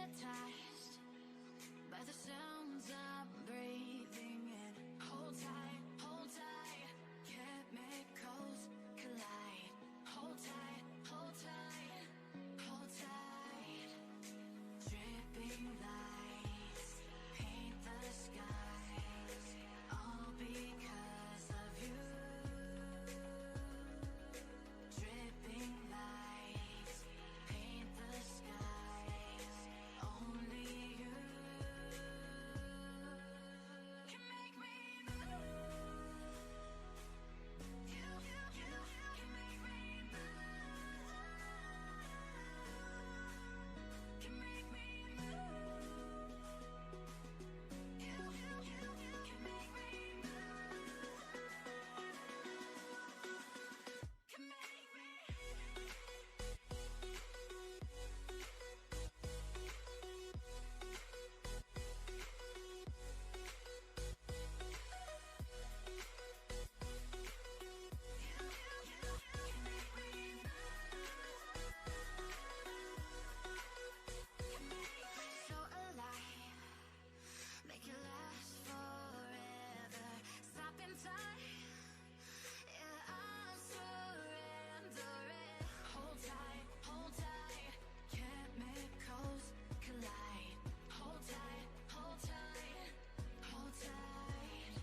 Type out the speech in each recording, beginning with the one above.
hypnotized by the sounds I'm breathing in. Hold tight, chemicals collide. Hold tight, hold tight, hold tight. Dripping lights paint the skies, all because of you. Dripping lights paint the skies, only you can make me move. You can make me move. Can make me move. You can make me move. Can make me. So alive, make it last forever. Stop in time, yeah, I'm surrendering. Hold tight, chemicals collide. Hold tight, hold tight, hold tight.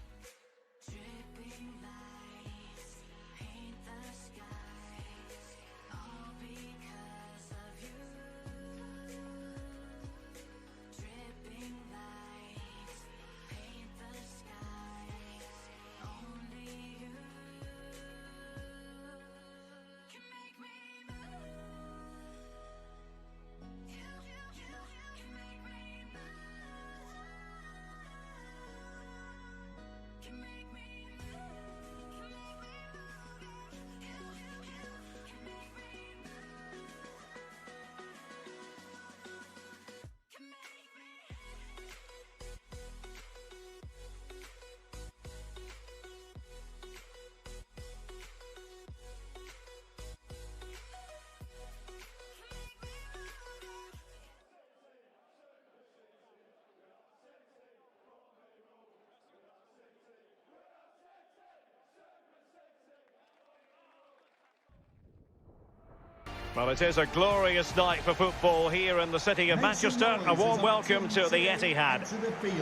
Dripping lights paint the skies, all because of you. Dripping lights paint the skies, only you can make me move. You can make me move. Can make me move. Can make me move. You can make me move. Can make me. Well, it is a glorious night for football here in the city of Manchester. A warm welcome to the Etihad.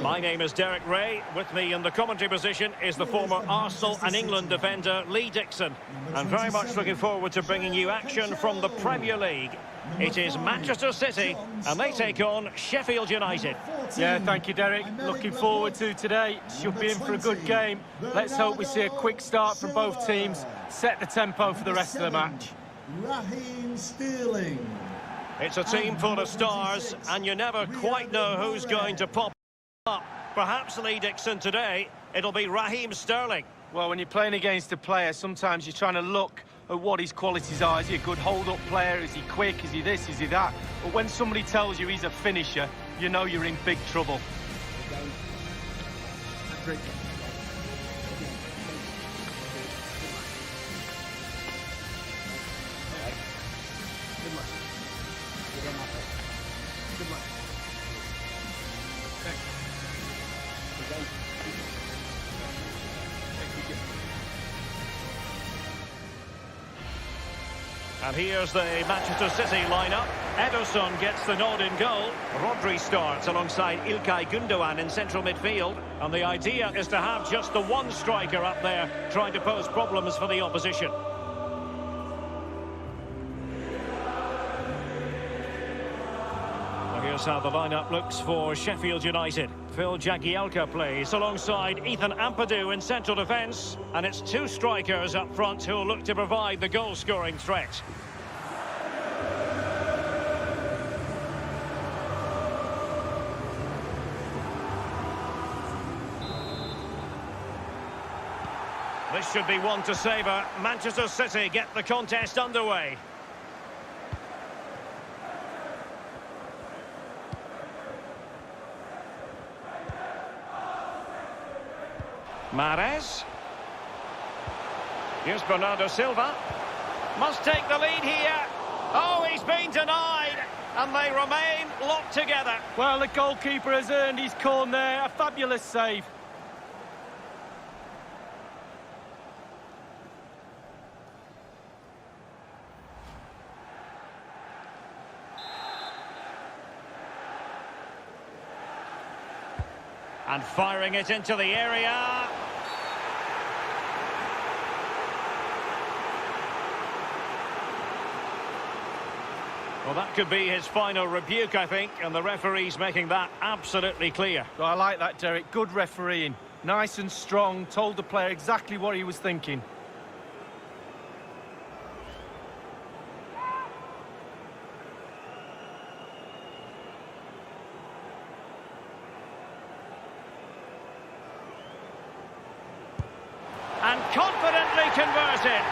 My name is Derek Ray. With me in the commentary position is the former Arsenal and England defender Lee Dixon. And very much looking forward to bringing you action from the Premier League. It is Manchester City and they take on Sheffield United. Yeah, thank you, Derek. Looking forward to today. Should be in for a good game. Let's hope we see a quick start from both teams. Set the tempo for the rest of the match. Raheem Sterling. It's a team full of stars and you never quite know who's going to pop up. Perhaps Lee Dixon today, it'll be Raheem Sterling. Well, when you're playing against a player, sometimes you're trying to look at what his qualities are. Is he a good hold-up player? Is he quick? Is he this? Is he that? But when somebody tells you he's a finisher, you know you're in big trouble. And here's the Manchester City lineup. Ederson gets the nod in goal. Rodri starts alongside İlkay Gündoğan in central midfield. And the idea is to have just the one striker up there trying to pose problems for the opposition. Well, here's how the lineup looks for Sheffield United. Phil Jagielka plays alongside Ethan Ampadu in central defence. And it's two strikers up front who'll look to provide the goal-scoring threat. This should be one to savour. Manchester City get the contest underway. Mahrez. Here's Bernardo Silva. Must take the lead here. Oh, he's been denied. And they remain locked together. Well, the goalkeeper has earned his corner there. A fabulous save. And firing it into the area. Well, that could be his final rebuke, I think, and the referee's making that absolutely clear. Well, I like that, Derek. Good refereeing. Nice and strong. Told the player exactly what he was thinking. And confidently converted.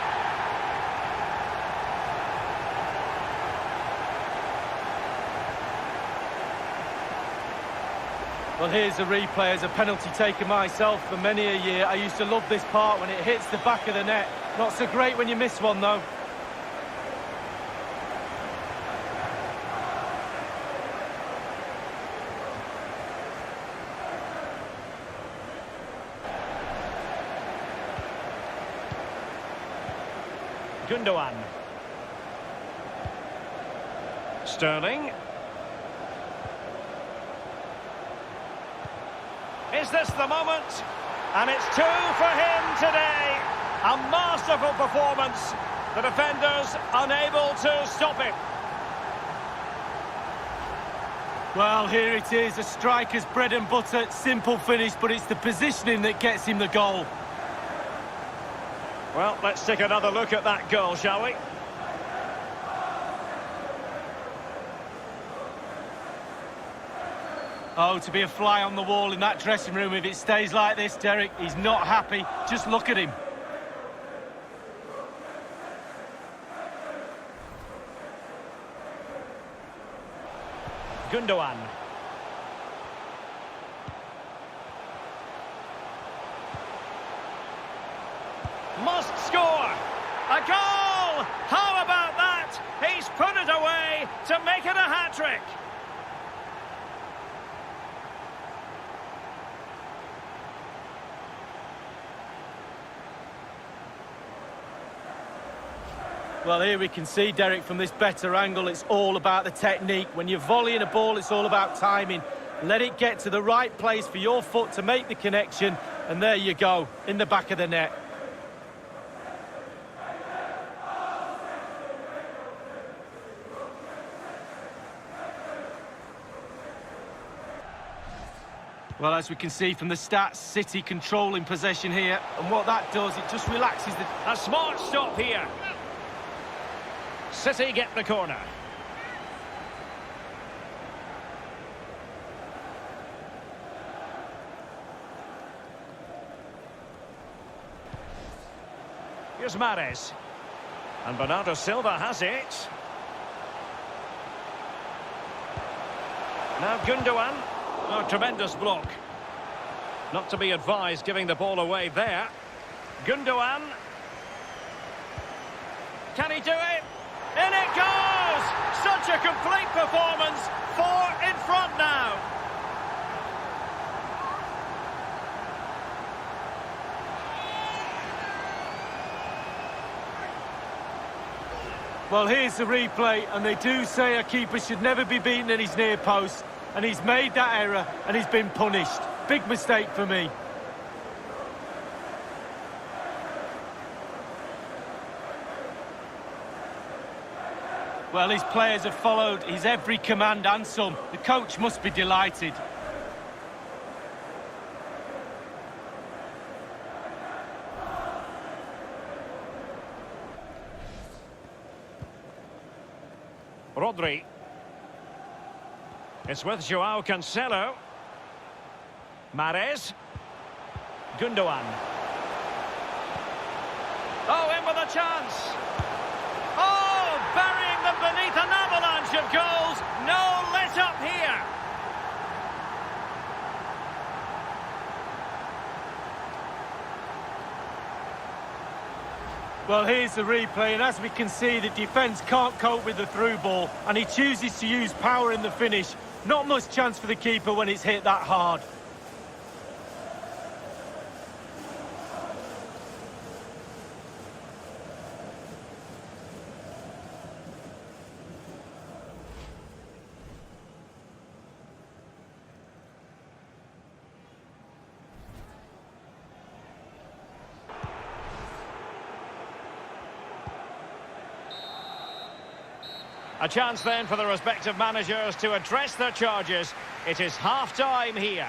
Well, here's a replay as a penalty taker myself for many a year. I used to love this part when it hits the back of the net. Not so great when you miss one, though. Gundogan. Sterling. Is this the moment? And it's 2 for him today. A masterful performance. The defenders unable to stop him. Well, here it is, a striker's bread and butter. Simple finish, but it's the positioning that gets him the goal. Well, let's take another look at that goal, shall we? Oh, to be a fly on the wall in that dressing room if it stays like this, Derek. He's not happy. Just look at him. Gundogan. Must score! A goal! How about that? He's put it away to make it a hat-trick. Well, here we can see, Derek, from this better angle, it's all about the technique. When you're volleying a ball, it's all about timing. Let it get to the right place for your foot to make the connection, and there you go, in the back of the net. Well, as we can see from the stats, City controlling possession here, and what that does, it just relaxes the... A smart stop here. City get the corner. Here's Mahrez. And Bernardo Silva has it. Now Gundogan. Oh, tremendous block. Not to be advised giving the ball away there. Gundogan. Can he do it? In it goes! Such a complete performance. 4 in front now. Well, here's the replay, and they do say a keeper should never be beaten in his near post, and he's made that error, and he's been punished. Big mistake for me. Well, his players have followed his every command and some. The coach must be delighted. Rodri. It's with Joao Cancelo. Mahrez. Gundogan. Oh, in with a chance. Oh, burying them beneath an avalanche of goals. No let up here. Well, here's the replay, and as we can see, the defence can't cope with the through ball, and he chooses to use power in the finish. Not much chance for the keeper when it's hit that hard. A chance then for the respective managers to address their charges. It is half-time here.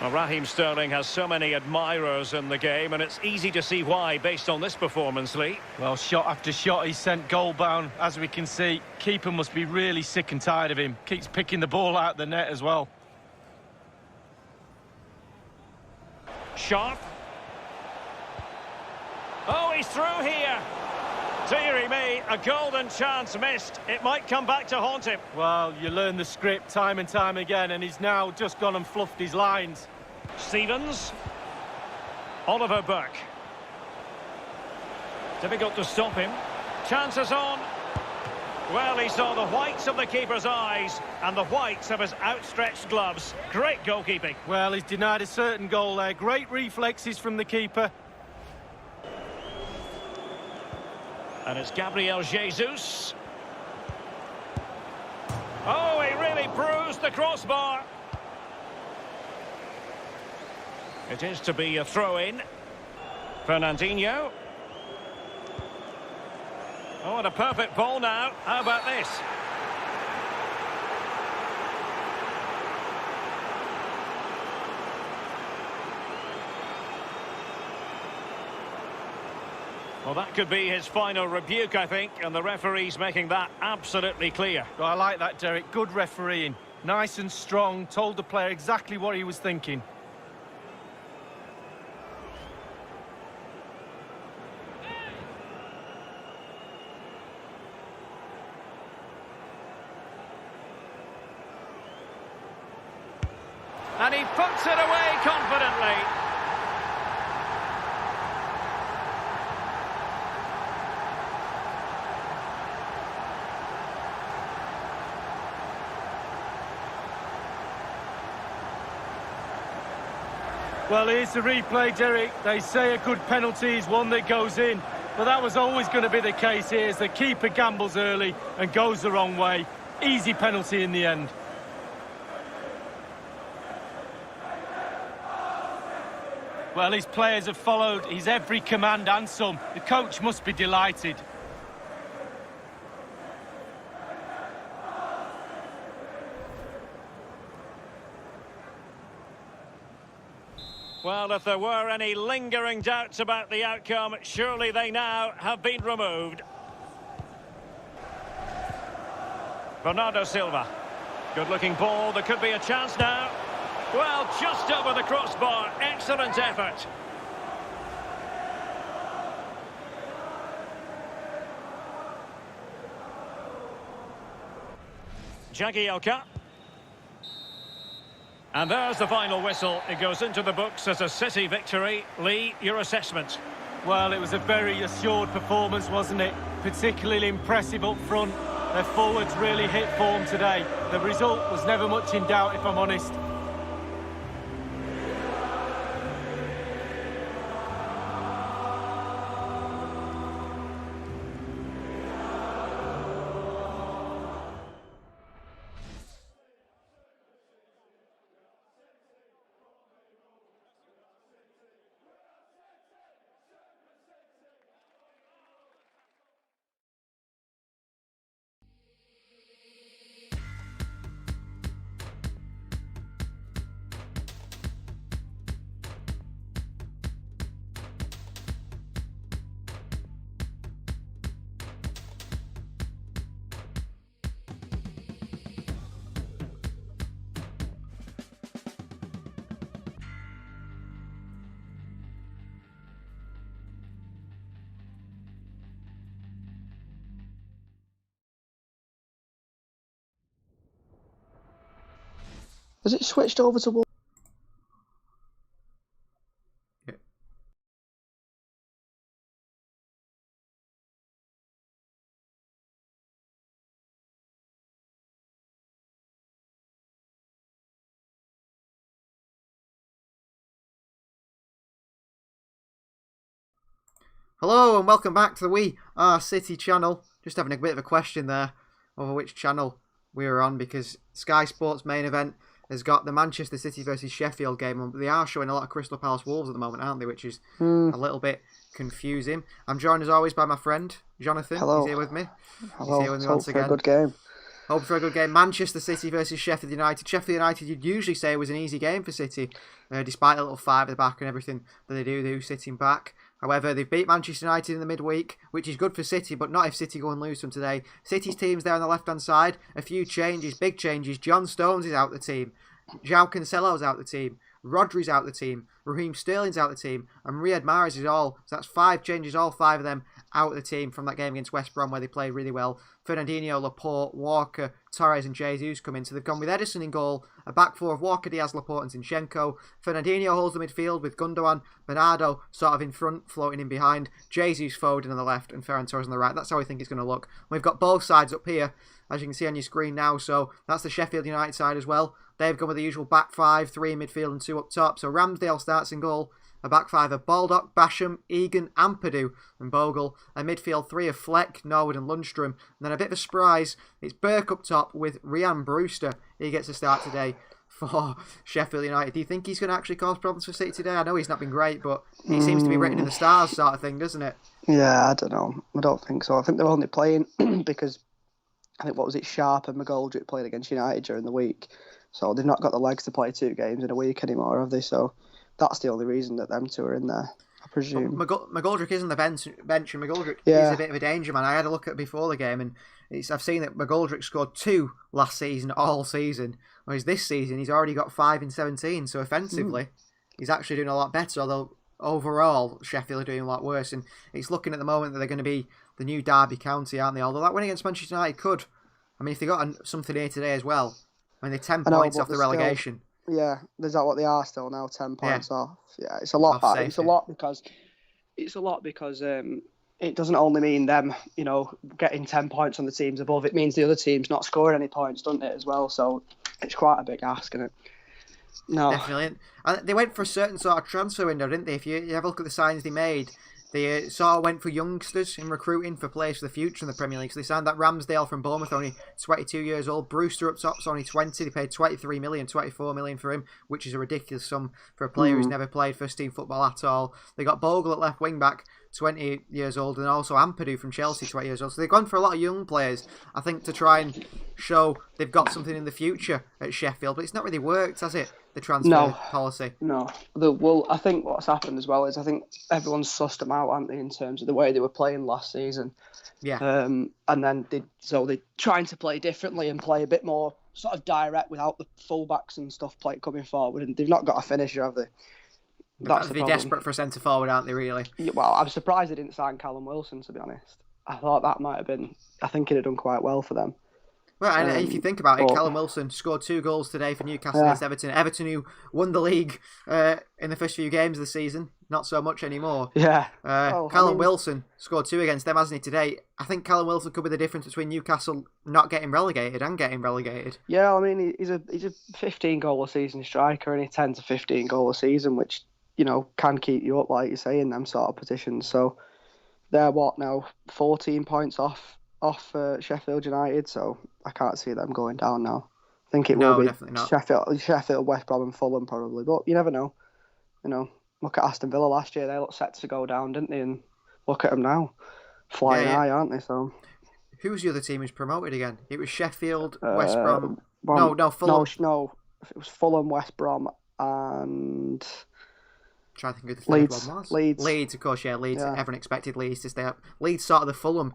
Well, Raheem Sterling has so many admirers in the game, and it's easy to see why based on this performance, Lee. Well, shot after shot, he's sent goal-bound. As we can see, keeper must be really sick and tired of him. Keeps picking the ball out the net as well. Sharp. Oh, he's through here. Deary me, a golden chance missed. It might come back to haunt him. Well, you learn the script time and time again, and he's now just gone and fluffed his lines. Stevens. Oliver Burke. Difficult to stop him. Chances on. Well, he saw the whites of the keeper's eyes and the whites of his outstretched gloves. Great goalkeeping. Well, he's denied a certain goal there. Great reflexes from the keeper. And it's Gabriel Jesus. Oh, he really bruised the crossbar. It is to be a throw-in. Fernandinho. Oh, and a perfect ball now. How about this? Well, that could be his final rebuke, I think, and the referee's making that absolutely clear. I like that, Derek. Good refereeing. Nice and strong. Told the player exactly what he was thinking. And he puts it away confidently. Well, here's the replay, Derek. They say a good penalty is one that goes in, but that was always going to be the case here as the keeper gambles early and goes the wrong way. Easy penalty in the end. Well, his players have followed his every command and some. The coach must be delighted. Well, if there were any lingering doubts about the outcome, surely they now have been removed. Bernardo Silva. Good-looking ball. There could be a chance now. Well, just over the crossbar. Excellent effort. Jagielka. And there's the final whistle. It goes into the books as a City victory. Lee, your assessment? Well, it was a very assured performance, wasn't it? Particularly impressive up front. Their forwards really hit form today. The result was never much in doubt, if I'm honest. Has it switched over to Hello and welcome back to the We Are City channel. Just having a bit of a question there over which channel we were on, because Sky Sports main event has got the Manchester City versus Sheffield game on, but they are showing a lot of Crystal Palace Wolves at the moment, aren't they? Which is a little bit confusing. I'm joined as always by my friend Jonathan. Hello. He's here with me. Hello. He's here with me once again. For a good game. Hope for a good game. Manchester City versus Sheffield United. Sheffield United, you'd usually say, was an easy game for City, despite a little five at the back and everything that they do sitting back. However, they've beat Manchester United in the midweek, which is good for City, but not if City go and lose from today. City's team's there on the left-hand side. A few changes, big changes. John Stones is out the team. João Cancelo's out the team. Rodri's out the team. Raheem Sterling's out the team. And Riyad Mahrez is all. So that's 5 changes, all 5 of them out of the team from that game against West Brom where they played really well. Fernandinho, Laporte, Walker, Torres and Jesus come in. So they've gone with Ederson in goal, a back four of Walker, Diaz, Laporte and Zinchenko. Fernandinho holds the midfield with Gundogan, Bernardo sort of in front, floating in behind. Jesus, Foden on the left and Ferran Torres on the right. That's how I think it's going to look. We've got both sides up here, as you can see on your screen now. So that's the Sheffield United side as well. They've gone with the usual back 5, 3 in midfield and 2 up top. So Ramsdale starts in goal. A back 5 of Baldock, Basham, Egan, Ampadu and Bogle. A midfield 3 of Fleck, Norwood and Lundstrom. And then a bit of a surprise, it's Burke up top with Ryan Brewster. He gets a start today for Sheffield United. Do you think he's going to actually cause problems for City today? I know he's not been great, but he seems to be written in the stars sort of thing, doesn't it? Yeah, I don't know. I don't think so. I think they're only playing because I think, what was it, Sharp and McGoldrick played against United during the week. So they've not got the legs to play 2 games in a week anymore, have they? So that's the only reason that them two are in there, I presume. McGoldrick isn't the bench, and McGoldrick is a bit of a danger man. I had a look at it before the game, and I've seen that McGoldrick scored 2 last season, all season, whereas this season he's already got 5 in 17. So offensively, he's actually doing a lot better, although overall Sheffield are doing a lot worse. And it's looking at the moment that they're going to be the new Derby County, aren't they? Although that win against Manchester United could. I mean, if they got something here today as well, I mean, they're 10 points off the relegation. Yeah, is that what they are still now? 10 points off. Yeah, it's a lot. It's a lot because it doesn't only mean them, getting 10 points on the teams above. It means the other teams not scoring any points, doesn't it, as well? So it's quite a big ask, isn't it? No, definitely. And they went for a certain sort of transfer window, didn't they? If you have a look at the signs they made, they sort of went for youngsters in recruiting for players for the future in the Premier League. So they signed that Ramsdale from Bournemouth, only 22 years old. Brewster up top's only 20. They paid 23 million, 24 million for him, which is a ridiculous sum for a player who's never played first team football at all. They got Bogle at left wing back, 20 years old, and also Ampadu from Chelsea, 20 years old. So they've gone for a lot of young players, I think, to try and show they've got something in the future at Sheffield. But it's not really worked, has it? The transfer policy. No. I think what's happened as well is I think everyone's sussed them out, haven't they, in terms of the way they were playing last season. Yeah. And then they're trying to play differently and play a bit more sort of direct without the fullbacks and stuff coming forward. And they've not got a finisher, have they? That's they're desperate for a centre forward, aren't they? Really? Well, I'm surprised they didn't sign Callum Wilson, to be honest. I thought that might have been. I think he'd have done quite well for them. Well, and if you think about it, Callum Wilson scored 2 goals today for Newcastle against Everton. Everton, who won the league in the first few games of the season, not so much anymore. Yeah. Callum Wilson scored 2 against them, hasn't he, today? I think Callum Wilson could be the difference between Newcastle not getting relegated and getting relegated. Yeah, I mean, he's a 15-goal a season striker, and he 10 to 15 goal a season, which can keep you up, like you say, in them sort of positions. So they're now 14 points off Sheffield United, so I can't see them going down now. I think it will be Sheffield, West Brom and Fulham probably, but you never know. Look at Aston Villa last year; they looked set to go down, didn't they? And look at them now, flying high, aren't they? So, who was the other team who's promoted again? It was Sheffield, West Brom. No, Fulham. No, it was Fulham, West Brom, and I'm trying to think of the third one was Leeds, of course. Yeah, Leeds. Yeah. Everyone expected Leeds to stay up. Leeds sort of the Fulham.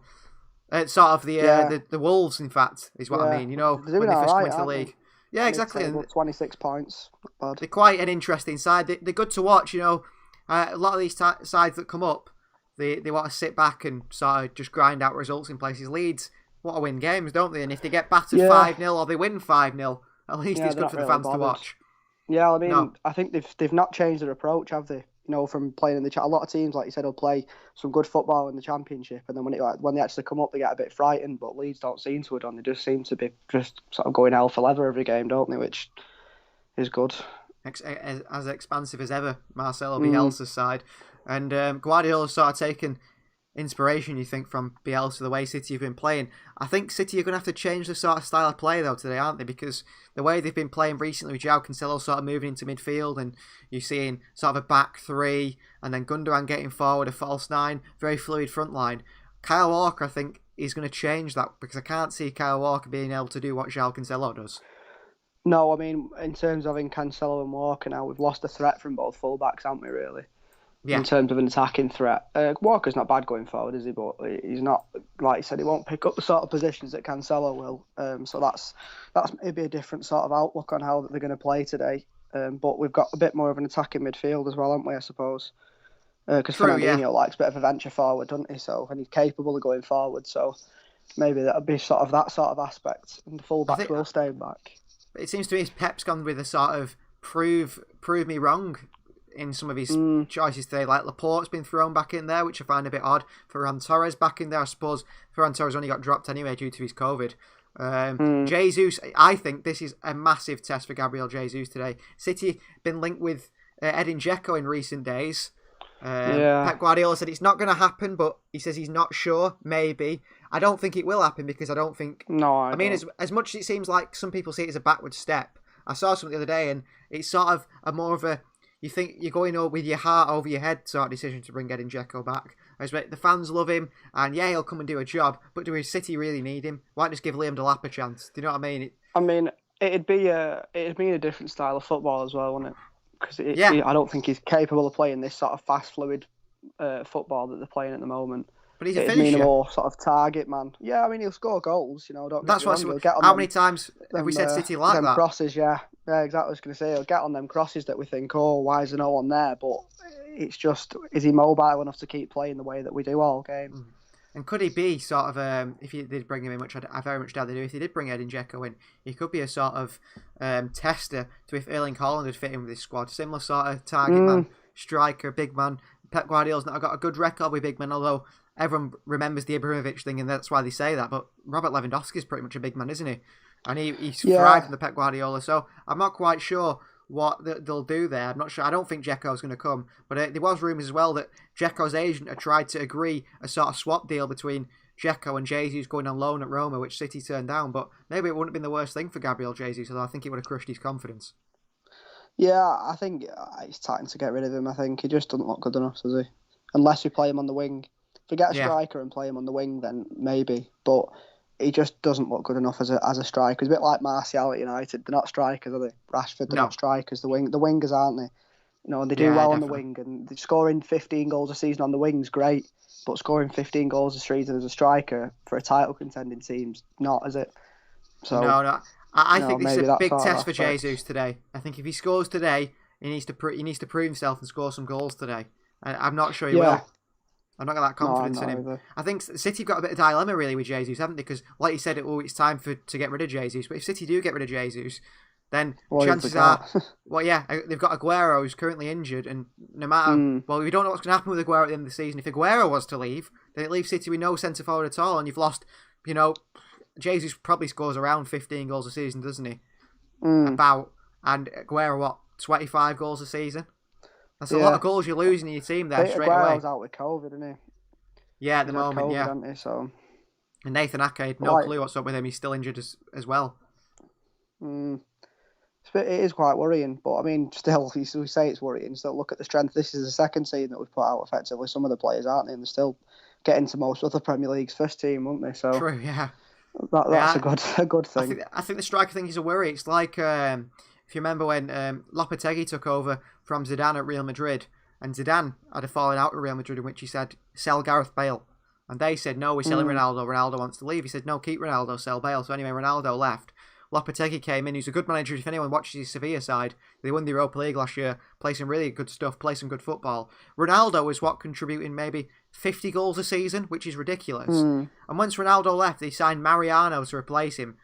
Sort of the Wolves, in fact, is what I mean. When they first come into the league. Yeah, exactly. 26 points. Not bad. They're quite an interesting side. They're good to watch. A lot of these sides that come up, they want to sit back and sort of just grind out results in places. Leeds want to win games, don't they? And if they get battered 5-0 or they win 5-0, at least it's good for the fans to watch. Yeah, I mean, I think they've not changed their approach, have they? From playing in a lot of teams, like you said, will play some good football in the Championship, and then when they actually come up, they get a bit frightened. But Leeds don't seem to have done. They just seem to be just sort of going hell for leather every game, don't they? Which is good. As expansive as ever, Marcelo Bielsa's side, and Guardiola's sort of taken inspiration, you think, from Bielsa, the way City have been playing. I think City are going to have to change the sort of style of play, though, today, aren't they? Because the way they've been playing recently with João Cancelo sort of moving into midfield, and you're seeing sort of a back three, and then Gundogan getting forward, a false nine, very fluid front line. Kyle Walker, I think, is going to change that, because I can't see Kyle Walker being able to do what João Cancelo does. No, I mean, in terms of in Cancelo and Walker now, we've lost a threat from both fullbacks, haven't we, really? Yeah. In terms of an attacking threat. Walker's not bad going forward, is he? But he's not, like you said, he won't pick up the sort of positions that Cancelo will. So that's maybe a different sort of outlook on how they're going to play today. But we've got a bit more of an attacking midfield as well, haven't we, I suppose? Because Fernandinho likes a bit of a venture forward, doesn't he? So, and he's capable of going forward. So maybe that'll be sort of that sort of aspect. And the fullbacks will stay back. It seems to me Pep's gone with a sort of prove me wrong in some of his choices today. Like Laporte's been thrown back in there, which I find a bit odd. Ferran Torres back in there. I suppose Ferran Torres only got dropped anyway due to his COVID. Jesus, I think this is a massive test for Gabriel Jesus today. City been linked with Edin Dzeko in recent days. Pep Guardiola said it's not going to happen, but he says he's not sure. Maybe. I don't think it will happen, because I don't think... No, I mean, as much as it seems like some people see it as a backward step, I saw something the other day, and it's sort of a more of a... You think you're going with your heart over your head sort of decision to bring Edin Dzeko back. The fans love him, and yeah, he'll come and do a job, but do City really need him? Why not just give Liam Delap a chance? Do you know what I mean? It'd be a different style of football as well, wouldn't it? Because I don't think he's capable of playing this sort of fast, fluid football that they're playing at the moment. But he's a finisher. It'd mean a more sort of target man. Yeah, I mean, he'll score goals, you know. That's what how many times have we said City like them that? Crosses, yeah, exactly. I was going to say, he'll get on them crosses that we think, oh, why is there no one there? But it's just, is he mobile enough to keep playing the way that we do all game? And could he be sort of, if you did bring him in, which I very much doubt they do, if they did bring Edin Dzeko in, he could be a sort of tester to if Erling Haaland had fit in with his squad. Similar sort of target man, striker, big man. Pep Guardiola's not got a good record with big men, although everyone remembers the Ibrahimovic thing, and that's why they say that. But Robert Lewandowski's pretty much a big man, isn't he? And he's thrived in the Pep Guardiola, so I'm not quite sure what they'll do there. I'm not sure. I don't think Dzeko's going to come, but there was rumours as well that Dzeko's agent had tried to agree a sort of swap deal between Dzeko and Jesus going on loan at Roma, which City turned down. But maybe it wouldn't have been the worst thing for Gabriel Jesus, although I think it would have crushed his confidence. Yeah, I think it's time to get rid of him. I think he just doesn't look good enough, does he? Unless you play him on the wing. If you get a striker and play him on the wing, then maybe. But he just doesn't look good enough as a striker. He's a bit like Martial at United. They're not strikers, are they? Rashford, they're not strikers. The wingers, aren't they? You know, they do well on the wing, and scoring 15 goals a season on the wing's great. But scoring 15 goals a season as a striker for a title contending team's not, is it? So no. I think this is a big test for Jesus today. I think if he scores today, he needs to prove himself and score some goals today. I'm not sure he will. I'm not got that confidence in him. Either. I think City have got a bit of a dilemma really with Jesus, haven't they? Because like you said, it's time to get rid of Jesus. But if City do get rid of Jesus, then chances are, they've got Aguero who's currently injured, and no matter, well, we don't know what's going to happen with Aguero at the end of the season. If Aguero was to leave, then it leaves City with no centre forward at all, and you've lost, Jesus probably scores around 15 goals a season, doesn't he? About, and Aguero, 25 goals a season? That's a lot of goals you're losing in your team there straight away. Aguero's out with COVID, isn't he? Yeah, at the moment, COVID, yeah. Hasn't he, so. And Nathan Ake, no clue what's up with him. He's still injured as well. It is quite worrying, but I mean, still, we say it's worrying. So look at the strength. This is the second team that we've put out effectively. Some of the players aren't they? And they're still getting to most other Premier League's first team, won't they? So true, yeah. That's a good thing. I think the striker thing is a worry. It's like if you remember when Lopetegui took over from Zidane at Real Madrid, and Zidane had a falling out with Real Madrid in which he said, sell Gareth Bale. And they said, no, we're selling Ronaldo. Ronaldo wants to leave. He said, no, keep Ronaldo, sell Bale. So anyway, Ronaldo left. Lopetegui came in. He's a good manager. If anyone watches his Sevilla side, they won the Europa League last year, play some really good stuff, play some good football. Ronaldo is contributing maybe 50 goals a season, which is ridiculous. And once Ronaldo left, they signed Mariano to replace him,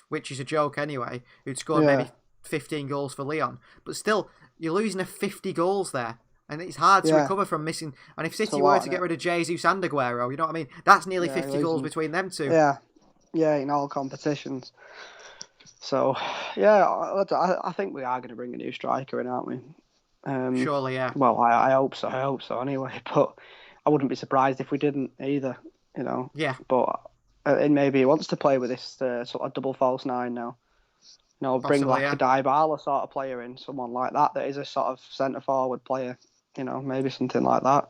which is a joke anyway, who'd scored maybe 15 goals for Lyon. But still, you're losing 50 goals there. And it's hard to recover from missing. And if City were to get rid of Jesus and Aguero, you know what I mean? That's nearly 50 goals between them two. Yeah, in all competitions. So, I think we are going to bring a new striker in, aren't we? Surely, yeah. Well, I hope so anyway. But I wouldn't be surprised if we didn't either. You know. Yeah. But and maybe he wants to play with this sort of double false nine now. You know, bring Possibly, like a Dybala sort of player in, someone like that is a sort of centre forward player. You know, maybe something like that.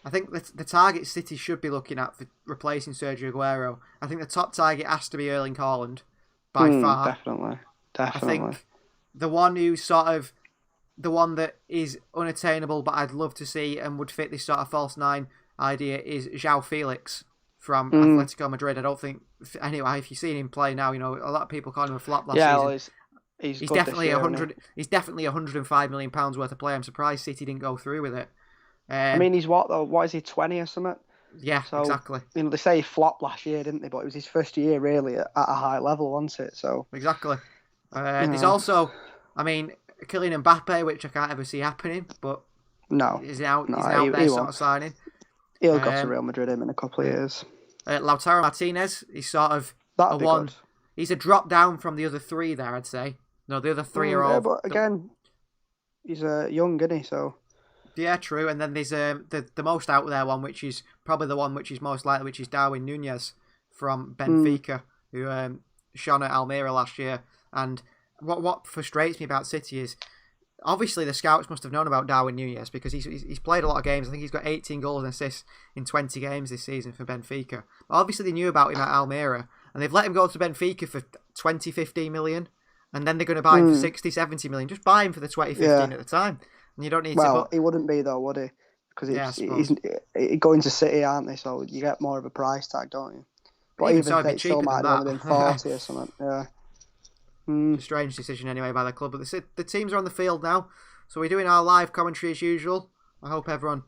I think the target City should be looking at for replacing Sergio Aguero. I think the top target has to be Erling Haaland, by far. Definitely. I think the one who's sort of the one that is unattainable, but I'd love to see and would fit this sort of false nine idea is João Felix from Atletico Madrid. I don't think anyway. If you've seen him play now, you know a lot of people call him a flop last season. Well, he's definitely year, 100. He's definitely 105 million pounds worth of play. I'm surprised City didn't go through with it. I mean, he's what though? What is he, 20 or something? Yeah, so, exactly. You know, they say he flopped last year, didn't they? But it was his first year really at a high level, wasn't it? So exactly. There's also, I mean, Kylian Mbappe, which I can't ever see happening, but he's out there sort of signing. He'll go to Real Madrid in a couple of years. Lautaro Martinez, he's sort of That'd a be one. Good. He's a drop down from the other three there, I'd say. No, the other three are all. Yeah, but again, he's young, isn't he? So. Yeah, true. And then there's the most out there one, which is probably the one which is most likely, which is Darwin Nunez from Benfica, who shone at Almeria last year. And what frustrates me about City is, obviously the scouts must have known about Darwin Nunez because he's played a lot of games. I think he's got 18 goals and assists in 20 games this season for Benfica. But obviously they knew about him at Almeria, and they've let him go to Benfica for 20, 15 million, and then they're going to buy him for 60, 70 million. Just buy him for the 20, 15 at the time. And you don't need to. Well, he wouldn't be though, would he? Because he's going to City, aren't they? So you get more of a price tag, don't you? But even so, it'd be cheaper might than have that. been 40 or something. Yeah. A strange decision anyway by the club. But the teams are on the field now, so we're doing our live commentary as usual. I hope everyone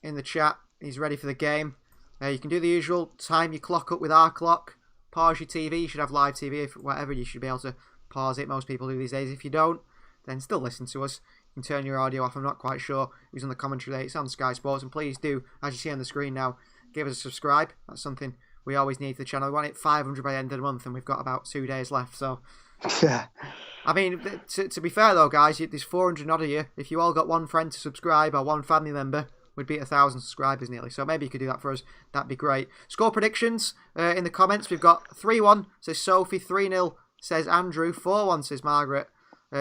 in the chat is ready for the game. You can do the usual: time your clock up with our clock. Pause your TV. You should have live TV. If whatever, you should be able to pause it. Most people do these days. If you don't, then still listen to us. You can turn your audio off. I'm not quite sure who's on the commentary there. It's on Sky Sports. And please do, as you see on the screen now, give us a subscribe. That's something we always need for the channel. We want it 500 by the end of the month, and we've got about 2 days left. So, yeah. I mean, to be fair though, guys, there's 400 odd of you. If you all got one friend to subscribe or one family member, we'd be at 1,000 subscribers nearly. So maybe you could do that for us. That'd be great. Score predictions in the comments. We've got 3-1, says Sophie. 3-0, says Andrew. 4-1, says Margaret.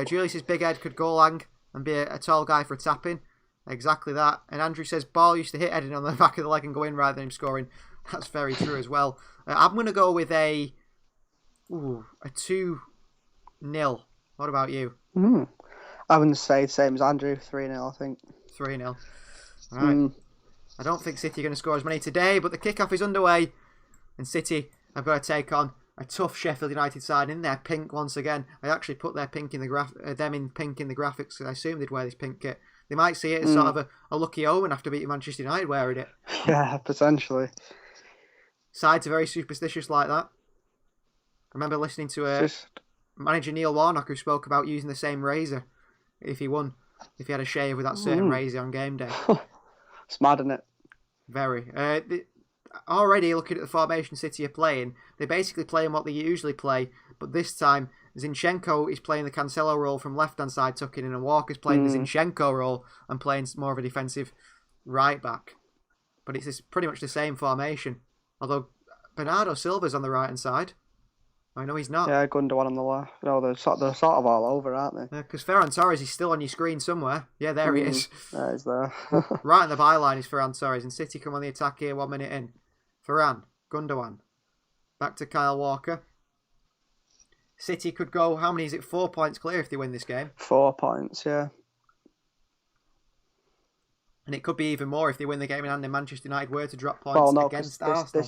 Julie says Big Ed could goal lang and be a tall guy for a tap-in. Exactly that. And Andrew says ball used to hit Eden on the back of the leg and go in rather than him scoring. That's very true as well. I'm going to go with a 2-0. What about you? I wouldn't say the same as Andrew. 3-0, I think. 3-0. All right. I don't think City are going to score as many today, but the kickoff is underway. And City have got to take on a tough Sheffield United side in their pink once again. I actually put their pink in the them in pink in the graphics because I assumed they'd wear this pink kit. They might see it as sort of a lucky omen after beating Manchester United wearing it. Yeah, potentially. Sides are very superstitious like that. I remember listening to manager Neil Warnock who spoke about using the same razor if he had a shave with that certain razor on game day. It's mad, isn't it? Very. Already looking at the formation City are playing, they're basically playing what they usually play, but this time Zinchenko is playing the Cancelo role from left-hand side tucking in, and Walker's playing the Zinchenko role and playing more of a defensive right-back. But it's pretty much the same formation. Although Bernardo Silva's on the right-hand side. I know he's not. Yeah, Gundogan on the left. No, they're sort of all over, aren't they? Because Ferran Torres is still on your screen somewhere. Yeah, there he is. Yeah, he's there. Right in the byline is Ferran Torres, and City come on the attack here 1 minute in. Ferran, Gundogan. Back to Kyle Walker. City could go, how many is it? 4 points clear if they win this game. 4 points, yeah. And it could be even more if they win the game in hand and Manchester United were to drop points against Arsenal.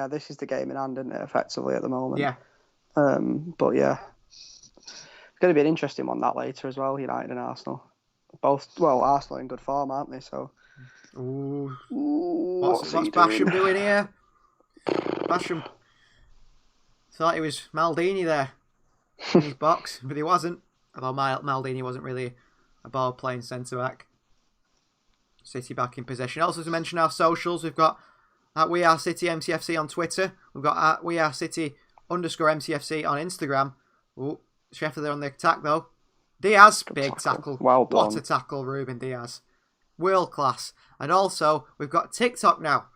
This is the game in hand, isn't it, effectively, at the moment. Yeah. But yeah. It's going to be an interesting one, that later as well, United and Arsenal. Arsenal in good form, aren't they? So. Ooh. What's Basham doing here? Basham thought he was Maldini there in his box, but he wasn't. Although Maldini wasn't really a ball-playing centre-back. City back in possession. Also to mention our socials, we've got at We Are City MCFC on Twitter. We've got at We Are City _MCFC on Instagram. Ooh, Sheffield are on the attack though. Diaz, big tackle. Well done. What a tackle, Ruben Diaz. world class. And also, we've got TikTok now.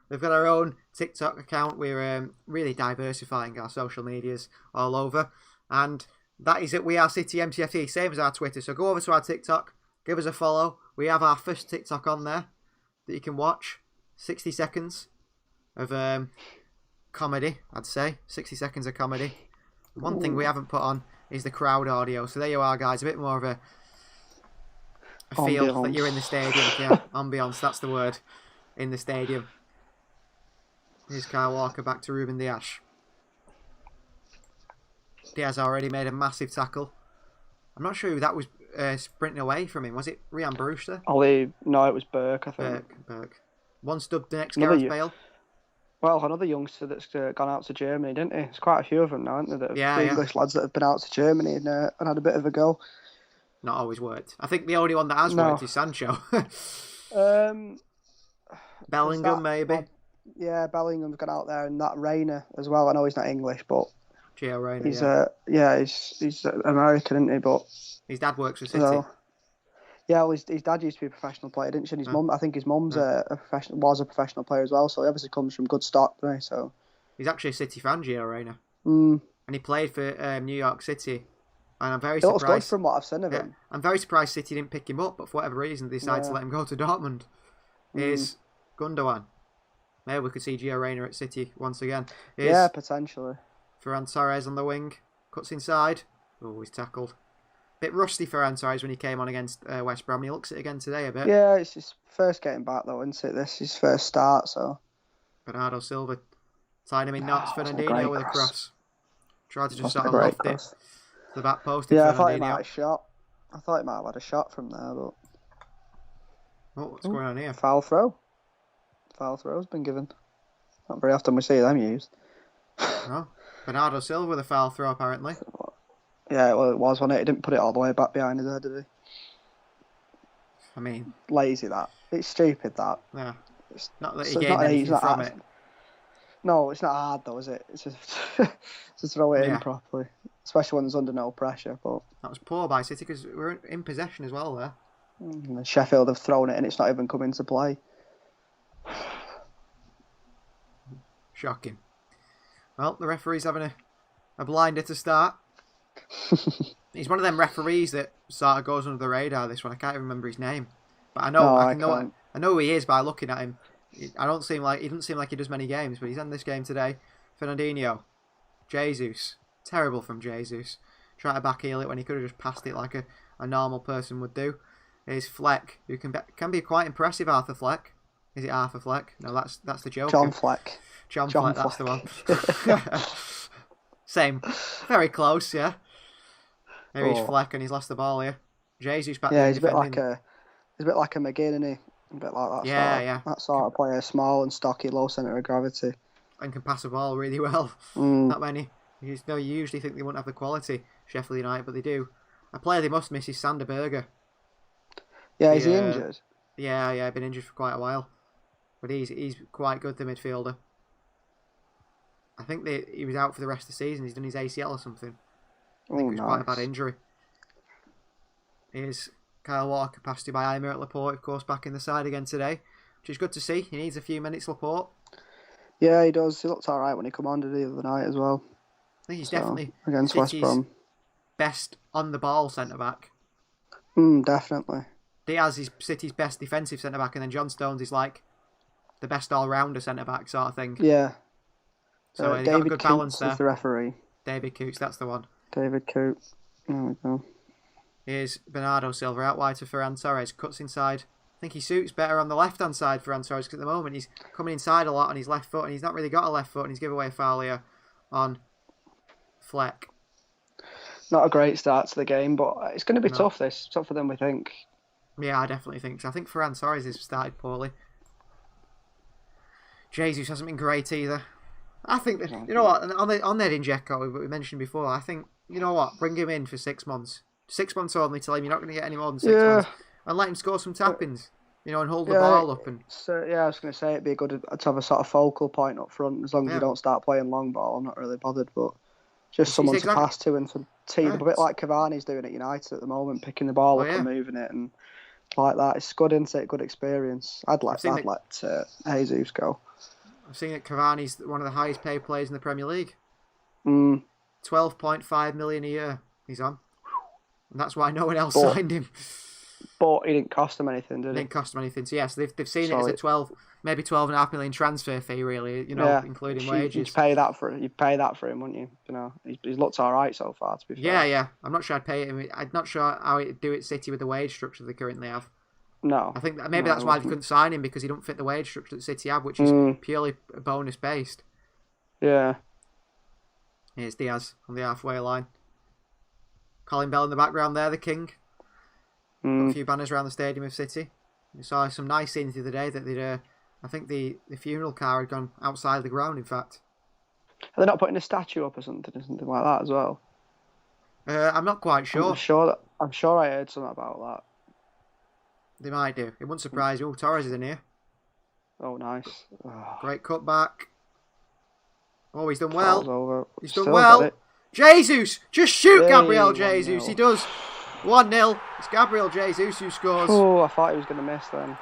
We've got our own TikTok account. We're really diversifying our social medias all over. And that is at We Are City MTFE, same as our Twitter. So go over to our TikTok, give us a follow. We have our first TikTok on there that you can watch. 60 seconds of comedy, I'd say. 60 seconds of comedy. One thing we haven't put on is the crowd audio. So there you are, guys. A bit more of a feel Ambience. that you're in the stadium. Yeah, ambience, that's the word. In the stadium. Here's Kyle Walker back to Ruben Dias. Diaz already made a massive tackle. I'm not sure who that was sprinting away from him. Was it Ryan Brewster? No, it was Burke, I think. Burke. One stubbed the next Another Gareth Bale. Well, another youngster that's gone out to Germany, didn't he? There's quite a few of them now, aren't there? The English lads that have been out to Germany and had a bit of a go. Not always worked. I think the only one that has worked is Sancho. Bellingham, maybe. Yeah, Bellingham's gone out there, and that Rayner as well. I know he's not English, but Gio Reyna, he's American, isn't he? But his dad works for City. So, yeah, well, his dad used to be a professional player, didn't she? And his mum, I think his mum's was a professional player as well. So he obviously comes from good stock, doesn't he? So he's actually a City fan, Gio Reyna. And he played for New York City. And I'm very surprised. It looks good from what I've seen of him. I'm very surprised City didn't pick him up, but for whatever reason, they decided to let him go to Dortmund. Here's Gundogan. Maybe we could see Gio Reyna at City once again. Here's potentially. Ferran Torres on the wing. Cuts inside. Oh, he's tackled. Bit rusty for Ferran Torres when he came on against West Brom. He looks it again today a bit. Yeah, it's his first getting back though, isn't it? This is his first start, so. Bernardo Silva tying him in knots. Fernandinho with a cross. Tried to just sort of loft it to the back post. Yeah, I thought he might have shot. I thought he might have had a shot from there, but. Oh, what's going on here? Foul throw. Foul throw's been given. Not very often we see them used. No. Bernardo Silva with a foul throw, apparently. Yeah, well, it was, wasn't it? He didn't put it all the way back behind his head, did he? I mean... Lazy, that. It's stupid, that. Yeah. It's not that he gave anything from it. No, it's not hard, though, is it? It's just to throw it in properly. Especially when there's under no pressure, but... That was poor by City, because we're in possession as well there. And Sheffield have thrown it, and it's not even come into play. Shocking. Well, the referee's having a blinder to start. He's one of them referees that sort of goes under the radar. This one, I can't even remember his name, but I know I know who he is by looking at him. He doesn't seem like he does many games, but he's in this game today. Fernandinho, Jesus, terrible from Jesus. Try to backheel it when he could have just passed it like a normal person would do. Here's Fleck, who can be quite impressive. Arthur Fleck. Is it Arthur Fleck? No, that's the Joker. John Fleck. John Fleck, that's the one. Same. Very close, yeah. There he's Fleck and he's lost the ball here. Jesus back there. Yeah, he's a bit like a McGinn, isn't he? A bit like that. That sort of player, small and stocky, low centre of gravity. And can pass the ball really well. Not many. You usually think they wouldn't have the quality, Sheffield United, but they do. A player they must miss is Sander Berger. Yeah, is he injured? Yeah, been injured for quite a while. But he's quite good, the midfielder. I think he was out for the rest of the season. He's done his ACL or something. I think it was quite a bad injury. Here's Kyle Walker, passed to by Aymeric Laporte, of course, back in the side again today, which is good to see. He needs a few minutes, Laporte. Yeah, he does. He looked alright when he commanded the other night as well. I think he's definitely against West Brom. Best on the ball centre back. Definitely. Diaz is City's best defensive centre back, and then John Stones is like the best all rounder centre back sort of thing. Yeah. So they've got a good balance there. Is the referee. David Coots, that's the one. David Coots. There we go. Here's Bernardo Silva out wide to Ferran Torres. Cuts inside. I think he suits better on the left-hand side, Ferran Torres, because at the moment he's coming inside a lot on his left foot, and he's not really got a left foot, and he's given away a foul here on Fleck. Not a great start to the game, but it's going to be tough, this. Tougher than we think. Yeah, I definitely think so. I think Ferran Torres has started poorly. Jesus hasn't been great either. I think that, you know what, on Edin Dzeko, we mentioned before, I think, you know what, bring him in for 6 months. 6 months only, tell him you're not going to get any more than 6 months. And let him score some tap-ins, you know, and hold the ball up. And so, I was going to say it'd be good to have a sort of focal point up front, as long as you don't start playing long ball. I'm not really bothered, but just someone to pass to and to tee them, a bit like Cavani's doing at United at the moment, picking the ball up and moving it, and like that. It's good, isn't it? Good experience. I'd let Jesus go. I've seen that Cavani's one of the highest paid players in the Premier League. Mm. 12.5 million a year he's on. And that's why no one else signed him. But he didn't cost them anything, did he? Didn't cost them anything. So yes, they've seen it as a 12, maybe 12.5 million transfer fee, really. Including wages. You'd pay that for him, wouldn't you? He's looked all right so far. To be fair. Yeah. I'm not sure I'd pay him. I'm not sure how it'd do at City with the wage structure they currently have. No. I think that's why they couldn't sign him, because he don't fit the wage structure that City have, which is purely bonus based. Yeah. Here's Diaz on the halfway line. Colin Bell in the background there, the king. Got a few banners around the stadium of City. We saw some nice scenes the other day that they'd, I think the funeral car had gone outside the ground, in fact. Are they not putting a statue up or something like that as well? I'm not quite sure. I'm sure I heard something about that. They might do. It wouldn't surprise me. Oh, Torres is in here. Oh, nice. Oh. Great cutback. Oh, he's done well. He's done Still well. Jesus! Just shoot Gabriel Yay, Jesus. 1-0. He does. 1-0. It's Gabriel Jesus who scores. Oh, I thought he was going to miss then.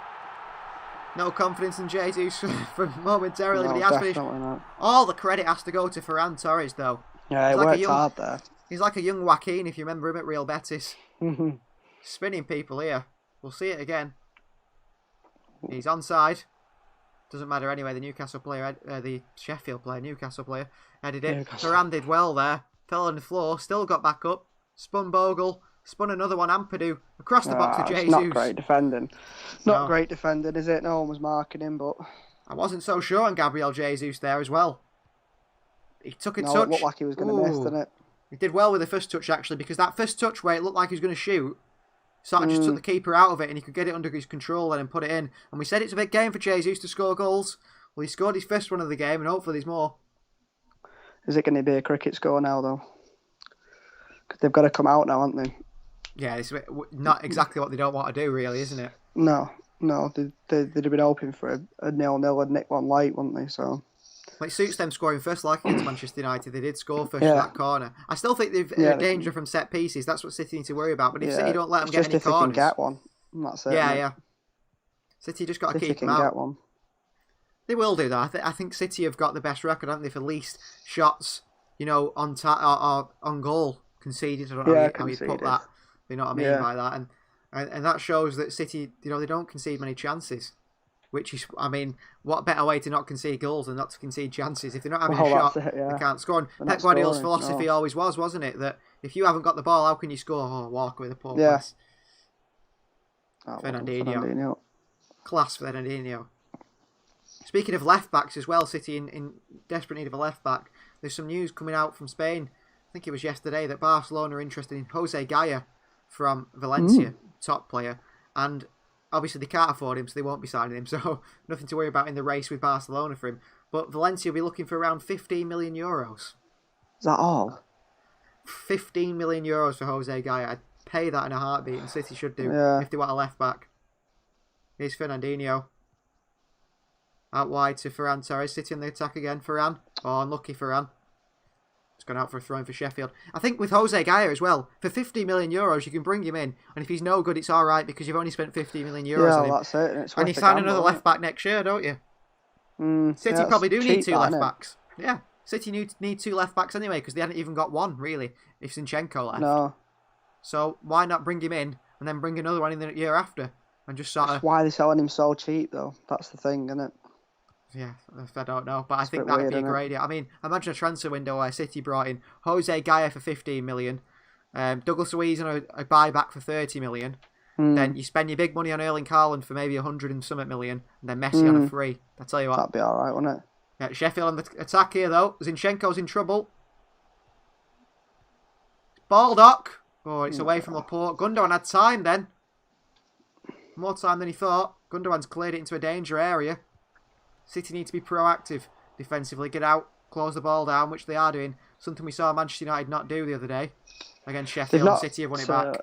No confidence in Jesus for momentarily, No, but he has finished. not. All the credit has to go to Ferran Torres, though. Yeah, he worked hard there. He's like a young Joaquin, if you remember him at Real Betis. Spinning people here. We'll see it again. He's onside. Doesn't matter anyway. The the Sheffield player, Newcastle player, headed it. Ferran did well there. Fell on the floor. Still got back up. Spun Bogle. Spun another one. Ampadu across the box of Jesus. Not great defending. Not great defending, is it? No one was marking him, but I wasn't so sure on Gabriel Jesus there as well. He took a touch. It looked like he was going to miss, didn't it? He did well with the first touch, actually, because that first touch where it looked like he was going to shoot, sort of just took the keeper out of it, and he could get it under his control then and put it in. And we said it's a big game for Jesus to score goals. Well, he scored his first one of the game, and hopefully there's more. Is it going to be a cricket score now, though? Because they've got to come out now, haven't they? Yeah, it's not exactly what they don't want to do, really, isn't it? No. They'd have been hoping for a 0-0 and nick one late, wouldn't they? So. Well, it suits them scoring first, like against Manchester United. They did score first in that corner. I still think they're in danger from set pieces. That's what City need to worry about. But if City don't let them get any corners... They can get one. That's it. Yeah. City just got to keep them out. Get one. They will do that. I think City have got the best record, haven't they, for least shots, on goal conceded. I don't know how you put that. You know what I mean by that. And that shows that City, they don't concede many chances. Which is, what better way to not concede goals than not to concede chances? If they're not having a shot, they can't score. And Pep Guardiola's philosophy always was, wasn't it? That if you haven't got the ball, how can you score? Oh, Walker with a poor pass. Fernandinho. Class Fernandinho. Speaking of left-backs as well, City in desperate need of a left-back. There's some news coming out from Spain. I think it was yesterday that Barcelona are interested in Jose Gaya from Valencia, top player. And obviously, they can't afford him, so they won't be signing him. So, nothing to worry about in the race with Barcelona for him. But Valencia will be looking for around 15 million euros. Is that all? 15 million euros for Jose Gaya. I'd pay that in a heartbeat, and City should do if they want a left back. Here's Fernandinho. Out wide to Ferran Torres. City on the attack again. Ferran. Oh, unlucky Ferran. It's gone out for a throw in for Sheffield. I think with Jose Gaya as well, for 50 million euros, you can bring him in. And if he's no good, it's all right because you've only spent 50 million euros on him. That's it. And you sign another left back next year, don't you? City probably do need two left backs. Yeah. City need two left backs anyway because they hadn't even got one, really, if Zinchenko left. No. So why not bring him in and then bring another one in the year after? And just sort of... Why are they selling him so cheap, though? That's the thing, isn't it? Yeah, I don't know, but I think that would be a great idea. Imagine a transfer window where City brought in Jose Gaya for 15 million, Douglas Luiz on a buyback for 30 million, then you spend your big money on Erling Haaland for maybe 100 and something million, and then Messi on a free. I tell you what. That'd be alright, wouldn't it? Yeah, Sheffield on the attack here, though. Zinchenko's in trouble. Baldock. Oh, it's away from Laporte. Gundogan had time then. More time than he thought. Gundogan's cleared it into a danger area. City need to be proactive defensively, get out, close the ball down, which they are doing. Something we saw Manchester United not do the other day against Sheffield. City have won it back.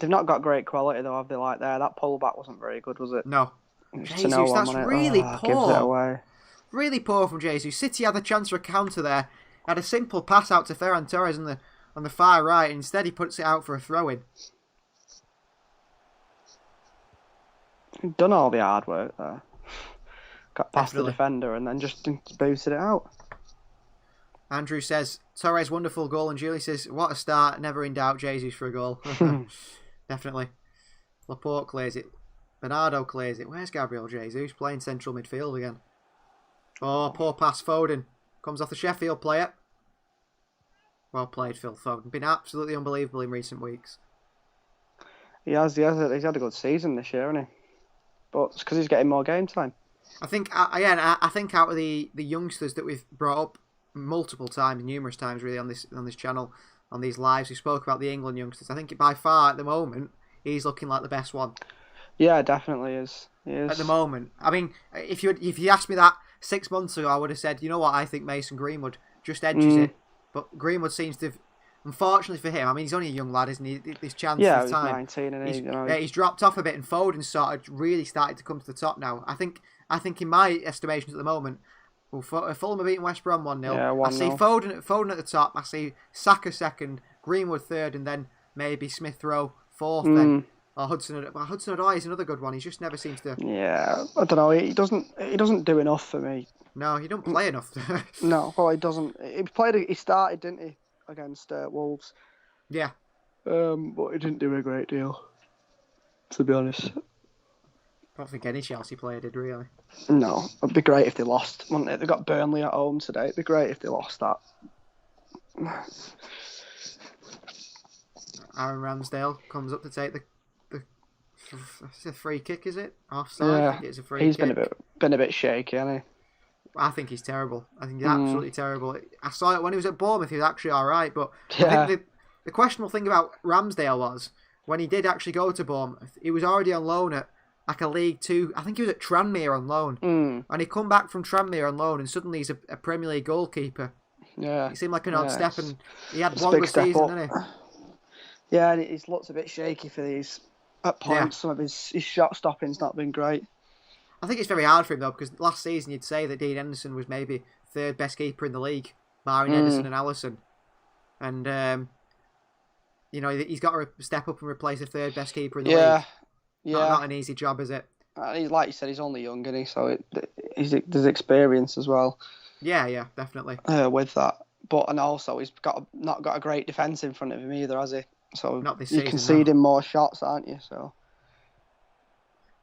They've not got great quality though, have they? Like there, that pullback wasn't very good, was it? No. Jesus, that's really poor. Gives it away. Really poor from Jesus. City had a chance for a counter there. Had a simple pass out to Ferran Torres on the far right. And instead, he puts it out for a throw-in. He'd done all the hard work there. Got past Definitely. the defender and then just booted it out. Andrew says, Torres, wonderful goal. And Julie says, what a start. Never in doubt, Jesus for a goal. Definitely. Laporte clears it. Bernardo clears it. Where's Gabriel Jesus? Playing central midfield again. Oh, poor pass. Foden. Comes off the Sheffield player. Well played, Phil Foden. Been absolutely unbelievable in recent weeks. He has had a good season this year, hasn't he? But it's because he's getting more game time. I think, again, I think out of the youngsters that we've brought up multiple times, numerous times really on this channel, on these lives, we spoke about the England youngsters. I think by far at the moment he's looking like the best one. Yeah, definitely is. He is. At the moment, I mean, if you asked me that 6 months ago, I would have said, you know what, I think Mason Greenwood just edges it. But Greenwood seems to have, unfortunately for him, I mean, he's only a young lad, isn't he? This chance Yeah, of he's time. 19 and He's dropped off a bit, and Foden sort of really started to come to the top now. I think in my estimations at the moment, well, Fulham are beating West Brom 1-0. Yeah, 1-0. I see Foden at the top. I see Saka second, Greenwood third, and then maybe Smith Rowe fourth. Then or Hudson-Odoi is another good one. He just never seems to. Yeah, I don't know. He doesn't do enough for me. No, he don't play enough. No, well, he doesn't. He started, didn't he, against Wolves? Yeah. But he didn't do a great deal, to be honest. I don't think any Chelsea player did, really. No, it'd be great if they lost, wouldn't it? They got Burnley at home today. It'd be great if they lost that. Aaron Ramsdale comes up to take the it's a free kick, is it? Offside? Yeah, I think it's a free he's kick. been a bit shaky, hasn't I think he's terrible. I think he's absolutely terrible. I saw it when he was at Bournemouth. He was actually all right, but Yeah. I think the questionable thing about Ramsdale was when he did actually go to Bournemouth, he was already on loan at like a League Two. I think he was at Tranmere on loan, and he come back from Tranmere on loan, and suddenly he's a Premier League goalkeeper. he? Yeah. It seemed like an odd step, and he had it's a one big good step season, up. didn't he? Yeah, and he's looked a bit shaky for these. At points, some of his shot stopping's not been great. I think it's very hard for him though, because last season you'd say that Dean Henderson was maybe third best keeper in the league, barring Henderson and Alisson, and he's got to step up and replace the third best keeper in the league. Yeah, Not an easy job, is it? He's like you said, he's only young, isn't he? So there's experience as well. Yeah, definitely. With that, and also he's not got a great defence in front of him either, has he? So Not this you're season, conceding more shots, aren't you? So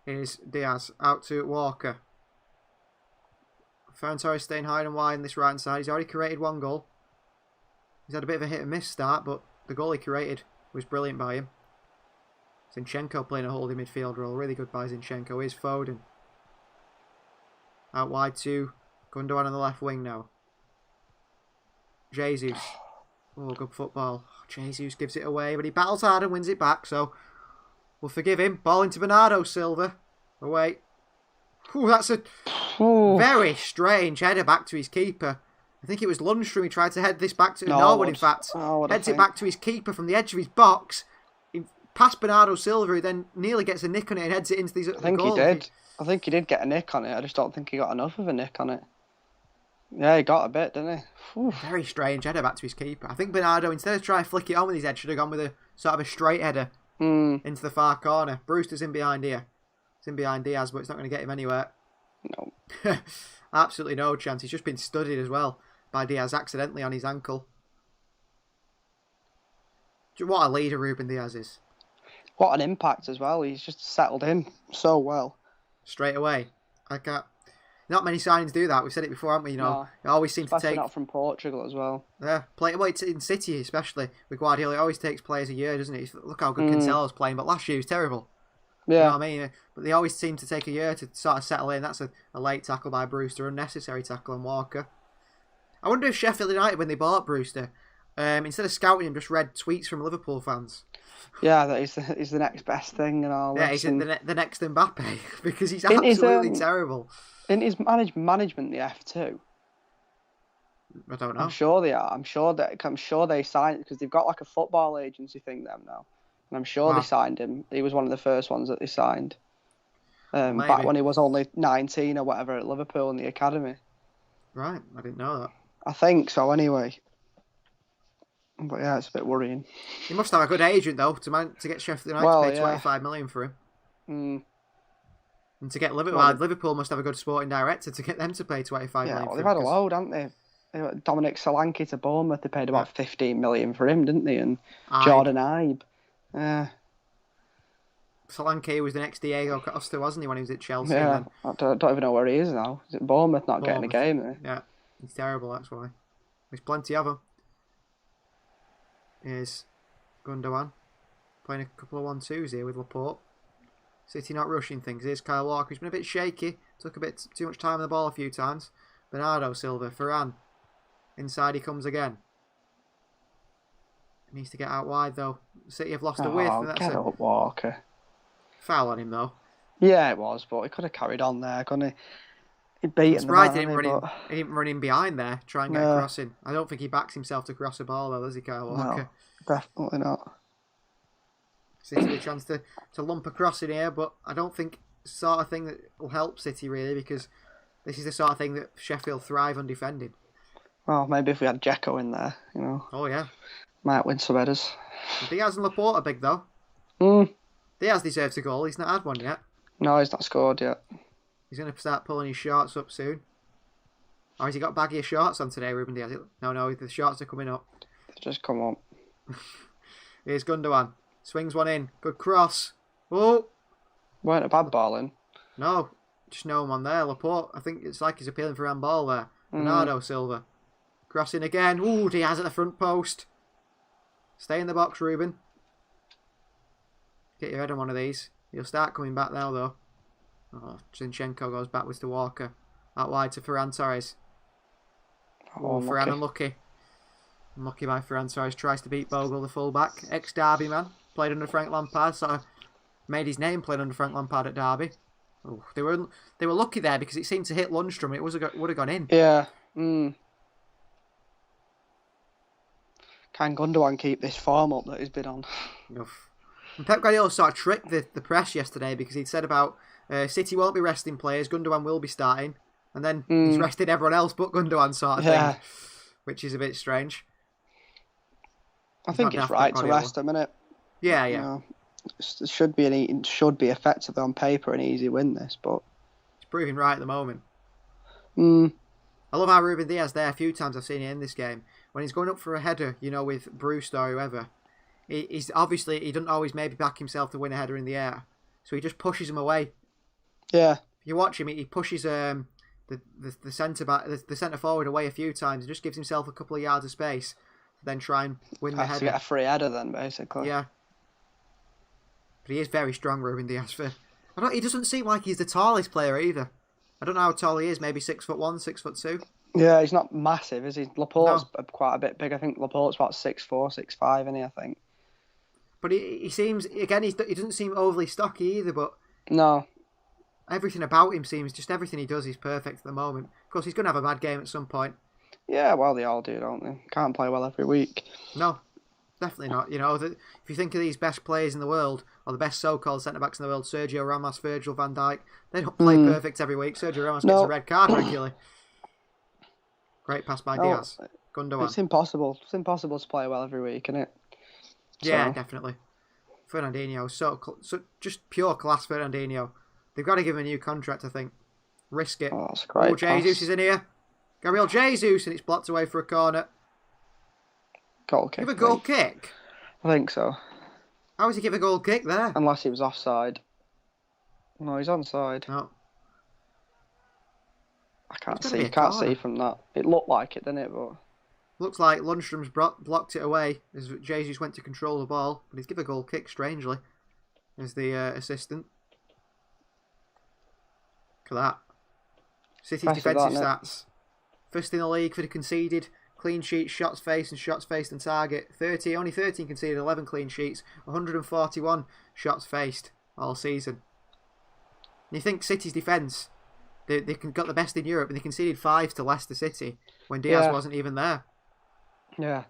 here's Diaz out to Walker. Ferran Torres staying high and wide on this right side. He's already created one goal. He's had a bit of a hit and miss start, but the goal he created was brilliant by him. Zinchenko playing a holding midfield role. Really good by Zinchenko. Here's Foden. Out wide to Gundogan on the left wing now. Jesus. Oh, good football. Jesus gives it away, but he battles hard and wins it back, so we'll forgive him. Ball into Bernardo Silva. Away. Ooh, that's a very strange header back to his keeper. I think it was Lundstrom. He tried to head this back to Norwood, in fact. Heads it back to his keeper from the edge of his box. Past Bernardo Silva, who then nearly gets a nick on it and heads it into these. I think he did. I think he did get a nick on it. I just don't think he got enough of a nick on it. Yeah, he got a bit, didn't he? Whew. Very strange header back to his keeper. I think Bernardo, instead of trying to flick it on with his head, should have gone with a sort of a straight header into the far corner. Brewster's in behind here. It's in behind Diaz, but it's not going to get him anywhere. No. Absolutely no chance. He's just been studied as well by Diaz accidentally on his ankle. What a leader Ruben Diaz is. What an impact as well. He's just settled in so well. Straight away. Not many signings do that. We've said it before, haven't we? No. It always seems to take. Not from Portugal as well. Yeah, in City especially with Guardiola. It always takes players a year, doesn't it? Look how good Cancelo's playing, but last year he was terrible. Yeah. You know what I mean? But they always seem to take a year to sort of settle in. That's a late tackle by Brewster, unnecessary tackle on Walker. I wonder if Sheffield United, when they bought Brewster, instead of scouting him, just read tweets from Liverpool fans. Yeah, that he's the next best thing and all. Yeah, he's the next Mbappe because he's absolutely terrible. Isn't his management the F2? I don't know. I'm sure they are. I'm sure they signed because they've got like a football agency thing them now, and I'm sure they signed him. He was one of the first ones that they signed. Back when he was only 19 or whatever at Liverpool in the academy. Right, I didn't know that. I think so anyway. But yeah, it's a bit worrying. He must have a good agent though to get Sheffield United to pay 25 million for him. And to get Liverpool, Well, Liverpool must have a good sporting director to get them to pay 25 Yeah, million. well, for they've him, had a 'cause- load, haven't they? Dominic Solanke to Bournemouth, they paid about 15 million for him, didn't they? And Jordan Ibe. Solanke was the next Diego Costa, wasn't he, when he was at Chelsea? Yeah, And then I don't even know where he is now. Is it Bournemouth not getting a Bournemouth. game? Yeah, he's terrible, that's why. There's plenty of them. Here's Gundogan playing a couple of 1-2s here with Laporte. City not rushing things. Here's Kyle Walker. He's been a bit shaky. Took a bit too much time on the ball a few times. Bernardo Silva, Ferran. Inside he comes again. He needs to get out wide though. City have lost a width. And that's Get up, Walker. Foul on him though. Yeah, it was, but he could have carried on there, couldn't he? He'd beaten It's the right, man, he didn't run in behind there, try and get a cross in. I don't think he backs himself to cross a ball though, does he, Kyle Walker? No, definitely not. City with a chance to lump a cross in here, but I don't think it's the sort of thing that will help City really, because this is the sort of thing that Sheffield thrive on defending. Well, maybe if we had Dzeko in there, you know. Oh yeah. Might win some headers. Diaz and Laporte are big though. Mm. Diaz deserves a goal, he's not had one yet. No, he's not scored yet. He's going to start pulling his shorts up soon. Or has he got baggier shorts on today, Ruben Diaz? No, the shorts are coming up. Just come on. Here's Gundogan. Swings one in. Good cross. Oh! Weren't a bad ball in. No. Just no one there. Laporte, I think it's like he's appealing for handball there. Bernardo Silva. Crossing again. Ooh, Diaz at the front post. Stay in the box, Ruben. Get your head on one of these. He'll start coming back now, though. Oh, Zinchenko goes backwards to Walker. Out wide to Ferran Torres. Oh, Ferran unlucky. Unlucky by Ferran Torres. Tries to beat Bogle, the fullback. Ex-Derby man. Played under Frank Lampard. Sort of made his name playing under Frank Lampard at Derby. Oh, they were lucky there because it seemed to hit Lundstrom. It would have gone in. Yeah. Can Gundogan keep this form up that he's been on? And Pep Guardiola sort of tricked the press yesterday because he'd said about City won't be resting players, Gundogan will be starting, and then he's rested everyone else but Gundogan sort of thing, which is a bit strange. I think it's right to rest him, innit? Yeah. You know, it should be effective on paper, an easy win this, but it's proving right at the moment. I love how Ruben Diaz there, a few times I've seen it in this game, when he's going up for a header, you know, with Bruce or whoever, he's obviously, he doesn't always maybe back himself to win a header in the air, so he just pushes him away. Yeah. If you watch him, he pushes the centre back, the centre forward away a few times, and just gives himself a couple of yards of space to then try and win the header. To get a free header then, basically. Yeah. But he is very strong, Ruben Diaz. He doesn't seem like he's the tallest player either. I don't know how tall he is, maybe 6'1", 6'2". Yeah, he's not massive, is he? Laporte's quite a bit big. I think Laporte's about 6'4", 6'5", isn't he, I think. But he seems, again, he doesn't seem overly stocky either, but no, everything about him seems, just everything he does is perfect at the moment. Of course, he's going to have a bad game at some point. Yeah, well, they all do, don't they? Can't play well every week. No, definitely not. You know, if you think of these best players in the world, or the best so-called centre-backs in the world, Sergio Ramos, Virgil van Dijk, they don't play perfect every week. Sergio Ramos gets a red card regularly. Great pass by Diaz. Gundogan. It's impossible. It's impossible to play well every week, isn't it? Yeah, definitely. Fernandinho, so just pure class Fernandinho. They've got to give him a new contract, I think. Risk it. Oh, that's great. Jesus is in here. Gabriel Jesus, and it's blocked away for a corner. Goal kick. Give a goal kick? I think so. How does he give a goal kick there? Unless he was offside. No, he's onside. No. I can't see. You can't see from that. It looked like it, didn't it? But looks like Lundstrom's blocked it away as Jesus went to control the ball, but he's given a goal kick strangely as the assistant. Look at that. City's defensive stats. First in the league for the conceded, clean sheets, shots faced and target. Only 13 conceded, 11 clean sheets, 141 shots faced all season. And you think City's defence, they got the best in Europe, and they conceded 5 to Leicester City when Diaz wasn't even there. Yeah.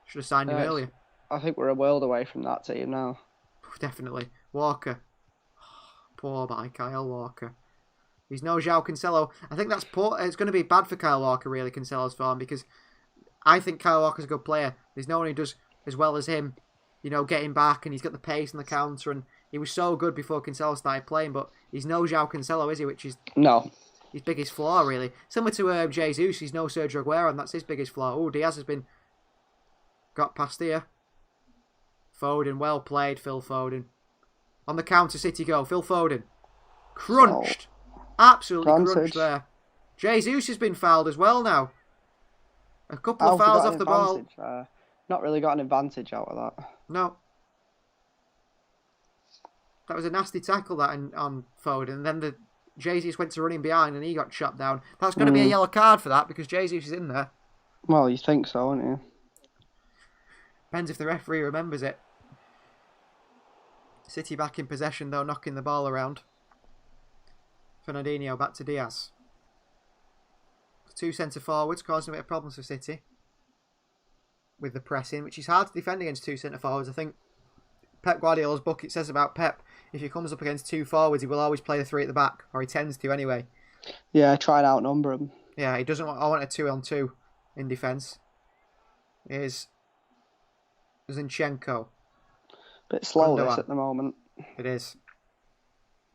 Should have signed him earlier. I think we're a world away from that team now. Definitely. Walker. Poor by Kyle Walker. He's no João Cancelo. I think that's poor. It's going to be bad for Kyle Walker, really, Cancelo's form, because I think Kyle Walker's a good player. There's no one who does as well as him, you know, getting back, and he's got the pace and the counter, and He was so good before Cancelo started playing, but he's no João Cancelo, is he? Which is No. his biggest flaw, really. Similar to Jesus, he's no Sergio Aguero, and that's his biggest flaw. Oh, Diaz has been got past here. Foden, well played, Phil Foden. On the counter, City go. Phil Foden. Crunched. Absolutely Granted. crunched there. Jesus has been fouled as well now. A couple of Alfie fouls got off an the ball. advantage. Not really got an advantage out of that. No. That was a nasty tackle that on Foden. And then the Jesus went to running behind and he got shot down. That's going to be a yellow card for that because Jesus is in there. Well, you think so, wouldn't you? Depends if the referee remembers it. City back in possession though, knocking the ball around. Fernandinho back to Diaz. Two centre forwards causing a bit of problems for City with the pressing, which is hard to defend against two centre forwards. I think Pep Guardiola's book, it says about Pep, if he comes up against two forwards, he will always play the three at the back, or he tends to anyway. Yeah, try and outnumber him. Yeah, he doesn't want. I want a 2-on-2 in defence. Here's Zinchenko. Bit slow Gundogan. this at the moment. It is.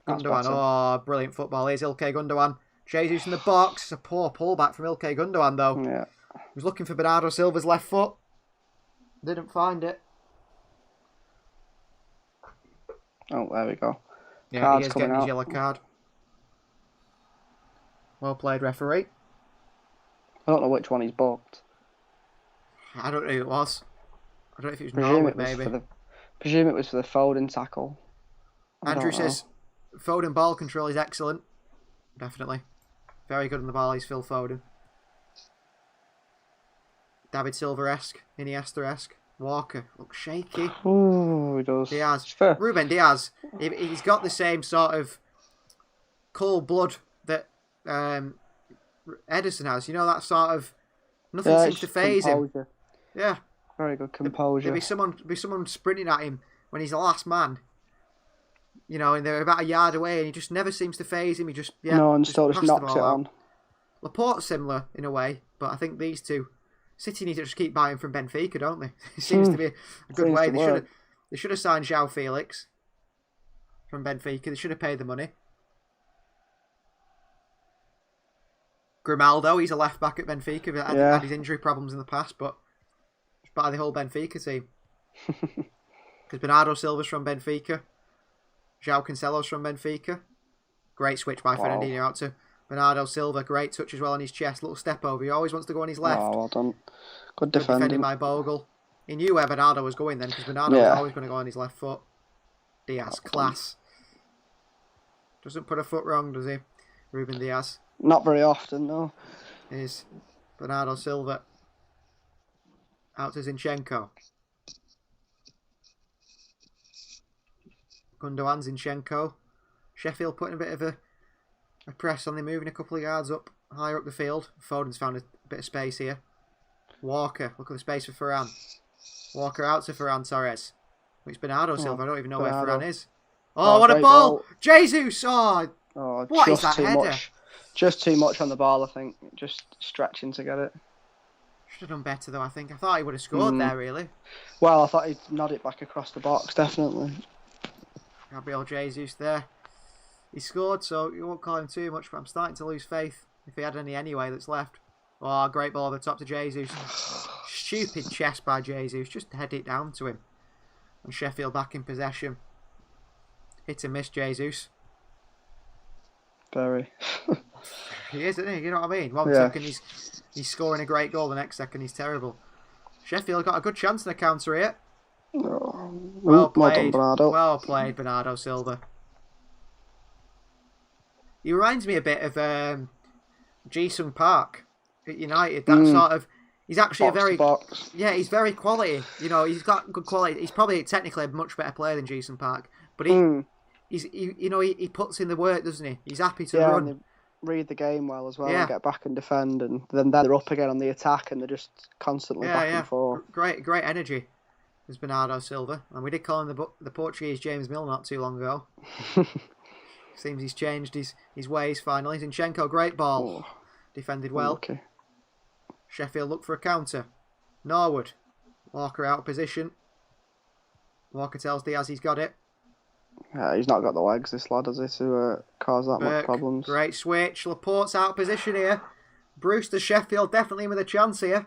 That's Gundogan. better. Oh, brilliant football. Here's Ilkay Gundogan. Jesus in the box. It's a poor pullback from Ilkay Gundogan, though. Yeah. He was looking for Bernardo Silva's left foot. Didn't find it. Oh, there we go. Yeah, Card's he is coming getting his out. yellow card. Well played, referee. I don't know which one he's booked. I don't know who it was. I don't know if it was Presume Norwood, it was maybe. presume it was for the Foden tackle. I Andrew don't know. says Foden ball control is excellent. Definitely. Very good on the ball, he's Phil Foden. David Silva-esque, Iniesta-esque. Walker looks shaky. Ooh, he does. Diaz. It's fair. Ruben Diaz. He's got the same sort of cold blood that Ederson has. You know, that sort of nothing Yeah, seems it's to faze him. composure. Yeah. Very good composure. There'll be someone sprinting at him when he's the last man. You know, and they're about a yard away, and he just never seems to faze him. He just no, and still just pass the knocks ball it out. on. Laporte's similar in a way, but I think these two, City need to just keep buying from Benfica, don't they? It seems to be a good Seems way. to work. They should have signed João Felix from Benfica. They should have paid the money. Grimaldo, he's a left back at Benfica. Had his injury problems in the past, but he's part of the whole Benfica team. Because Bernardo Silva's from Benfica. João Cancelo's from Benfica. Great switch by Fernandinho out to Bernardo Silva. Great touch as well on his chest. Little step over. He always wants to go on his left. Oh, well done. Good Good defending defending. by Bogle. He knew where Bernardo was going then, because Bernardo was always going to go on his left foot. Diaz, class. Doesn't put a foot wrong, does he? Ruben Diaz. Not very often, no. Is Bernardo Silva. Out to Zinchenko. Gundogan, Zinchenko. Sheffield putting a bit of a press on. They're moving a couple of yards up, higher up the field. Foden's found a bit of space here. Walker, look at the space for Ferran. Walker out to Ferran Torres. It's Bernardo Silva. I don't even know Bernardo. where Ferran is. Oh, what a great ball! ball. Jesus! Oh, what is just that too header? much. Just too much on the ball, I think. Just stretching to get it. Should have done better though, I think. I thought he would have scored there, really. Well, I thought he'd nod it back across the box, definitely. Gabriel Jesus there. He scored, so you won't call him too much, but I'm starting to lose faith if he had any anyway that's left. Oh, great ball over the top to Jesus. Stupid chest by Jesus. Just head it down to him. And Sheffield back in possession. Hit and miss Jesus. Very. He is, isn't he? You know what I mean? One Yeah. second he's scoring a great goal, the next second he's terrible. Sheffield got a good chance in the counter here. Oh, Well well done, played. Bernardo. Well played, Bernardo Silva. He reminds me a bit of Ji-sung Park at United. That sort of... He's actually Box a very... to box. Yeah, he's very quality. You know, he's got good quality. He's probably technically a much better player than Ji-sung Park. But he puts in the work, doesn't he? He's happy to Yeah, run. and they read the game well as well Yeah. and get back and defend, and then they're up again on the attack and they're just constantly back and forth. Great energy. There's Bernardo Silva. And we did call him the Portuguese James Milner not too long ago. Seems he's changed his ways finally. Zinchenko, great ball. Oh, Defended well. okay. Sheffield look for a counter. Norwood. Walker out of position. Walker tells Diaz he's got it. He's not got the legs, this lad, has he, to cause that much Burke, problems. great switch. Laporte's out of position here. Brewster Sheffield definitely in with a chance here.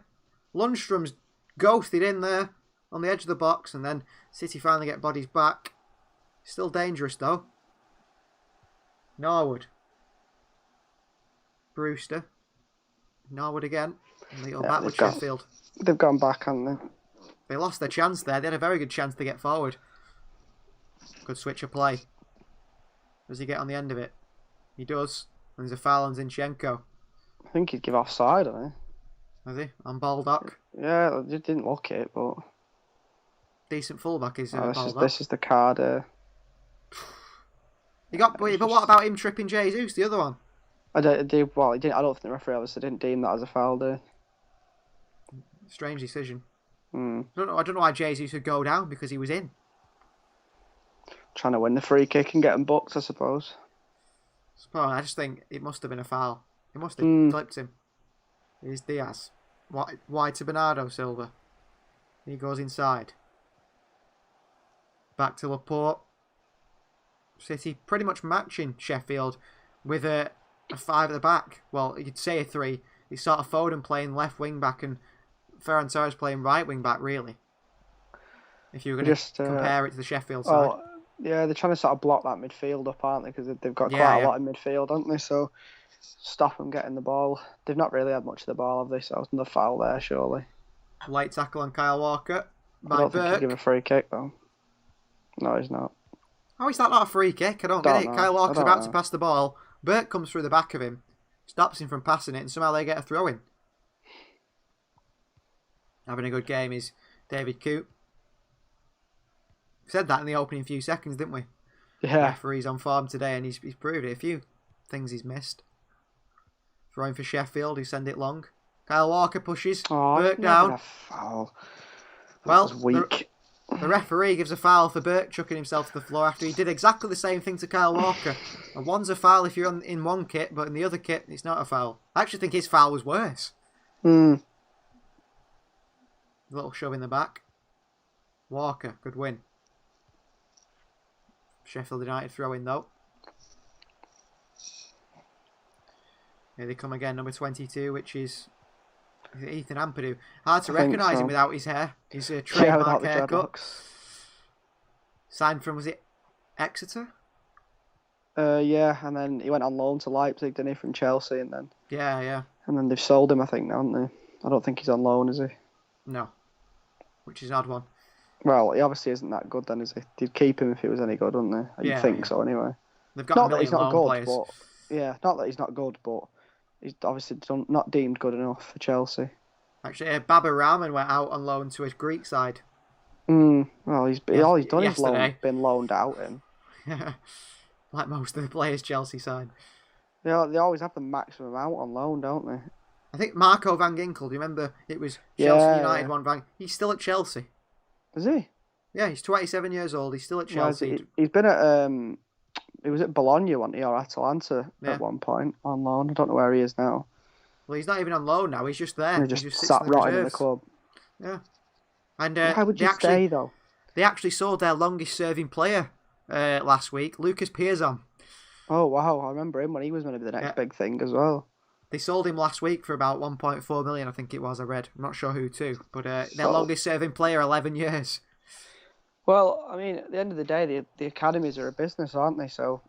Lundstrom's ghosted in there on the edge of the box, and then City finally get bodies back. Still dangerous though. Norwood. Brewster. Norwood again. And they go back with Sheffield. They've gone back, haven't they? They lost their chance there. They had a very good chance to get forward. Good switch of play. Does he get on the end of it? He does. And there's a foul on Zinchenko. I think he'd give offside, hasn't Has he? On Baldock. he? Yeah, it didn't look it, but... Decent fullback is Oh, Baldock. this is the card. But what about him tripping Jesus, the other one? He didn't. I don't think the referee obviously didn't deem that as a foul, did Strange decision. he? I don't know why Jesus would go down, because he was in. Trying to win the free kick and get him booked, I suppose. I just think it must have been a foul. It must have clipped him. Here's Diaz. Wide to Bernardo Silva. He goes inside. Back to Laporte. City pretty much matching Sheffield with a 5 at the back. Well, you could say a 3. It's sort of Foden playing left wing back and Ferran Torres playing right wing back, really. If you were going to compare it to the Sheffield side. Yeah, they're trying to sort of block that midfield up, aren't they? Because they've got quite a lot in midfield, haven't they? So stop them getting the ball. They've not really had much of the ball, have they? So another foul there, surely. Late tackle on Kyle Walker. I don't think he'll give a free kick, though. No, he's not. How is that not a free kick? I don't get it. Kyle Walker's about to pass the ball. Burke comes through the back of him, stops him from passing it, and somehow they get a throw in. Having a good game is David Coote. We said that in the opening few seconds, didn't we? Yeah. The referee's on form today, and he's proved it. A few things he's missed. Throwing for Sheffield, who send it long. Kyle Walker pushes. Burke down. A foul. Well, that was weak. The referee gives a foul for Burke chucking himself to the floor after he did exactly the same thing to Kyle Walker. And one's a foul if you're in one kit, but in the other kit, it's not a foul. I actually think his foul was worse. A little shove in the back. Walker, good win. Sheffield United throw in though. Here they come again, number 22, which is Ethan Ampadu. Hard to recognise him without his hair. His trademark haircut. Signed from, was it Exeter? Yeah, and then he went on loan to Leipzig, didn't he, from Chelsea, and then... Yeah. And then they've sold him, I think, now, haven't they? I don't think he's on loan, is he? No. Which is an odd one. Well, he obviously isn't that good then, is he? They'd keep him if he was any good, wouldn't they? You'd think so, anyway. They've got not a million loan players. But, yeah, not that he's not good, but he's obviously not deemed good enough for Chelsea. Actually, Baba Rahman went out on loan to his Greek side. Well, all he's done yesterday. is been loaned out in. Like most of the players Chelsea side. They always have the maximum out on loan, don't they? I think Marco Van Ginkel, do you remember? It was Chelsea United one Van. He's still at Chelsea. Is he? Yeah, he's 27 years old. He's still at Chelsea. He's been at he was at Bologna, wasn't he, or Atalanta at one point on loan. I don't know where he is now. Well, he's not even on loan now. He's just there. He just sat rotting in the club. Yeah. And how would you stay though? They actually sold their longest-serving player last week, Lucas Piazon. Oh wow, I remember him when he was going to be the next big thing as well. They sold him last week for about 1.4 million, I think it was. I read. I'm not sure who to, but their longest-serving player, 11 years. Well, I mean, at the end of the day, the academies are a business, aren't they? So,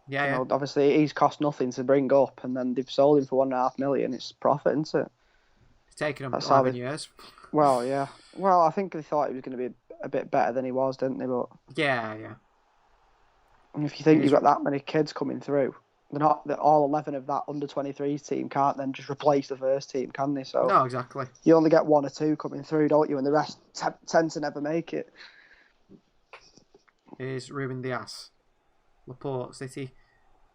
yeah. Obviously, he's cost nothing to bring up, and then they've sold him for 1.5 million. It's profit, isn't it? It's taken them 11 years. Well, yeah. Well, I think they thought he was going to be a bit better than he was, didn't they? But yeah. And if you think you've got that many kids coming through, all 11 of that under-23s team can't then just replace the first team, can they? So no, exactly. You only get 1 or 2 coming through, don't you? And the rest tend to never make it. Here's Ruben Dias. Laporte, City.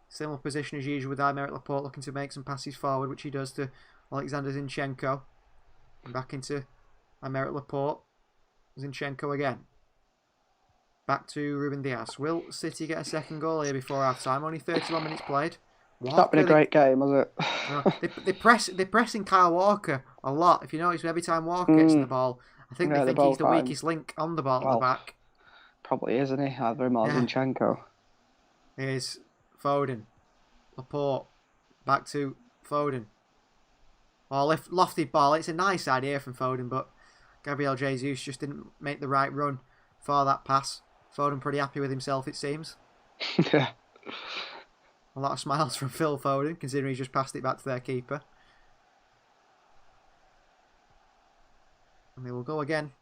Similar position as usual with Aymeric Laporte looking to make some passes forward, which he does to Alexander Zinchenko. And back into Aymeric Laporte. Zinchenko again. Back to Ruben Dias. Will City get a second goal here before half time? Only 31 minutes played. It's not been a great game, has it? They're pressing Kyle Walker a lot. If you notice, every time Walker gets the ball, I think they think he's the weakest link on the ball at the back. Probably is, isn't he? Either him or Yeah. Zinchenko. Here's Foden. Laporte. Back to Foden. Oh, lofted ball. It's a nice idea from Foden, but Gabriel Jesus just didn't make the right run for that pass. Foden pretty happy with himself, it seems. Yeah. A lot of smiles from Phil Foden, considering he's just passed it back to their keeper. And they will go again.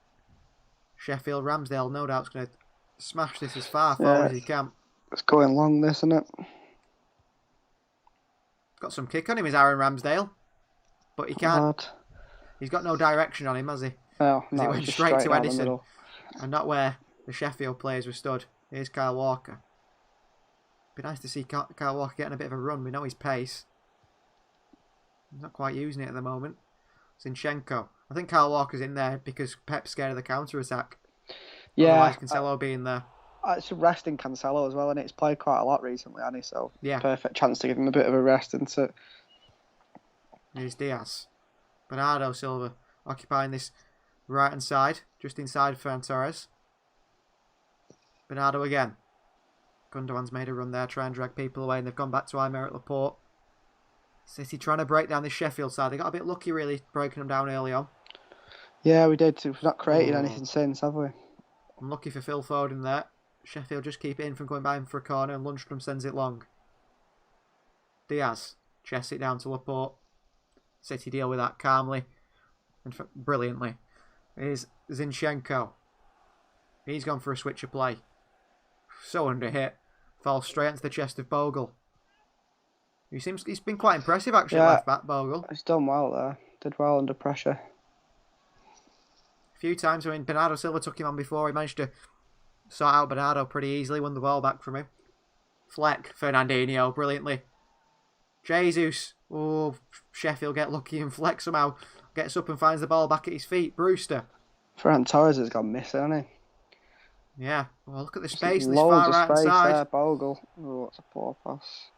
Sheffield Ramsdale, no doubt, is going to smash this as far forward as he can. It's going long, this, isn't it? Got some kick on him, is Aaron Ramsdale. But he can't. Hard. He's got no direction on him, has he? Oh, He no, went just straight to down the Edison. middle. And not where the Sheffield players were stood. Here's Kyle Walker. Be nice to see Kyle Walker getting a bit of a run. We know his pace. He's not quite using it at the moment. Zinchenko. I think Kyle Walker's in there because Pep's scared of the counter-attack. Yeah. Otherwise, Cancelo being there. It's resting Cancelo as well, and it's played quite a lot recently, hasn't he? So, Yeah. perfect chance to give him a bit of a rest, isn't it? Here's Diaz. Bernardo Silva occupying this right-hand side, just inside Ferran Torres. Bernardo again. Gundogan's made a run there, try and drag people away, and they've gone back to Aymeric Laporte. City trying to break down this Sheffield side. They got a bit lucky, really, breaking them down early on. Yeah, we did. We've not created anything since, have we? Unlucky for Phil Foden there. Sheffield just keep it in from going by him for a corner, and Lundstram sends it long. Diaz chests it down to Laporte. City deal with that calmly and brilliantly. Here's Zinchenko. He's gone for a switch of play. So under hit. Falls straight into the chest of Bogle. He's been quite impressive actually, left back Bogle. He's done well there. Did well under pressure. A few times when Bernardo Silva took him on before, he managed to sort out Bernardo pretty easily, won the ball back from him. Fleck, Fernandinho, brilliantly. Jesus. Oh, Sheffield get lucky and Fleck somehow gets up and finds the ball back at his feet. Brewster. Ferran Torres has gone missing, hasn't he? Yeah. Well, look at the space on this Loads far of right space side. there, Bogle. Oh, that's a poor pass.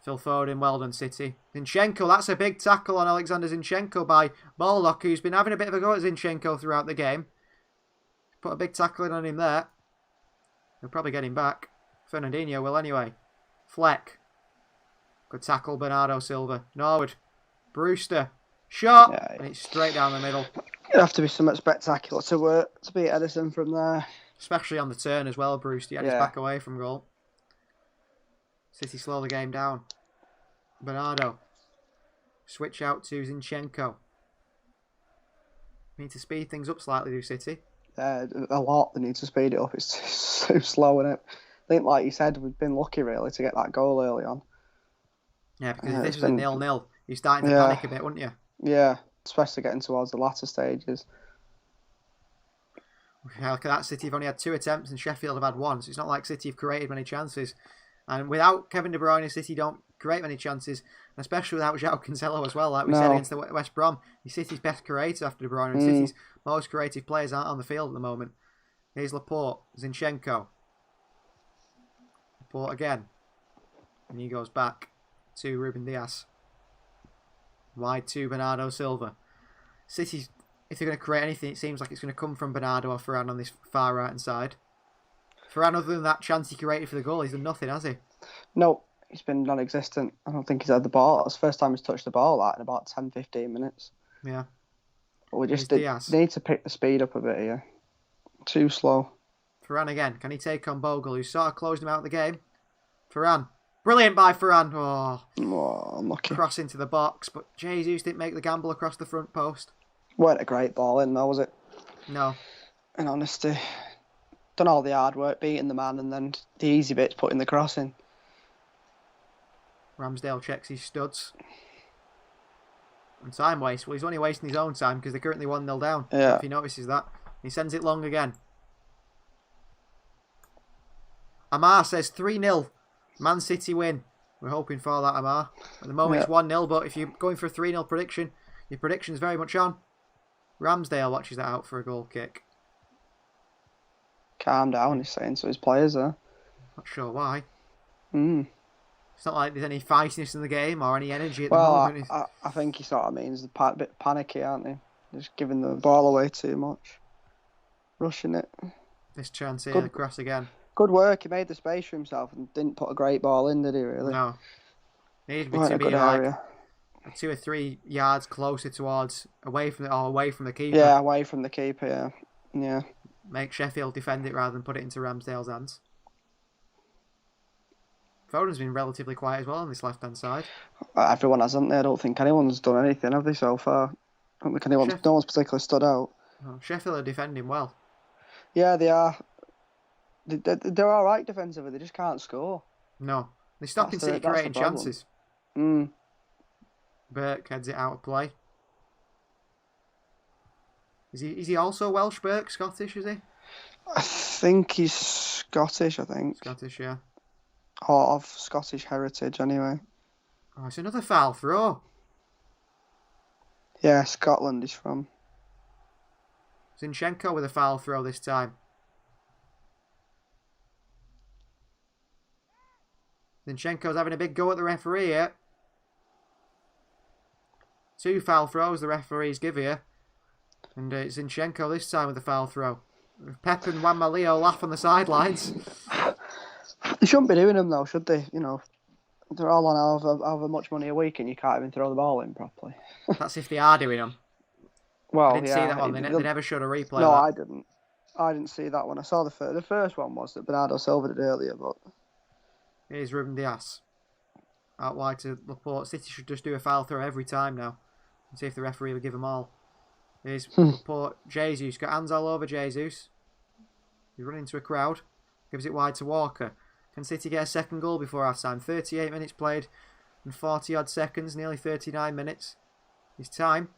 Phil Foden, well done, City. Zinchenko, that's a big tackle on Alexander Zinchenko by Baldock, who's been having a bit of a go at Zinchenko throughout the game. Put a big tackle in on him there. He'll probably get him back. Fernandinho will anyway. Fleck. Good tackle, Bernardo Silva. Norwood. Brewster. Shot! Yeah, And it's straight down the middle. It'd have to be something spectacular to beat Edison from there. Especially on the turn as well, Brewster. He had his back away from goal. City slow the game down. Bernardo. Switch out to Zinchenko. Need to speed things up slightly, do City. A lot. They need to speed it up. It's so slow, isn't it? I think, like you said, we've been lucky really to get that goal early on. Yeah, because if this was a 0-0, you're starting to panic a bit, wouldn't you? Yeah, especially getting towards the latter stages. Look at that, City have only had 2 attempts and Sheffield have had 1, so it's not like City have created many chances. And without Kevin De Bruyne, City don't create many chances, and especially without João Cancelo as well, like we said against the West Brom. He's City's best creator after De Bruyne, and City's most creative players aren't on the field at the moment. Here's Laporte, Zinchenko. Laporte again. And he goes back to Ruben Diaz. Wide to Bernardo Silva. City, if they're going to create anything, it seems like it's going to come from Bernardo or Ferran on this far right hand side. Ferran, other than that chance he created for the goal, he's done nothing, has he? No, he's been non-existent. I don't think he's had the ball. It's the first time he's touched the ball in about 10-15 minutes. Yeah. But we just need to pick the speed up a bit here. Too slow. Ferran again. Can he take on Bogle, who's sort of closed him out of the game? Ferran. Brilliant by Ferran. Oh, unlucky. Cross into the box, but Jesus didn't make the gamble across the front post. Weren't a great ball in though, was it? No. In honesty. Done all the hard work, beating the man, and then the easy bit's putting the cross in. Ramsdale checks his studs. And time waste. Well, he's only wasting his own time because they're currently 1-0 down. Yeah. If he notices that. He sends it long again. Amar says 3-0. Man City win. We're hoping for that, Amar. At the moment it's 1-0, but if you're going for a 3-0 prediction, your prediction's very much on. Ramsdale watches that out for a goal kick. Calm down, he's saying to his players there. Not sure why. It's not like there's any feistiness in the game or any energy at the moment. I think he sort of means a bit panicky, aren't they? Just giving the ball away too much. rushing it. This chance here, Good. the cross again. Good work. He made the space for himself and didn't put a great ball in, did he? Really? No. Needed Right, to a be good like area. 2 or 3 yards closer towards away from the keeper. Yeah, away from the keeper. Yeah. Make Sheffield defend it rather than put it into Ramsdale's hands. Foden's been relatively quiet as well on this left-hand side. Everyone hasn't they? I don't think anyone's done anything, have they, so far? I don't think no one's particularly stood out. Oh, Sheffield are defending well. Yeah, they are. They're all right defensively. They just can't score. No. They're stopping City That's the creating problem. chances. Mm. Burke heads it out of play. Is he also Welsh, Burke? Scottish, is he? I think he's Scottish, I think. Scottish, yeah. Or of Scottish heritage, anyway. Oh, it's another foul throw. Yeah, Scotland he's from. Zinchenko with a foul throw this time. Zinchenko's having a big go at the referee here. 2 foul throws the referees give here. And it's Zinchenko this time with the foul throw. Pep and Juan Malio laugh on the sidelines. They shouldn't be doing them though, should they? You know, they're all on however much money a week and you can't even throw the ball in properly. That's if they are doing them. Well, I didn't see that one. They never showed a replay. No, of that. I didn't see that one. I saw the first one was that Bernardo Silva did earlier, but Here's Ruben Dias. Out wide to Laporte. City should just do a foul throw every time now. And see if the referee will give them all. Here's Laporte. Jesus. Got hands all over Jesus. He's running into a crowd. Gives it wide to Walker. Can City get a second goal before half time? 38 minutes played and 40 odd seconds. Nearly 39 minutes. His time.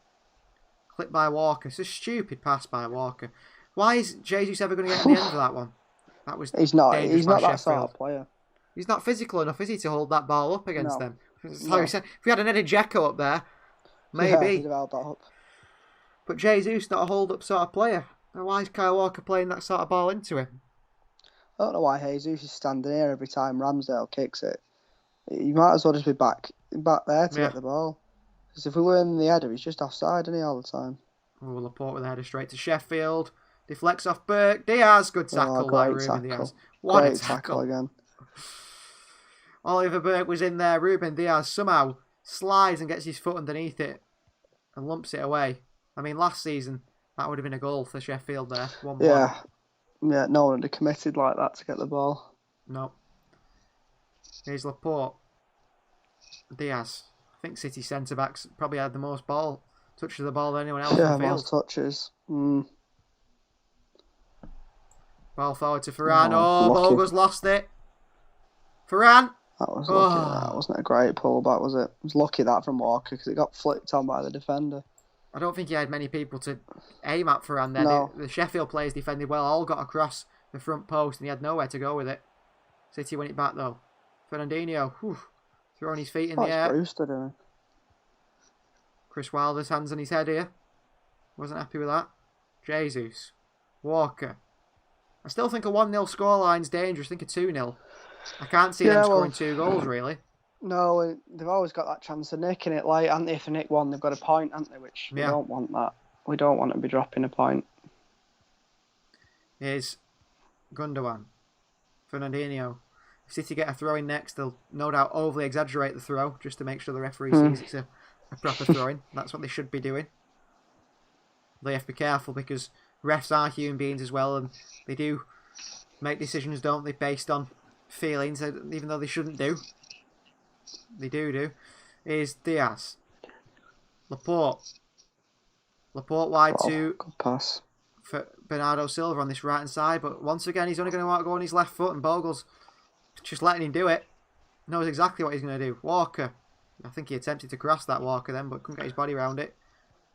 Clipped by Walker. It's a stupid pass by Walker. Why is Jesus ever going to get to the end of that one? That was he's not by that sort of player. He's not physical enough, is he, to hold that ball up against them? No. Like we said, if we had an Eddie Dzeko up there, maybe. Yeah, he'd have held that up. But Jesus not a hold-up sort of player. Now, why is Kyle Walker playing that sort of ball into him? I don't know why Jesus is standing here every time Ramsdale kicks it. You might as well just be back there to get the ball. Because if we were in the header, he's just offside, isn't he, all the time? Oh, Laporte with a header straight to Sheffield. Deflects off Burke. Diaz, good tackle by Ruben Diaz. What Great a tackle again. Oliver Burke was in there. Ruben Diaz somehow slides and gets his foot underneath it and lumps it away. I mean, last season, that would have been a goal for Sheffield there. 1-1. Yeah, no one would have committed like that to get the ball. No. Here's Laporte. Diaz. I think City centre-backs probably had the most touches of the ball than anyone else on the field. Most touches. Ball forward to Ferran. Bogo's lost it. Ferran. That was lucky. That wasn't a great pullback, was it? It was lucky that from Walker because it got flicked on by the defender. I don't think he had many people to aim at Ferran there. No. The Sheffield players defended well. All got across the front post and he had nowhere to go with it. City win it back though. Fernandinho. Throwing his feet in the air. Brewster, didn't he? Chris Wilder's hands on his head here. Wasn't happy with that. Jesus. Walker. I still think a 1-0 scoreline's dangerous. I think a 2-0. I can't see them scoring 2 goals, really. No, they've always got that chance of nicking it late, haven't they? If they nick one, they've got a point, haven't they? Which we don't want that. We don't want to be dropping a point. Here's Gundogan. Fernandinho. If City get a throw in next, they'll no doubt overly exaggerate the throw just to make sure the referee sees it's a proper throw-in. That's what they should be doing. They have to be careful because refs are human beings as well and they do make decisions, don't they, based on feelings, even though they shouldn't do. They do. Here's Diaz. Laporte wide to good pass for Bernardo Silva on this right hand side, but once again he's only going to want to go on his left foot and Bogle's just letting him do it. Knows exactly what he's going to do. Walker. I think he attempted to cross that Walker then, but couldn't get his body around it.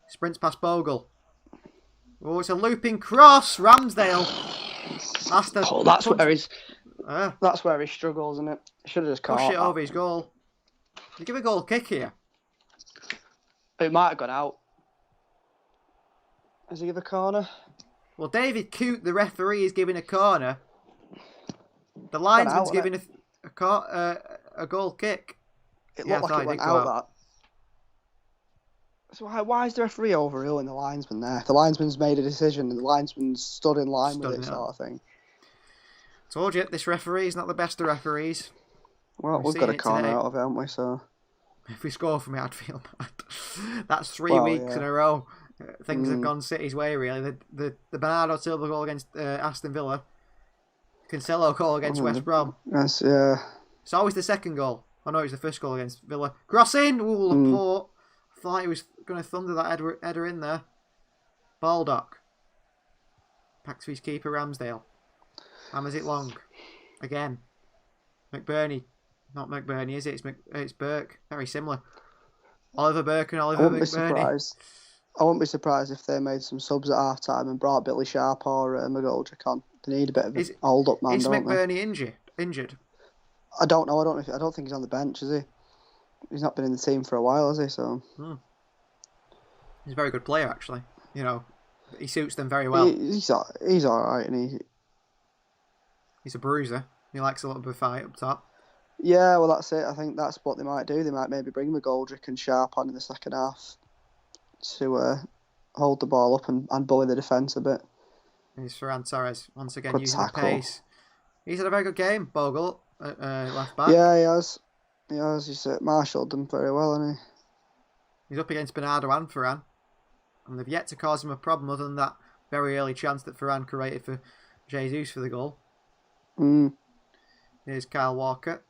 Sprints past Bogle. Oh, it's a looping cross. Ramsdale. That's where he struggles, isn't it? He should have just push it over his goal. You give a goal kick here. It might have gone out. Has he give a corner? Well, David Coote, the referee, is giving a corner. The linesman's giving a goal kick. It looked like it went out, that. So why is the referee overruling the linesman there? The linesman's made a decision and the linesman's stood in line with it, sort of thing. Told you, this referee's not the best of referees. Well, we've got a corner out of it, haven't we? So if we score from it, I'd feel bad. That's 3 weeks in a row. Things have gone City's way, really. The Bernardo Silva goal against Aston Villa. Cancelo goal against West Brom. Yes, yeah. It's always the second goal. Oh no, it was the first goal against Villa. Cross in! Ooh, Laporte. I thought he was going to thunder that header in there. Baldock. Back to his keeper, Ramsdale. Hammers it long. Again. McBurney. Not McBurney, is it? It's Burke. Very similar. Oliver Burke and Oliver McBurney. I wouldn't be surprised if they made some subs at half time and brought Billy Sharp or McGoldrick on. They need a bit of an hold up man, don't they? Is McBurney injured? I don't know. I don't think he's on the bench, is he? He's not been in the team for a while, has he? So he's a very good player, actually. You know, he suits them very well. He's all right, and he's a bruiser. He likes a little bit of fight up top. Yeah, well, that's it. I think that's what they might do. They might maybe bring McGoldrick and Sharp on in the second half to hold the ball up and bully the defence a bit. He's Ferran Torres once again good using tackle. the pace. He's had a very good game, Bogle, left back. Yeah, he has. He's marshalled them very well, hasn't he? He's up against Bernardo and Ferran, and they've yet to cause him a problem other than that very early chance that Ferran created for Jesus for the goal. Here's Kyle Walker.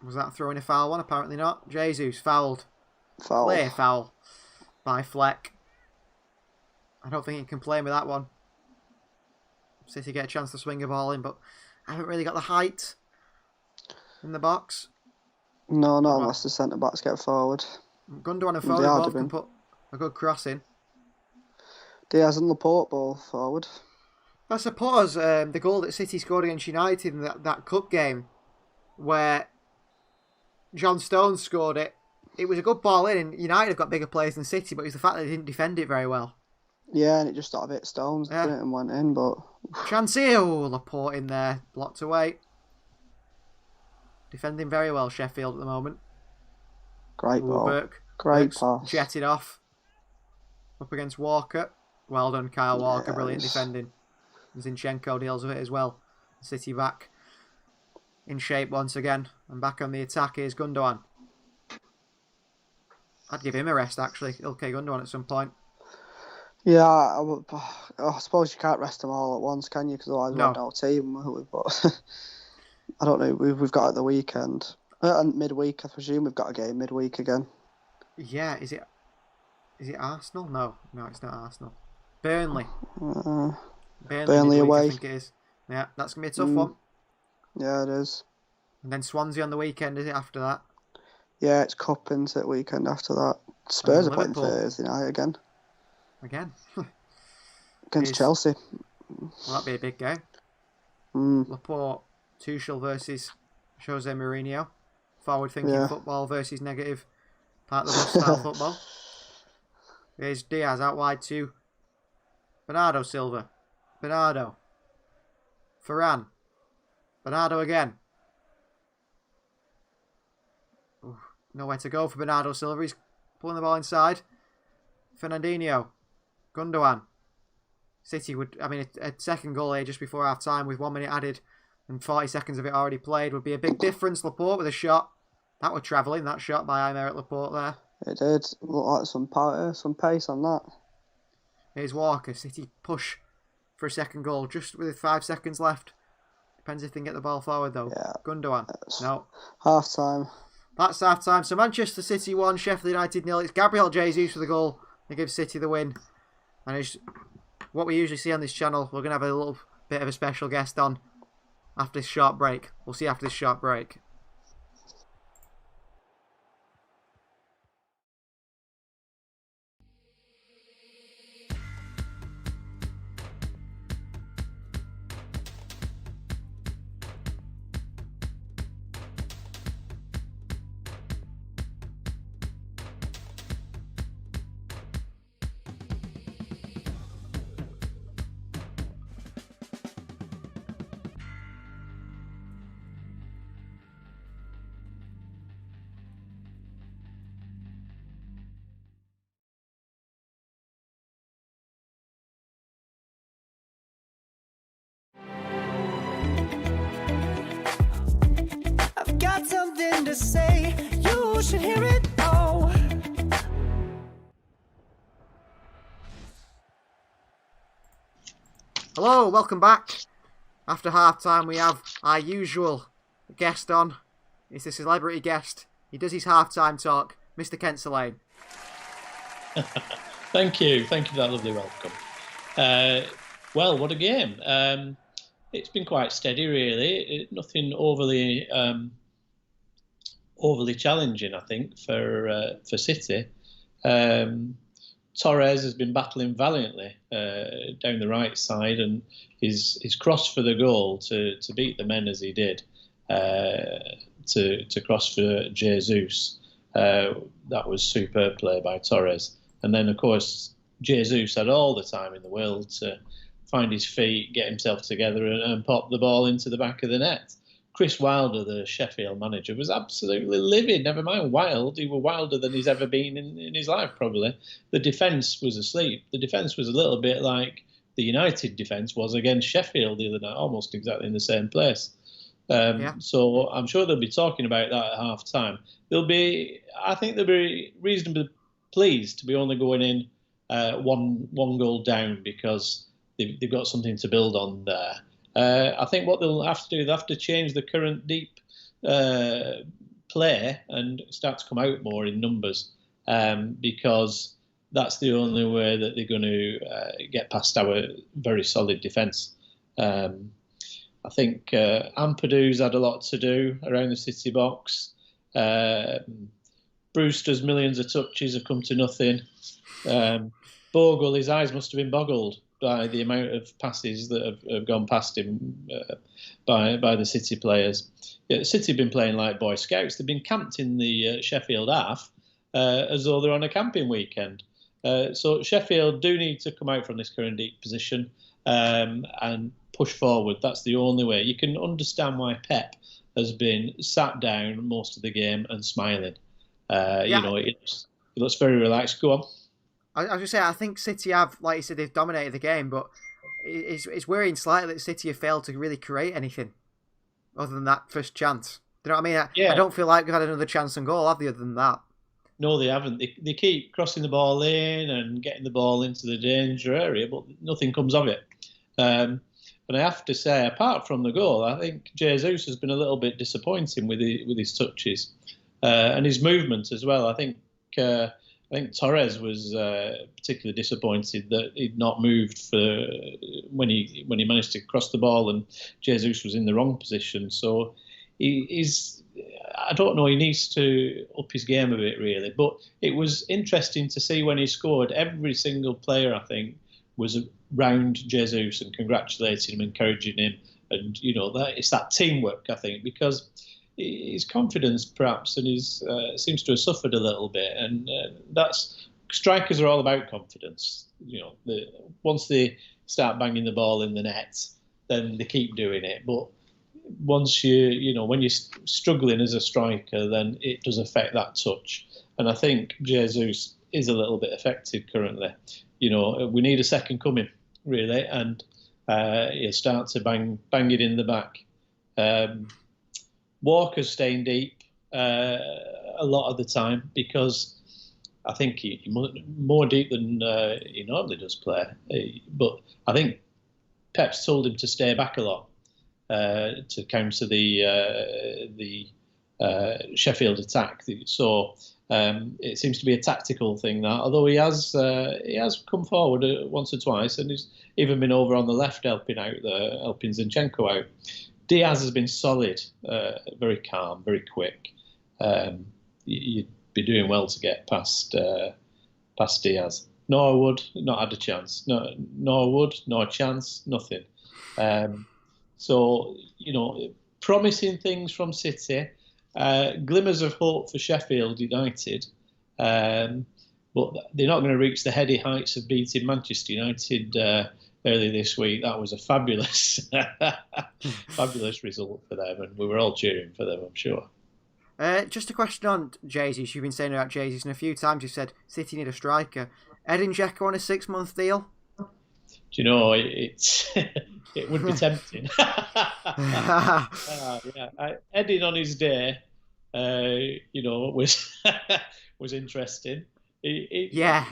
Was that throwing a foul one? Apparently not. Jesus fouled. Clear foul by Fleck. I don't think he can play with that one. City get a chance to swing a ball in, but I haven't really got the height in the box. No, not unless the centre backs get forward. Gundogan and Foden both can put a good cross in. Diaz and Laporte ball forward. I suppose the goal that City scored against United in that cup game, where John Stones scored it, it was a good ball in, and United have got bigger players than City, but it was the fact that they didn't defend it very well. Yeah, and it just sort of hit Stones, didn't it, and went in, but... Chancey, Laporte in there, blocked away. Defending very well, Sheffield, at the moment. Great ball. Great pass. Jetted off. Up against Walker. Well done, Kyle Walker, brilliant defending. Zinchenko deals with it as well. City back in shape once again. And back on the attack is Gundogan. I'd give him a rest, actually. Ilkay Gundogan at some point. Yeah, I suppose you can't rest them all at once, can you? Because otherwise we won't have a team, will we? But I don't know. We've got at the weekend. And midweek, I presume we've got a game midweek again. Yeah, is it Arsenal? No, it's not Arsenal. Burnley. Burnley away. I think it is. Yeah, that's going to be a tough one. Yeah, it is. And then Swansea on the weekend, is it, after that? Yeah, it's Cup into the weekend after that. Spurs are playing Thursday night again. Against Chelsea. Well, that'd be a big game. Laporte, Tuchel versus Jose Mourinho. Forward-thinking football versus negative part of the style football. Here's Diaz out wide to Bernardo Silva. Bernardo. Ferran. Bernardo again. Ooh, nowhere to go for Bernardo Silva. He's pulling the ball inside. Fernandinho. Gundogan. City would, a second goal here just before half time with 1 minute added and 40 seconds of it already played would be a big difference. Laporte with a shot. That was travelling, that shot by Aymeric Laporte there. It did. Look like some power, some pace on that. Here's Walker. City push for a second goal just with 5 seconds left. Depends if they can get the ball forward though. Yeah. Gundogan. No. Half time. That's half time. So Manchester City 1, Sheffield United 0. It's Gabriel Jesus for the goal. He gives City the win. And it's what we usually see on this channel. We're going to have a little bit of a special guest on after this short break. We'll see after this short break. something to say. You should hear it all. Hello, welcome back. After half-time, we have our usual guest on. It's the celebrity guest. He does his half-time talk, Mr. Kent Selane. Thank you for that lovely welcome. Well, what a game. It's been quite steady, really. Nothing overly challenging, I think, for City. Torres has been battling valiantly down the right side, and his cross for the goal to beat the men as he did, to cross for Jesus, that was superb play by Torres. And then, of course, Jesus had all the time in the world to find his feet, get himself together and pop the ball into the back of the net. Chris Wilder, the Sheffield manager, was absolutely livid. Never mind wild. He was wilder than he's ever been in his life, probably. The defence was asleep. The defence was a little bit like the United defence was against Sheffield the other night, almost exactly in the same place. So I'm sure they'll be talking about that at half-time. I think they'll be reasonably pleased to be only going in one goal down, because they've got something to build on there. I think what they'll have to do, they'll have to change the current deep play and start to come out more in numbers, because that's the only way that they're going to get past our very solid defence. I think Ampadu's had a lot to do around the City box. Brewster's millions of touches have come to nothing. Bogle, his eyes must have been boggled by the amount of passes that have gone past him by the City players. Yeah, City have been playing like Boy Scouts. They've been camped in the Sheffield half as though they're on a camping weekend. So Sheffield do need to come out from this current deep position and push forward. That's the only way. You can understand why Pep has been sat down most of the game and smiling. You know, it looks very relaxed. Go on. I was going to say, I think City have, like you said, they've dominated the game, but it's worrying slightly that City have failed to really create anything other than that first chance. Do you know what I mean? I don't feel like we've had another chance on goal, have they, other than that? No, they haven't. They keep crossing the ball in and getting the ball into the danger area, but nothing comes of it. And I have to say, apart from the goal, I think Jesus has been a little bit disappointing with his touches and his movement as well. I think Torres was particularly disappointed that he'd not moved for when he managed to cross the ball, and Jesus was in the wrong position. So he's, I don't know, he needs to up his game a bit, really. But it was interesting to see when he scored. Every single player, I think, was around Jesus and congratulating him, encouraging him, and it's that teamwork, I think, because his confidence perhaps and his seems to have suffered a little bit, and that's strikers are all about confidence. Once they start banging the ball in the net, then they keep doing it. But once when you're struggling as a striker, then it does affect that touch. And I think Jesus is a little bit affected currently. We need a second coming, really, and he'll start to bang it in the back. Walker's staying deep a lot of the time because I think he's more deep than he normally does play. But I think Pep's told him to stay back a lot to counter the Sheffield attack. So it seems to be a tactical thing that, although he has come forward once or twice, and he's even been over on the left helping Zinchenko out. Diaz has been solid, very calm, very quick. You'd be doing well to get past Diaz. Norwood, not had a chance. Norwood, no chance, nothing. So, promising things from City, glimmers of hope for Sheffield United, but they're not going to reach the heady heights of beating Manchester United earlier this week. That was a fabulous result for them, and we were all cheering for them, I'm sure. Just a question on Jesus. You've been saying about Jesus, and a few times you've said City need a striker. Edin Dzeko on a 6-month deal? Do you know, it would be tempting. Edin on his day, was was interesting. Yeah.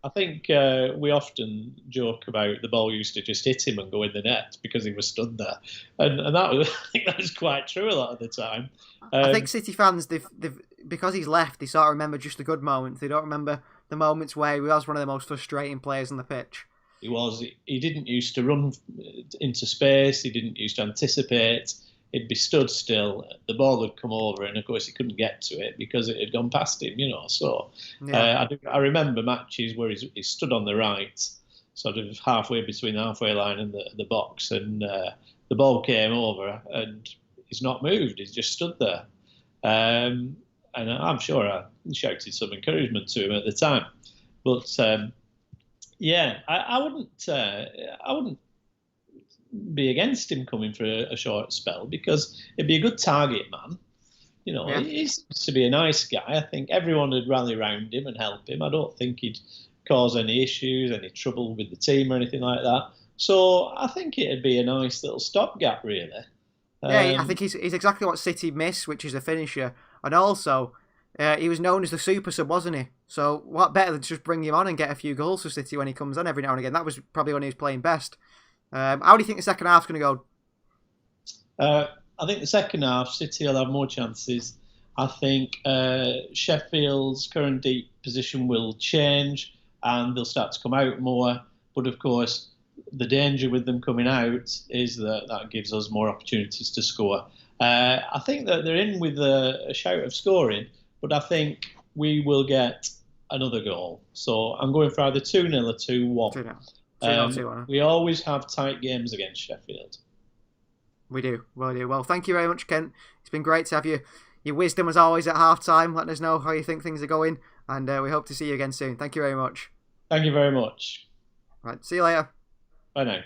I think we often joke about the ball used to just hit him and go in the net because he was stood there, and that was, I think that was quite true a lot of the time. I think City fans, they've because he's left, they sort of remember just the good moments. They don't remember the moments where he was one of the most frustrating players on the pitch. He was. He didn't used to run into space. He didn't used to anticipate. He'd be stood still. The ball would come over, and of course he couldn't get to it because it had gone past him. So I remember matches where he stood on the right, sort of halfway between the halfway line and the box, and the ball came over, and he's not moved. He's just stood there. And I'm sure I shouted some encouragement to him at the time, but I wouldn't be against him coming for a short spell because it'd be a good target man. He seems to be a nice guy. I think everyone would rally around him and help him. I don't think he'd cause any issues, any trouble with the team or anything like that. So I think it'd be a nice little stopgap, really. I think he's exactly what City miss, which is a finisher. And also, he was known as the super sub, wasn't he? So what better than just bring him on and get a few goals for City when he comes on every now and again? That was probably when he was playing best. How do you think the second half's going to go? I think the second half, City will have more chances. I think Sheffield's current deep position will change and they'll start to come out more. But of course, the danger with them coming out is that gives us more opportunities to score. I think that they're in with a shout of scoring, but I think we will get another goal. So I'm going for either 2-0 or 2-1. 2-0. We always have tight games against Sheffield. We do. Well, thank you very much, Kent. It's been great to have your wisdom as always at half-time, letting us know how you think things are going, and we hope to see you again soon. Thank you very much. Thank you very much. Right, see you later. Bye now.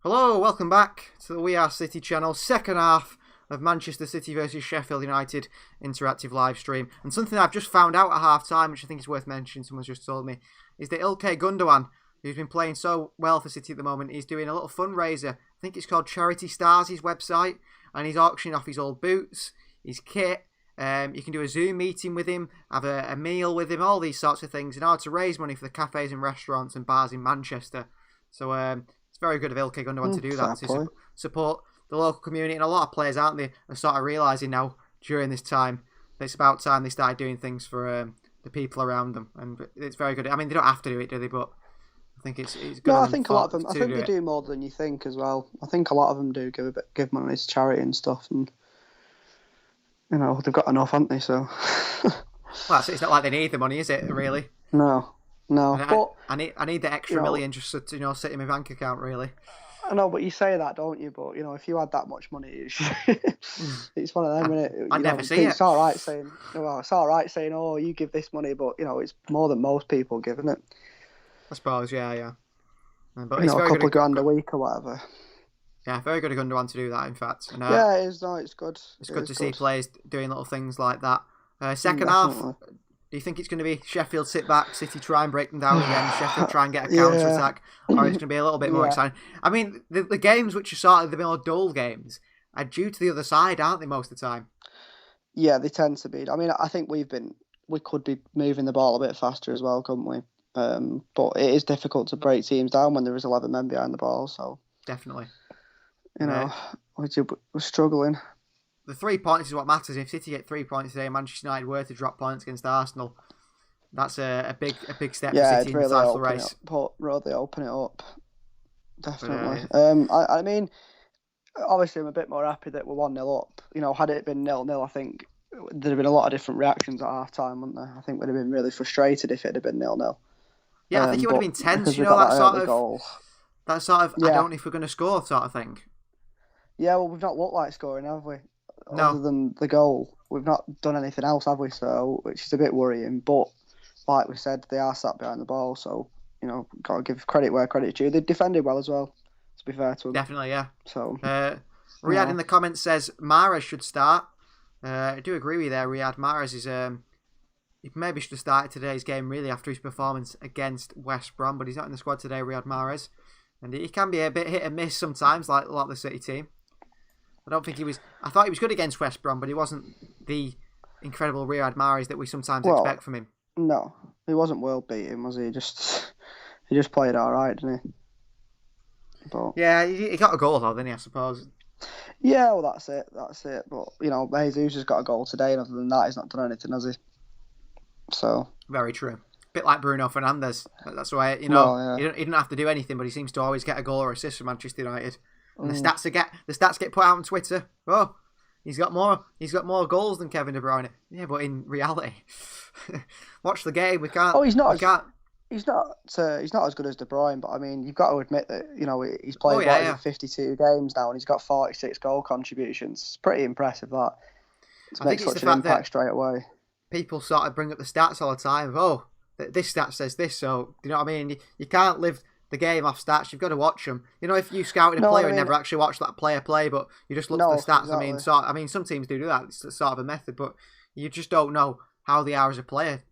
Hello, welcome back to the We Are City channel, second half of Manchester City versus Sheffield United interactive live stream. And something I've just found out at half time, which I think is worth mentioning, someone's just told me, is that Ilkay Gundogan, who's been playing so well for City at the moment, is doing a little fundraiser. I think it's called Charity Stars, his website, and he's auctioning off his old boots, his kit. You can do a Zoom meeting with him, have a meal with him, all these sorts of things in order to raise money for the cafes and restaurants and bars in Manchester. So it's very good of Ilkay Gundogan to do that, to support the local community. And a lot of players, aren't they, are sort of realising now during this time that it's about time they started doing things for the people around them. And it's very good. I mean, they don't have to do it, do they? But I think it's good. No, I think a lot of them. I think they do more than you think as well. I think a lot of them do give money to charity and stuff, and you know they've got enough, haven't they? So. Well, it's not like they need the money, is it? Really? No. But I need the extra million just to sit in my bank account, really. I know, but you say that, don't you? But if you had that much money, it's one of them, isn't it? I never see it. It's all right saying, oh, you give this money, but it's more than most people give, isn't it? I suppose, yeah. But it's a couple of grand a week or whatever. Yeah, very good of Gundogan to do that, in fact. And, yeah, it is. No, it's good. It's good to see players doing little things like that. Second half, do you think it's going to be Sheffield sit back, City try and break them down again, Sheffield try and get a counter-attack, or it's going to be a little bit more exciting? I mean, the games which are sort of the more dull games are due to the other side, aren't they, most of the time? Yeah, they tend to be. I mean, I think we could be moving the ball a bit faster as well, couldn't we? But it is difficult to break teams down when there is 11 men behind the ball, so... Definitely. We're struggling. The 3 points is what matters. If City get 3 points today and Manchester United were to drop points against Arsenal, that's a big step for City in the title race. Really open it up. Definitely. I mean, obviously I'm a bit more happy that we're 1-0 up. Had it been 0-0, I think there'd have been a lot of different reactions at half time, wouldn't there? I think we'd have been really frustrated if it had been 0-0. Yeah, I think it would have been tense, that sort of, I don't know if we're going to score sort of thing. Yeah, well, we've not looked like scoring, have we? No. Other than the goal, we've not done anything else, have we? So, which is a bit worrying. But like we said, they are sat behind the ball, so got to give credit where credit's due. They defended well as well, to be fair to them. Definitely, yeah. So, Riyadh in the comments says Mahrez should start. I do agree with you there, Riyadh. Mahrez is he maybe should have started today's game really after his performance against West Brom, but he's not in the squad today, Riyadh Mahrez, and he can be a bit hit and miss sometimes, like a lot of the City team. I don't think he was. I thought he was good against West Brom, but he wasn't the incredible Riyad Mahrez that we sometimes expect from him. No, he wasn't world beating, was he? He just played all right, didn't he? But yeah, he got a goal though, didn't he? I suppose. Yeah, well, that's it. But Jesus has got a goal today, and other than that, he's not done anything, has he? So very true. Bit like Bruno Fernandes. That's why he didn't have to do anything, but he seems to always get a goal or assist for Manchester United. And the stats get put out on Twitter. Oh, he's got more goals than Kevin De Bruyne. Yeah, but in reality, watch the game. We can't. Oh, he's not. He's not as good as De Bruyne, but I mean, you've got to admit that he's played 52 games now, and he's got 46 goal contributions. It's pretty impressive that to make such an impact straight away. People sort of bring up the stats all the time. Oh, this stat says this, so you know what I mean. You can't live the game off stats. You've got to watch them. If you scouted a player and never actually watched that player play, but you just look at the stats. Exactly. I mean, some teams do that. It's sort of a method, but you just don't know how they are as a player.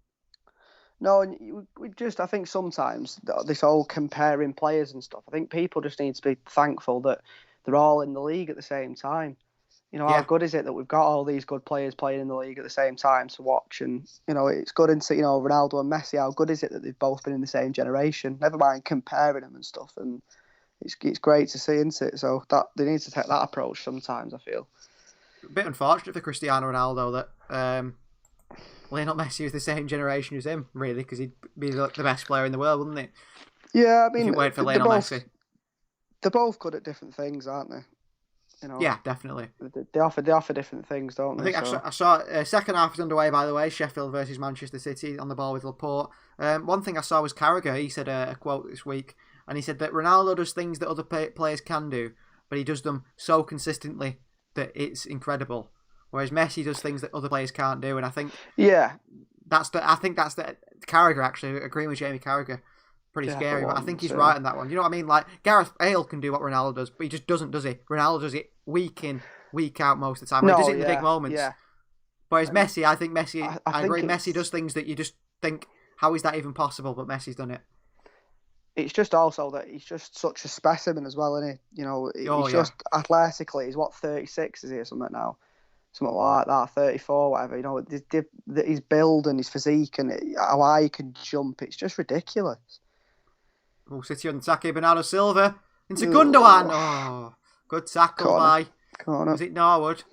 No, and I think sometimes this whole comparing players and stuff, I think people just need to be thankful that they're all in the league at the same time. How good is it that we've got all these good players playing in the league at the same time to watch? And, it's good into, Ronaldo and Messi, how good is it that they've both been in the same generation? Never mind comparing them and stuff. And it's great to see, isn't it? So that they need to take that approach sometimes, I feel. A bit unfortunate for Cristiano Ronaldo that Lionel Messi was the same generation as him, really, because he'd be the best player in the world, wouldn't he? Yeah, I mean... If you wait for Lionel Messi. They're both good at different things, aren't they? Yeah, definitely. They offer different things, don't they? I think I saw second half is underway, by the way. Sheffield versus Manchester City on the ball with Laporte. One thing I saw was Carragher. He said a quote this week, and he said that Ronaldo does things that other players can do, but he does them so consistently that it's incredible. Whereas Messi does things that other players can't do, and I think that's Carragher actually agreeing with Jamie Carragher. pretty Yeah, scary. for But I think once, he's yeah. right on that one. You know what I mean? Like Gareth Bale can do what Ronaldo does, but he just doesn't, does he? Ronaldo does it week in, week out most of the time. He No, does it in the yeah, big moments. yeah. Whereas And Messi, I think Messi, I I agree. think Messi does things that you just think, how is that even possible? But Messi's done it. it's just also that he's just such a specimen as well, isn't he? You know, Oh, he's yeah. just athletically, he's what, 36 is he or something now? Something like that, 34, whatever. You know, his build and his physique and how high he can jump, it's just ridiculous. Oh, City on attack here, Bernardo Silva into Gundogan. Oh, good tackle by, Corner. was it Norwood?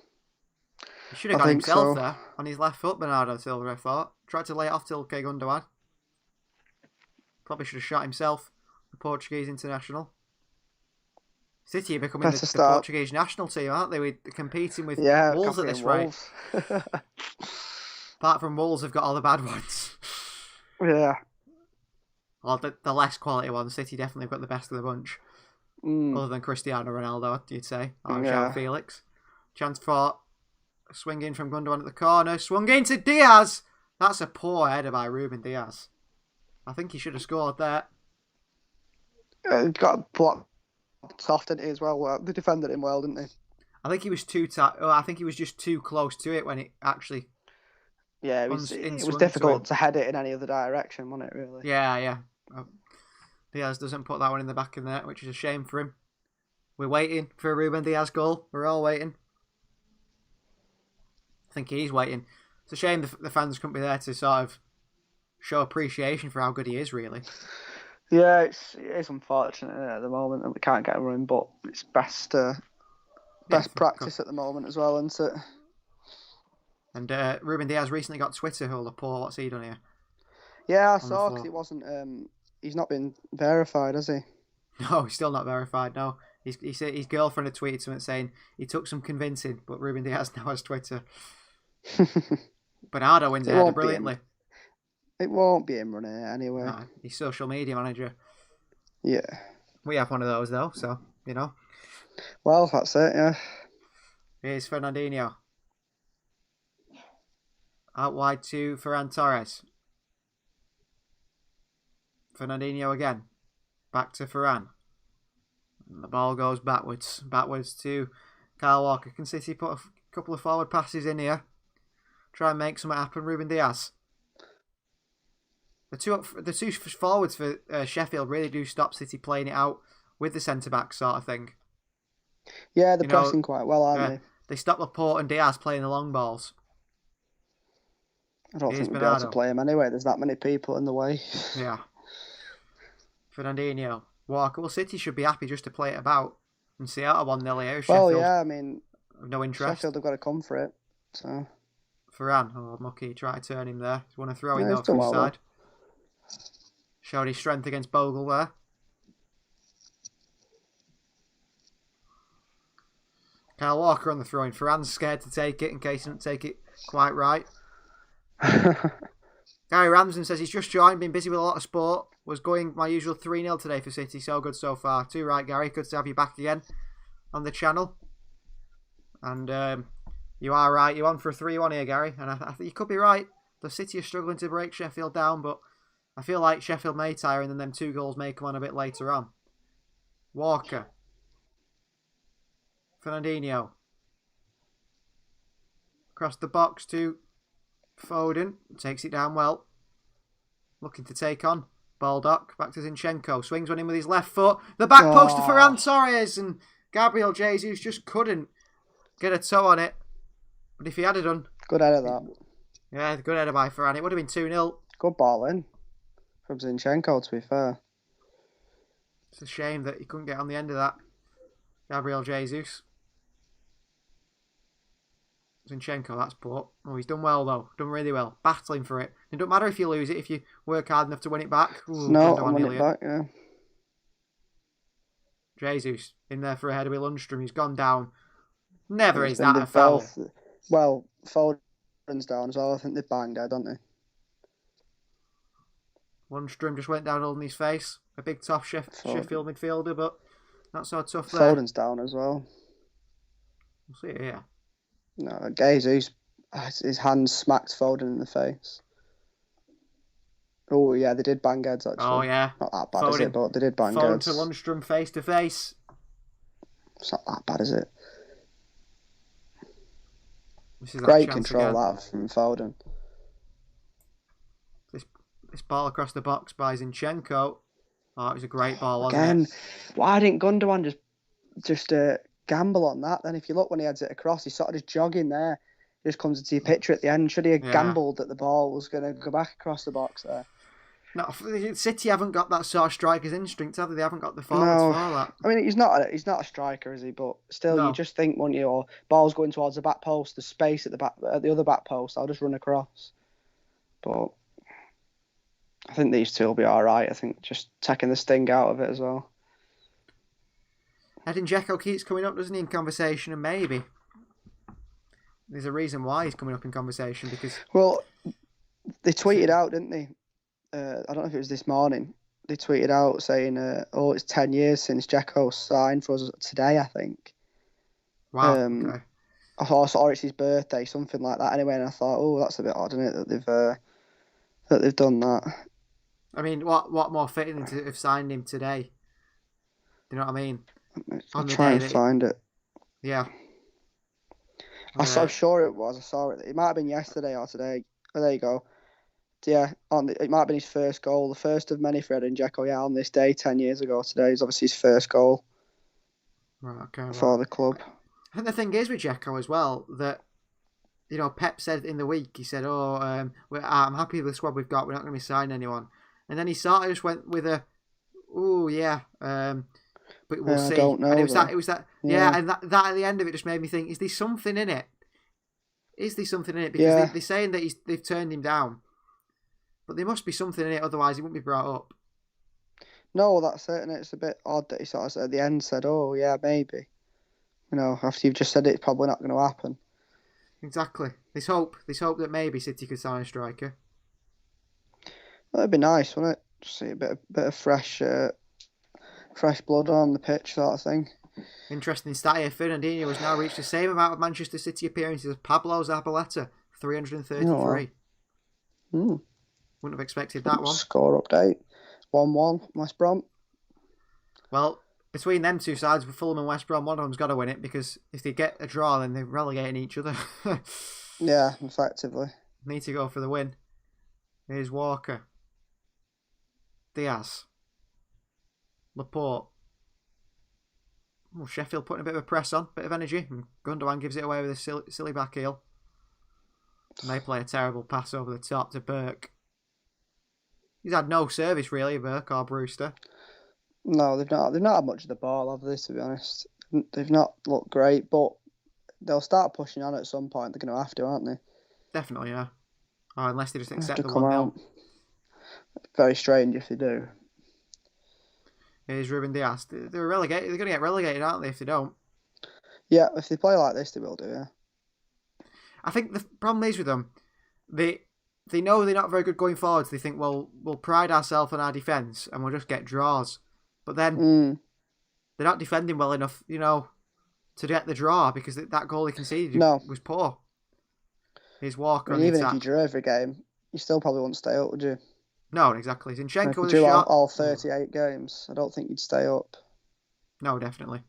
He should have I got think himself so. there on his left foot, Bernardo Silva, I thought. Tried to lay it off to Ilkay Gundogan. Probably should have shot himself, the Portuguese international. City are becoming Better the start. Portuguese national team, aren't they? We're competing with Yeah, Wolves at this rate. Wolves. Apart from Wolves, have got all the bad ones. Yeah. Or the less quality ones. City definitely have got the best of the bunch. Other than Cristiano Ronaldo, you'd say. Or Yeah. João Felix. Chance for a swing in from Gundogan at the corner. Swung into Diaz. That's a poor header by Ruben Diaz. I think he should have scored there. Got blocked soft, didn't he, as well? They defended him well, didn't they? I think he was I think he was just too close to it when it actually. Yeah, it was difficult to head it in any other direction, wasn't it, really? Yeah. Diaz doesn't put that one in the back of the net, which is a shame for him. We're waiting for a Ruben Diaz goal. We're all waiting. I think he's waiting. It's a shame the fans couldn't be there to sort of show appreciation for how good he is, really. Yeah, it's unfortunate at the moment that we can't get a run, but it's best practice at the moment as well, isn't it? And Ruben Diaz recently got Twitter holder. Paul, what's he done here? Yeah, I saw because it wasn't. He's not been verified, has he? No, he's still not verified. No, he said his girlfriend had tweeted something saying he took some convincing, but Ruben Diaz now has Twitter. Bernardo wins it brilliantly. It won't be him running it anyway. No, he's social media manager. Yeah. We have one of those though, so you know. Well, that's it. Yeah. Here's Fernandinho. Out wide to Ferran Torres. Fernandinho again. Back to Ferran. And the ball goes backwards. Backwards to Kyle Walker. Can City put a couple of forward passes in here? Try and make something happen. Ruben Diaz. The two forwards for Sheffield really do stop City playing it out with the centre-back sort of thing. Yeah, they're pressing quite well, aren't they? They stop Laporte and Diaz playing the long balls. I don't think we'll be able to play him anyway. There's that many people in the way. Yeah. Fernandinho. Walker. Well, City should be happy just to play it about and see out a 1-0 here. Well, yeah, I mean... No interest. Sheffield have got to come for it, so... Ferran. Oh, Mucky. Try to turn him there. He's want to throw him though to his side. Showed his strength against Bogle there. Kyle Walker on the throw-in. Ferran's scared to take it in case he doesn't take it quite right. Gary Ramsden says he's just joined, been busy with a lot of sport. Was going my usual 3-0 today for City. So good so far. Too right, Gary. Good to have you back again on the channel. And you are right. You're on for a 3-1 here, Gary. And I think you could be right. The City are struggling to break Sheffield down, but I feel like Sheffield may tire and then them 2 goals may come on a bit later on. Walker. Fernandinho. Across the box to Foden. Takes it down well. Looking to take on Baldock. Back to Zinchenko. Swings one in with his left foot. The back post to Ferran Torres. And Gabriel Jesus just couldn't get a toe on it. But if he had it done... Good header, that. Yeah, good header by Ferran. It would have been 2-0. Good ball in from Zinchenko, to be fair. It's a shame that he couldn't get on the end of that. Gabriel Jesus. Zinchenko, that's poor. Oh, he's done well, though. Done really well. Battling for it. It doesn't matter if you lose it, if you work hard enough to win it back. Ooh, no, I'll win it back, yeah. Jesus, in there for a header with Lundstrom. He's gone down. Never is that a foul. Well, Foden's down as well. I think they banged out, don't they? Lundstrom just went down holding his face. A big tough Sheffield midfielder, but not so tough there. Foden's down as well. We'll see it here. No, Jesus, his hand smacked Foden in the face. Oh yeah, they did bang heads actually. Oh yeah. Not that bad, is it? But they did bang Foden heads. to Lundstrom face to face. It's not that bad, is it? This is that Great chance control again. that from Foden. This ball across the box by Zinchenko. Oh, it was a great ball, wasn't Again, it? why didn't Gundogan just gamble on that? Then if you look when he heads it across, he's sort of just jogging there. He just comes into your picture at the end. Should he have gambled that the ball was going to go back across the box there? No, City haven't got that sort of striker's instinct, have they? They haven't got the forwards for that. I mean, he's not a striker, is he? But still, you just think, wouldn't you? Or ball's going towards the back post, the space at the other back post. I'll just run across. But I think these two will be all right. I think just taking the sting out of it as well. Edin Dzeko keeps coming up, doesn't he, in conversation, and maybe there's a reason why he's coming up in conversation because. Well, they tweeted out, didn't they? I don't know if it was this morning. They tweeted out saying, it's 10 years since Dzeko signed for us today, I think. Wow. Okay. I thought, or it's his birthday, something like that. Anyway, and I thought, that's a bit odd, isn't it, that they've done that. I mean, what more fitting than to have signed him today? Do you know what I mean? I'll try and find it. Yeah. I'm sure it was. I saw it. It might have been yesterday or today. Oh, there you go. Yeah, it might have been his first goal, the first of many for Edin Dzeko. Yeah, on this day, 10 years ago today, is obviously his first goal for the club. And the thing is with Dzeko as well, that, Pep said in the week, he said, I'm happy with the squad we've got, we're not going to be signing anyone. And then he sort of just went with but we'll see. I don't know. And it was that, and that at the end of it just made me think, is there something in it? Because they're saying that they've turned him down. But there must be something in it, otherwise he wouldn't be brought up. No, that's it, and it's a bit odd that he sort of at the end said, maybe. After you've just said it's probably not going to happen. Exactly. There's hope that maybe City could sign a striker. Well, it'd be nice, wouldn't it? Just see a bit of fresh blood on the pitch, sort of thing. Interesting stat here. Fernandinho has now reached the same amount of Manchester City appearances as Pablo Zabaleta, 333. Wouldn't have expected that one. Score update. 1-1, West Brom. Well, between them two sides, Fulham and West Brom, one of them's got to win it, because if they get a draw, then they're relegating each other. Yeah, effectively. Need to go for the win. Here's Walker. Diaz. Laporte. Sheffield putting a bit of a press on, bit of energy, and Gundogan gives it away with a silly back heel. And they play a terrible pass over the top to Burke. He's had no service really, Burke or Brewster. No, they've not had much of the ball, have they, to be honest? They've not looked great, but they'll start pushing on at some point. They're going to have to, aren't they? Definitely, yeah. Or unless they just accept the 1-0. Very strange if they do. Here's Ruben Diaz. They're relegated. They're going to get relegated, aren't they, if they don't? Yeah, if they play like this, they will do, yeah. I think the problem is with them, they know they're not very good going forward, so they think, well, we'll pride ourselves on our defence and we'll just get draws. But then they're not defending well enough, to get the draw, because that goal they conceded was poor. Here's Walker on the even attack. if you drew every game, you still probably wouldn't stay up, would you? No, exactly. Zinchenko if with you a drew shot. all 38 games, I don't think you'd stay up. No, definitely.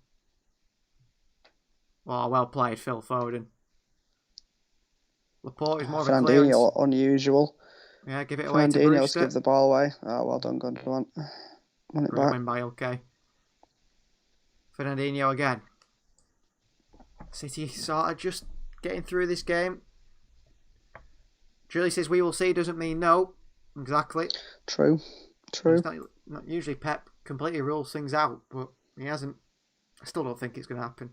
Well played, Phil Foden. Laporte is more of a clearance. Fernandinho, unusual. Yeah, give it away to Brewster. Fernandinho give the ball away. Oh, well done, Gundogan. Won it back. Win by okay. Fernandinho again. City sort of just getting through this game. Julie says we will see doesn't mean no. Exactly. True. It's not usually Pep completely rules things out, but he hasn't. I still don't think it's going to happen.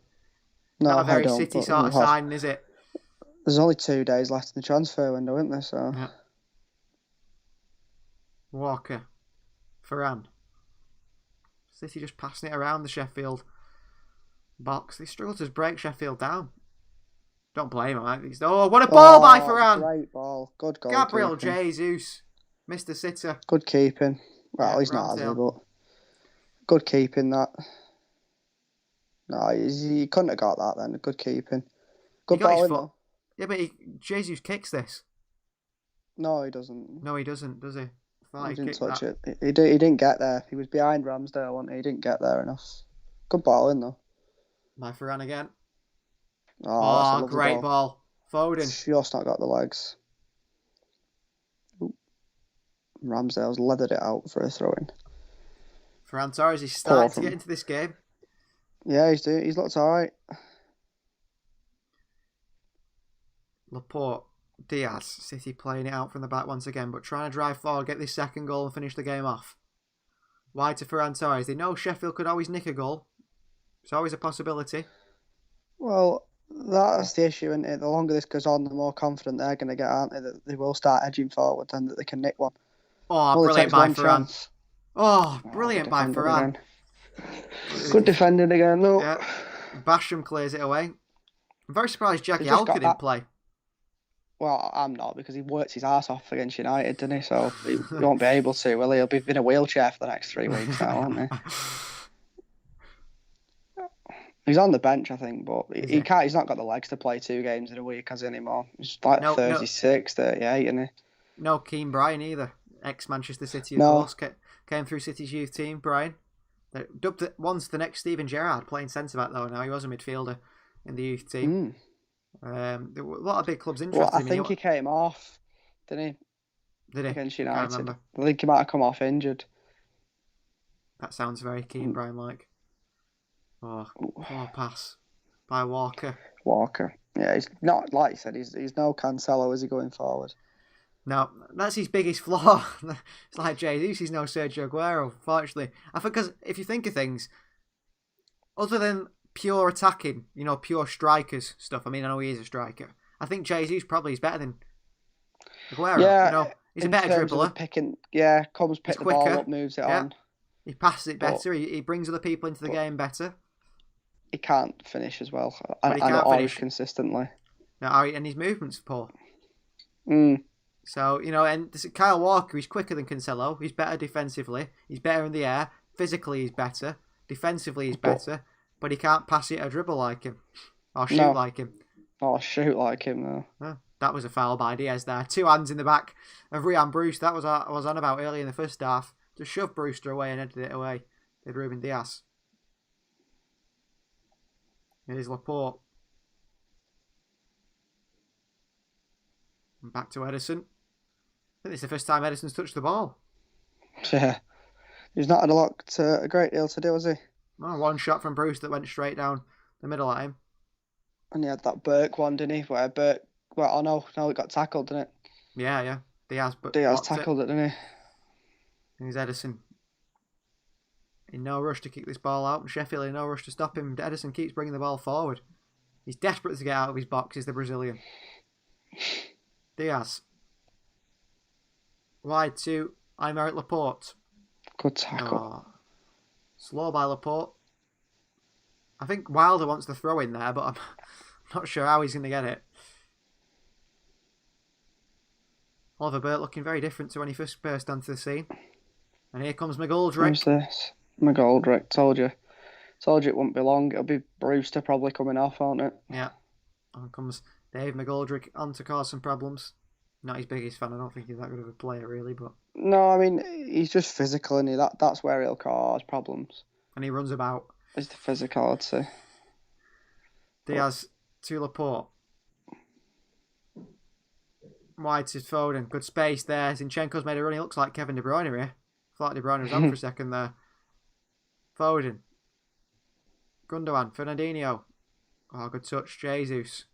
No, not a very I don't, City sort of sign, is it? There's only 2 days left in the transfer window, isn't there? So. Yeah. Walker. Varane. City just passing it around the Sheffield box. They struggle to break Sheffield down. Don't blame him. Oh, what a ball by Varane! Great ball. Good goal. Gabriel Jesus. Mr. Sitter. Good keeping. Well, he's not, has he? But good keeping, that. No, he couldn't have got that then. Good keeping. Good ball, though. Yeah, but Jesus kicks this. No, he doesn't. No, he doesn't, does he? thought He didn't kicked touch that. it. He didn't get there. He was behind Ramsdale, wasn't he? He didn't get there enough. Good ball in though. By Ferran again. Oh, that's a lovely Great ball. Foden. Just not got the legs. Ooh. Ramsdale's leathered it out for a throw-in. Ferran Torres is starting to get into this game. Yeah, he's looked alright. Laporte, Diaz, City playing it out from the back once again, but trying to drive forward, get this second goal and finish the game off. Wide to Ferran Torres. They know Sheffield could always nick a goal. It's always a possibility. Well, that's the issue, isn't it? The longer this goes on, the more confident they're going to get, aren't they? That they will start edging forward and that they can nick one. Oh, brilliant by Ferran. Chance. Oh, brilliant by Ferran. Good defending again, though. Yeah. Basham clears it away. I'm very surprised Jackie He's just Alka got didn't that- play. Well, I'm not, because he worked his arse off against United, didn't he? So he won't be able to, will he? He'll be in a wheelchair for the next 3 weeks now, won't he? He's on the bench, I think, but he can't. He's not got the legs to play 2 games in a week, has he, anymore? He's like 36, 38, isn't he? No Keane Bryan either. Ex-Manchester City, of course. Came through City's youth team, Bryan. They dubbed it once the next Steven Gerrard, playing centre-back, though, now. He was a midfielder in the youth team. There were a lot of big clubs interested Well, I in him. think he came off, didn't he? Did he? Against I can't United. remember. I think he might have come off injured. That sounds very Keane Bryan-like. Oh, poor pass by Walker. Yeah, he's not, like you said, he's no Cancelo, is he, going forward? No, that's his biggest flaw. It's like Jesus, he's no Sergio Aguero, fortunately. I think because if you think of things, other than pure attacking, pure strikers stuff, I know he is a striker. I think Jesus probably is better than Aguero. Yeah, he's a better dribbler. Comes, pick He's the ball quicker. up, moves it on. He passes it better. He brings other people into the game better. He can't finish as well, But he and can't always finish consistently. No, and his movement's poor. Mm. So, and Kyle Walker, he's quicker than Cancelo. He's better defensively. He's better in the air. Physically, he's better. Defensively, he's better. But he can't pass it or dribble like him. Or shoot like him. Or shoot like him, though. Oh, that was a foul by Diaz there. 2 hands in the back of Ryan Brewster. That was I was on about early in the first half. Just shoved Brewster away and headed it away. Did Ruben Diaz. Here's Laporte. And back to Ederson. I think it's the first time Ederson's touched the ball. Yeah. He's not had a great deal to do, has he? Oh, one shot from Bruce that went straight down the middle at him. And he had that Burke one, didn't he? Where Burke... Well, oh no, it got tackled, didn't it? Yeah. Diaz tackled it, didn't he? And here's Ederson. In no rush to kick this ball out. And Sheffield in no rush to stop him. Ederson keeps bringing the ball forward. He's desperate to get out of his box, is the Brazilian. Diaz. Wide to Aymeric Laporte. Good tackle. Oh. Slow by Laporte. I think Wilder wants the throw in there, but I'm not sure how he's going to get it. Oliver Burt looking very different to when he first burst onto the scene. And here comes McGoldrick. Who's this? McGoldrick. Told you it wouldn't be long. It'll be Brewster probably coming off, won't it? Yeah. On comes Dave McGoldrick on to cause some problems. Not his biggest fan. I don't think he's that good of a player, really. But No, he's just physical, and that's where he'll cause problems. And he runs about. It's the physicality. Diaz to Laporte. Wide to Foden. Good space there. Zinchenko's made a run. He looks like Kevin De Bruyne here. Thought De Bruyne was on for a second there. Foden. Gundogan. Fernandinho. Oh, good touch. Jesus.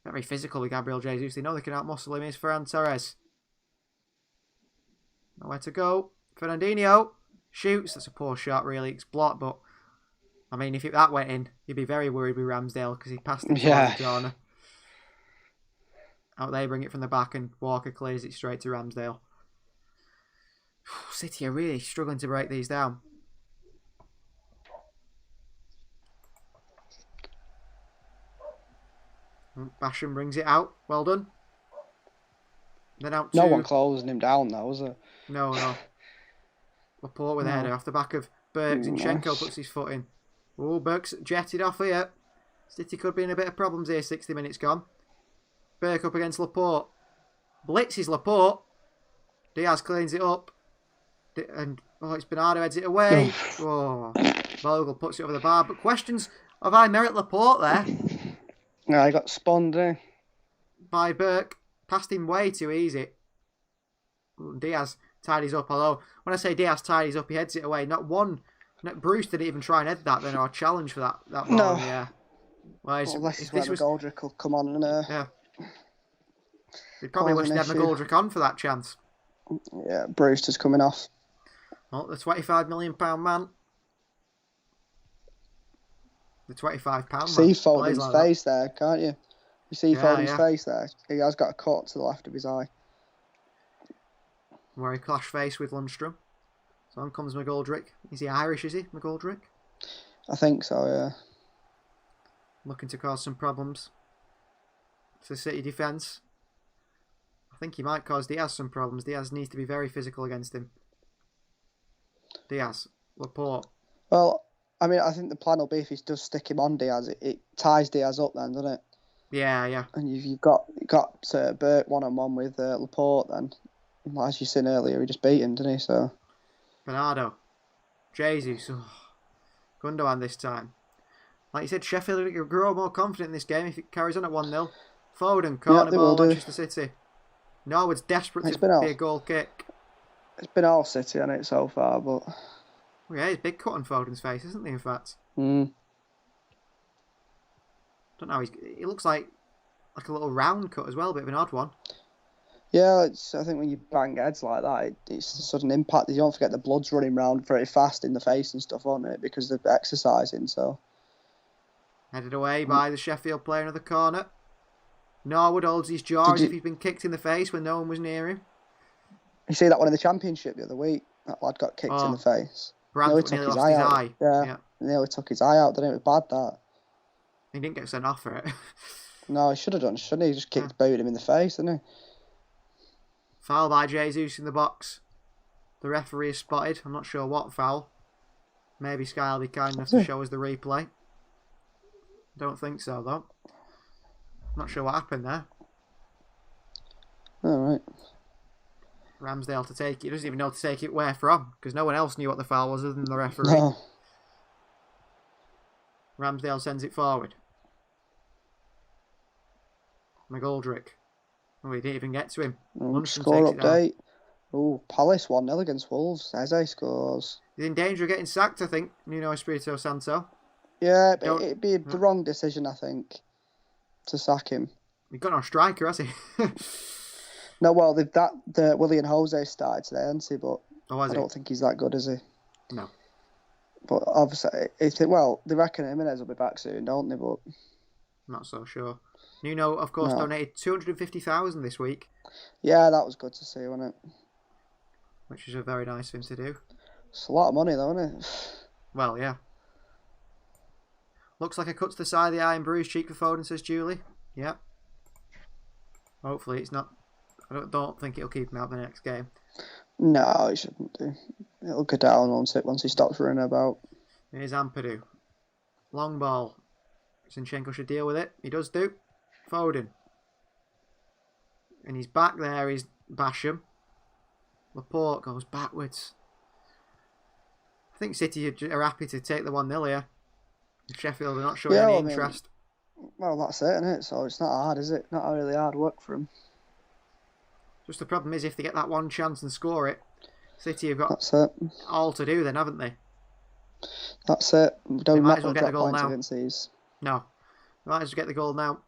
Very physical with Gabriel Jesus. They know they can outmuscle him. Here's Ferran Torres. Nowhere to go. Fernandinho. Shoots. That's a poor shot, really. It's blocked, but if that went in, you'd be very worried with Ramsdale because he passed it towards the corner. Out they bring it from the back and Walker clears it straight to Ramsdale. City are really struggling to break these down. Basham brings it out. Well done. Then out to... No one closing him down, though, was it? No. Laporte with a header off the back of Burke. Zinchenko puts his foot in. Oh, Burke's jetted off here. City could be in a bit of problems here. 60 minutes gone. Burke up against Laporte. Blitzes Laporte. Diaz cleans it up. It's Bernardo heads it away. Oh, Bogle puts it over the bar. But questions of I Merit Laporte there No, he got spun, didn't he? by Burke. Passed him way too easy. Diaz tidies up. Although when I say Diaz tidies up, he heads it away. Not Bruce didn't even try and head that then or challenge for that ball. No. Yeah. Well, Unless it's where McGoldrick will come on and yeah. They probably wish they had McGoldrick on for that chance. Yeah, Brewster's coming off. Well, the £25 million man. The £25 man. See Foden's face there, can't you? You see Foden's face there? He has got a cut to the left of his eye. Where he clashed face with Lundstrom. So on comes McGoldrick. Is he Irish, is he, McGoldrick? I think so, yeah. Looking to cause some problems for City defence. I think he might cause Diaz some problems. Diaz needs to be very physical against him. Diaz, Laporte. Well, I mean, I think the plan will be if he does stick him on Diaz, it ties Diaz up then, doesn't it? Yeah. And you've got Burke one-on-one with Laporte then. As you seen earlier, he just beat him, didn't he? So Bernardo. Jesus. Oh. Gundogan this time. Like you said, Sheffield will grow more confident in this game if it carries on at 1-0. Foden, corner ball, Manchester City. Norwood's desperate to be a goal kick. It's been all City on it so far, but... Oh yeah, he's big cut on Foden's face, isn't he, in fact? Don't know, he looks like a little round cut as well, a bit of an odd one. Yeah, I think when you bang heads like that, it's a sudden impact. You don't forget the blood's running round very fast in the face and stuff, on it, because they're exercising, so... Headed away by the Sheffield player in the corner. Norwood holds his jaw as if he's been kicked in the face when no one was near him. You see that one in the Championship the other week? That lad got kicked in the face. Brantford nearly lost his eye. Yeah, nearly took his eye out, didn't it? It was bad, that. He didn't get sent off for it. No, he should have done, shouldn't he? He just booted him in the face, didn't he? Foul by Jesus in the box. The referee is spotted. I'm not sure what foul. Maybe Sky will be kind enough to show us the replay. Don't think so, though. Not sure what happened there. All right. Ramsdale to take it. He doesn't even know to take it where from, because no one else knew what the foul was other than the referee. No. Ramsdale sends it forward. McGoldrick. Oh, he didn't even get to him. Score update. Oh, Palace 1-0 against Wolves. Eze scores. He's in danger of getting sacked, I think, Nuno Espirito Santo. Yeah, but it'd be the wrong decision, I think, to sack him. He's got no striker, has he? No, well, the Willian Jose started today, hasn't he? But I don't think he's that good, is he? No. But obviously, they reckon Jimenez will be back soon, don't they? But not so sure. Nuno, of course, donated 250,000 this week. Yeah, that was good to see, wasn't it? Which is a very nice thing to do. It's a lot of money, though, isn't it? Well, yeah. Looks like a cut to the side of the eye and bruised cheek for Foden, says Julie. Yep. Hopefully it's not... I don't think it'll keep him out the next game. No, it shouldn't do. It'll go down once he stops running about. Here's Ampadu. Long ball. Zinchenko should deal with it. He does do. Foden. And he's back there is Basham. Laporte goes backwards. I think City are happy to take the 1-0 here. Sheffield are not showing any interest. Well, that's it, isn't it? So it's not hard, is it? Not really hard work for them. Just the problem is if they get that one chance and score it, City have got that's it. All to do then, haven't they? That's it. They might as well get the goal now. These. No. They might as well get the goal now.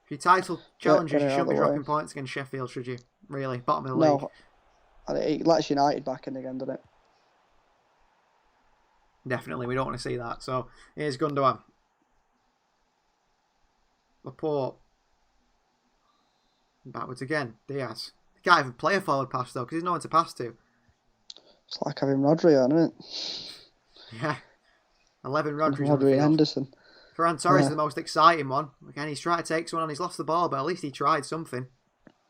If you title challenges, you shouldn't be dropping points against Sheffield, should you? Really? Bottom of the league. No. It lets United back in again, doesn't it? Definitely, we don't want to see that. So, here's Gundogan. Laporte. Backwards again. Diaz. He can't even play a forward pass, though, because he's no one to pass to. It's like having Rodri on, isn't it? Yeah. 11 Rodri's Rodri on the field. Henderson. Ferran Torres is the most exciting one. Again, he's tried to take someone on. He's lost the ball, but at least he tried something.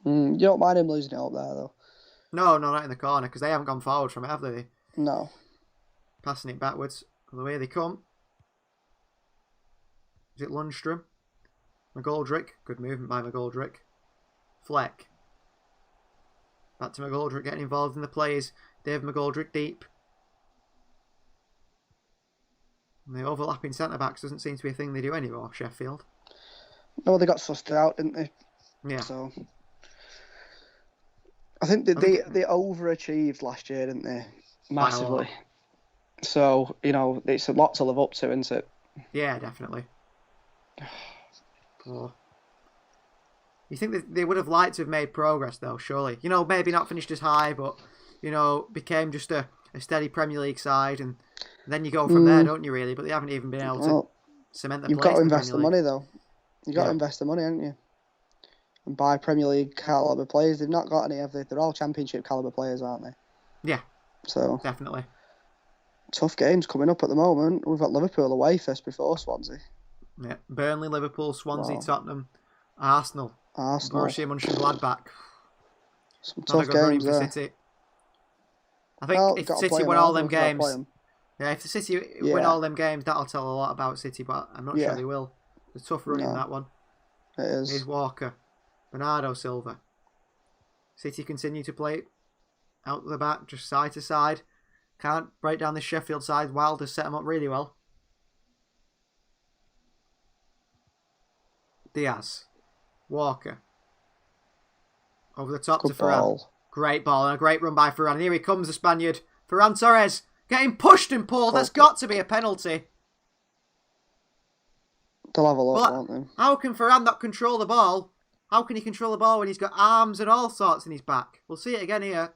You don't mind him losing it up there, though? No, not in the corner, because they haven't gone forward from it, have they? No. Passing it backwards. The way they come. Is it Lundstrom? McGoldrick. Good movement by McGoldrick. Fleck. Back to McGoldrick getting involved in the plays. Dave McGoldrick deep. And the overlapping centre-backs doesn't seem to be a thing they do anymore, Sheffield. No, they got sussed out, didn't they? Yeah. So I think they overachieved last year, didn't they? Massively. So, it's a lot to live up to, isn't it? Yeah, definitely. Poor. You think that they would have liked to have made progress, though, surely. Maybe not finished as high, but, became just a steady Premier League side, and then you go from there, don't you, really? But they haven't even been able to cement the place. You've got to in the invest the Premier money, League. though. You've got to invest the money, haven't you? And buy Premier League calibre players. They've not got any, have they? They're all Championship calibre players, aren't they? Yeah. So Definitely. Tough games coming up at the moment. We've got Liverpool away first before Swansea. Yeah. Burnley, Liverpool, Swansea, Wow. Tottenham, Arsenal. Borussia Mönchengladbach. Some Not a tough good running games for there. City. I think if City win all them games, if the City win all them games, that'll tell a lot about City. But I'm not sure they will. It's a tough run in that one. It is. Here's Walker, Bernardo Silva. City continue to play out the back, just side to side. Can't break down the Sheffield side. Wilder's set them up really well. Diaz. Walker. Over the top Good to Ferran. ball. Great ball and a great run by Ferran. Here he comes, the Spaniard. Ferran Torres getting pushed and pulled. That's got to be a penalty. They'll have a look, won't they? How can Ferran not control the ball? How can he control the ball when he's got arms and all sorts in his back? We'll see it again here.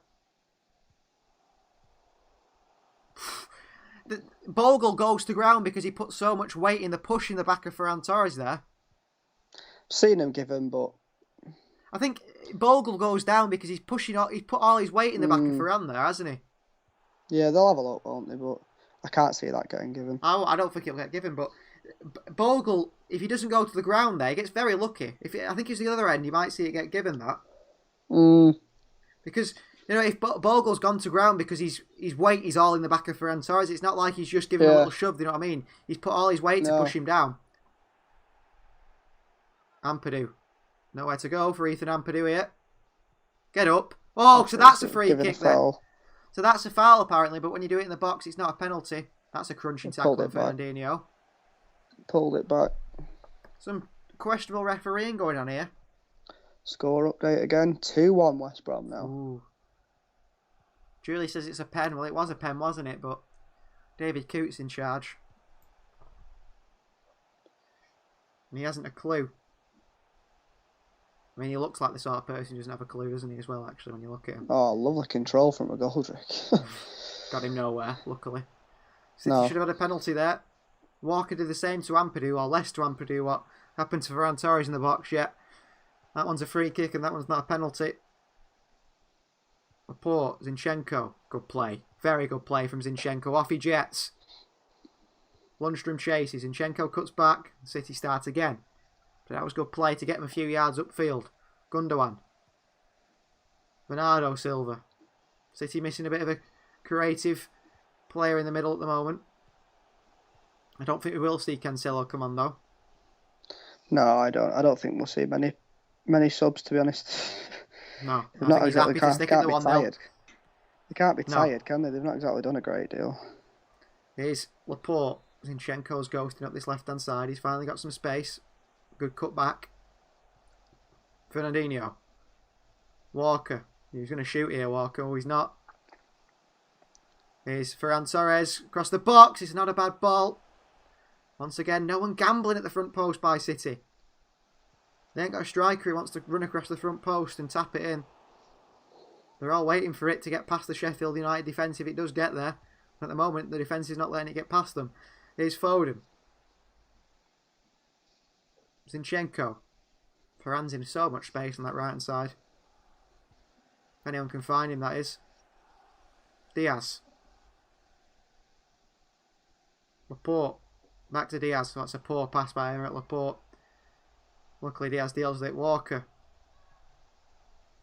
Bogle goes to ground because he put so much weight in the push in the back of Ferran Torres there. Seen him give him, but I think Bogle goes down because he's pushing. He's put all his weight in the back of Ferran there, hasn't he? Yeah, they'll have a look, won't they? But I can't see that getting given. I don't think it'll get given, but Bogle, if he doesn't go to the ground there, he gets very lucky. I think it's the other end, you might see it get given that. Because if Bogle's gone to ground because his weight is all in the back of Ferran Torres, it's not like he's just giving a little shove. You know what I mean? He's put all his weight to push him down. Ampadu. Nowhere to go for Ethan Ampadu here. Get up. Oh, so that's a free kick there. So that's a foul apparently, but when you do it in the box, it's not a penalty. That's a crunching tackle for Fernandinho. Pulled it back. Some questionable refereeing going on here. Score update again. 2-1 West Brom now. Ooh. Julie says it's a pen. Well, it was a pen, wasn't it? But David Coote's in charge. And he hasn't a clue. I mean, he looks like the sort of person who doesn't have a clue, doesn't he, as well, actually, when you look at him. Oh, lovely control from McGoldrick. Got him nowhere, luckily. City should have had a penalty there. Walker did the same to Ampadu, or less to Ampadu. What happened to Ferran Torres in the box yet? That one's a free kick and that one's not a penalty. Laporte, Zinchenko. Good play. Very good play from Zinchenko. Off he jets. Lundstrom chases. Zinchenko cuts back. City start again. But that was good play to get him a few yards upfield. Gundogan. Bernardo Silva. City missing a bit of a creative player in the middle at the moment. I don't think we will see Cancelo come on though. No, I don't. I don't think we'll see many subs, to be honest. No, They've not exactly can't be tired. They can't be tired, can they? They've not exactly done a great deal. Here's Laporte. Zinchenko's ghosting up this left-hand side. He's finally got some space. Good cut back. Fernandinho. Walker. He's going to shoot here, Walker. Oh, he's not. Here's Ferran Torres. Across the box. It's not a bad ball. Once again, no one gambling at the front post by City. They ain't got a striker who wants to run across the front post and tap it in. They're all waiting for it to get past the Sheffield United defence if it does get there. At the moment, the defence is not letting it get past them. Here's Foden. Zinchenko. Ferran's in so much space on that right-hand side. If anyone can find him, that is. Diaz. Laporte. Back to Diaz. So that's a poor pass by Emerick Laporte. Luckily, Diaz deals with it. Walker.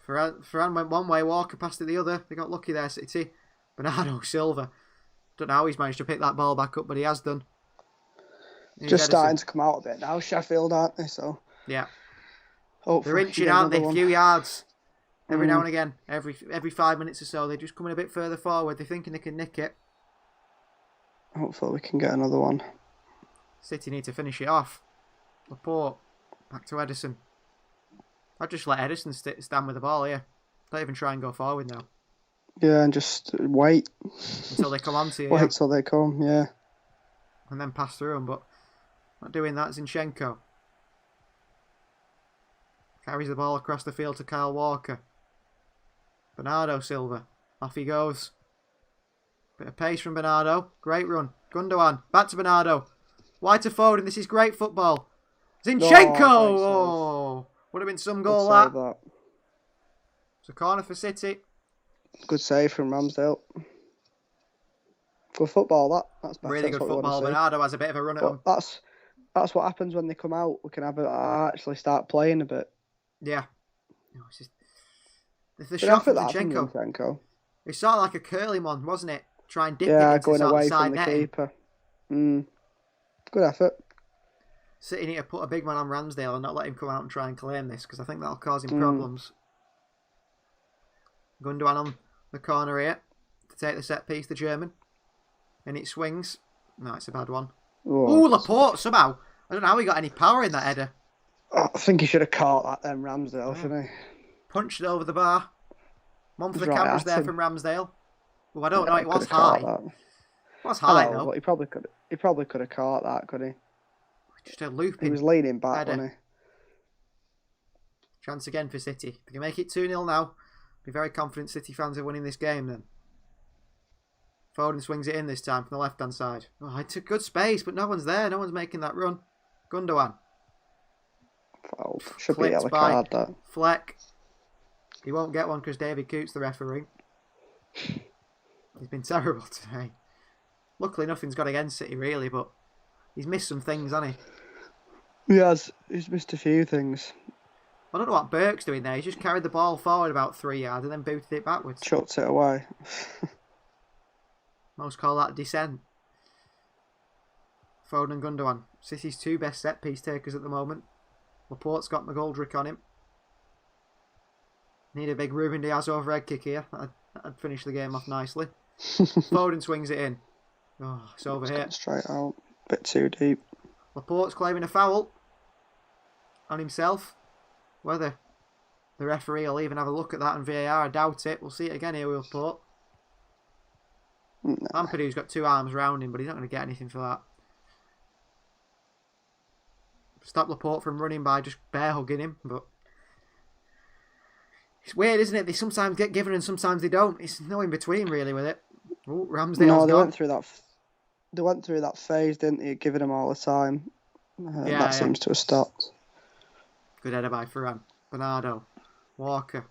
Ferran went one way, Walker passed it the other. They got lucky there, City. Bernardo Silva. Don't know how he's managed to pick that ball back up, but he has done. Just starting to come out a bit now, Sheffield, aren't they? So yeah. hopefully they're inching, aren't they? A few yards. Every now and again, every 5 minutes or so, they're just coming a bit further forward. They're thinking they can nick it. Hopefully we can get another one. City need to finish it off. Laporte, back to Ederson. I'd just let Ederson stand with the ball here. Don't even try and go forward now. Yeah, and just wait. Until they come on to you. Wait till they come, yeah. And then pass through them, but not doing that. Zinchenko carries the ball across the field to Kyle Walker. Bernardo Silva, off he goes. Bit of pace from Bernardo, great run. Gundogan, back to Bernardo. Wide to Foden, this is great football. Zinchenko! Oh, would have been some goal that. It's a corner for City. Good save from Ramsdale. Good football, that. That's better. Really good football. Bernardo has a bit of a run at him. That's what happens when they come out. We can actually start playing a bit. Yeah. No, it's just the shot from Zinchenko. It's sort of like a curling one, wasn't it? Try and dip it into going away side from the netting. keeper. Good effort. City need to put a big man on Ramsdale and not let him come out and try and claim this, because I think that'll cause him problems. Gundogan on the corner here to take the set piece, the German. And it swings. No, it's a bad one. Oh, Laporte somehow. I don't know how he got any power in that header. I think he should have caught that then, Ramsdale, shouldn't he? Punched it over the bar. One for the Right cameras at there him. from Ramsdale. Well, I don't know. It was could have caught high. that. It was high, Hello, though. but he probably could have caught that, could he? Just a looping. He was leaning back, header. wasn't he? Chance again for City. If they can make it 2-0 now, be very confident City fans are winning this game then. Foden swings it in this time from the left-hand side. Oh, it took good space, but no one's there. No one's making that run. Gundogan. Fouled. Should be Clipped yellow by card, that. Fleck. He won't get one because David Coote's the referee. He's been terrible today. Luckily, nothing's got against City, really, but he's missed some things, hasn't he? He has. He's missed a few things. I don't know what Burke's doing there. He's just carried the ball forward about 3 yards and then booted it backwards. Chucked it away. Most call that descent. Foden and Gundogan. City's two best set-piece takers at the moment. Laporte's got McGoldrick on him. Need a big Ruben Diaz overhead kick here. That'd finish the game off nicely. Foden swings it in. Oh, it's over here. Straight out. Bit too deep. Laporte's claiming a foul on himself. Whether the referee will even have a look at that in VAR, I doubt it. We'll see it again here with Laporte. No. Ampadu's got two arms round him, but he's not going to get anything for that. Stop Laporte from running by just bear hugging him, but it's weird, isn't it? They sometimes get given and sometimes they don't. It's no in between really with it. Oh, Ramsdale's No, they gone. went through that. They went through that phase, didn't they? Giving them all the time. That seems to have stopped. Good header by Ferran. Bernardo. Walker.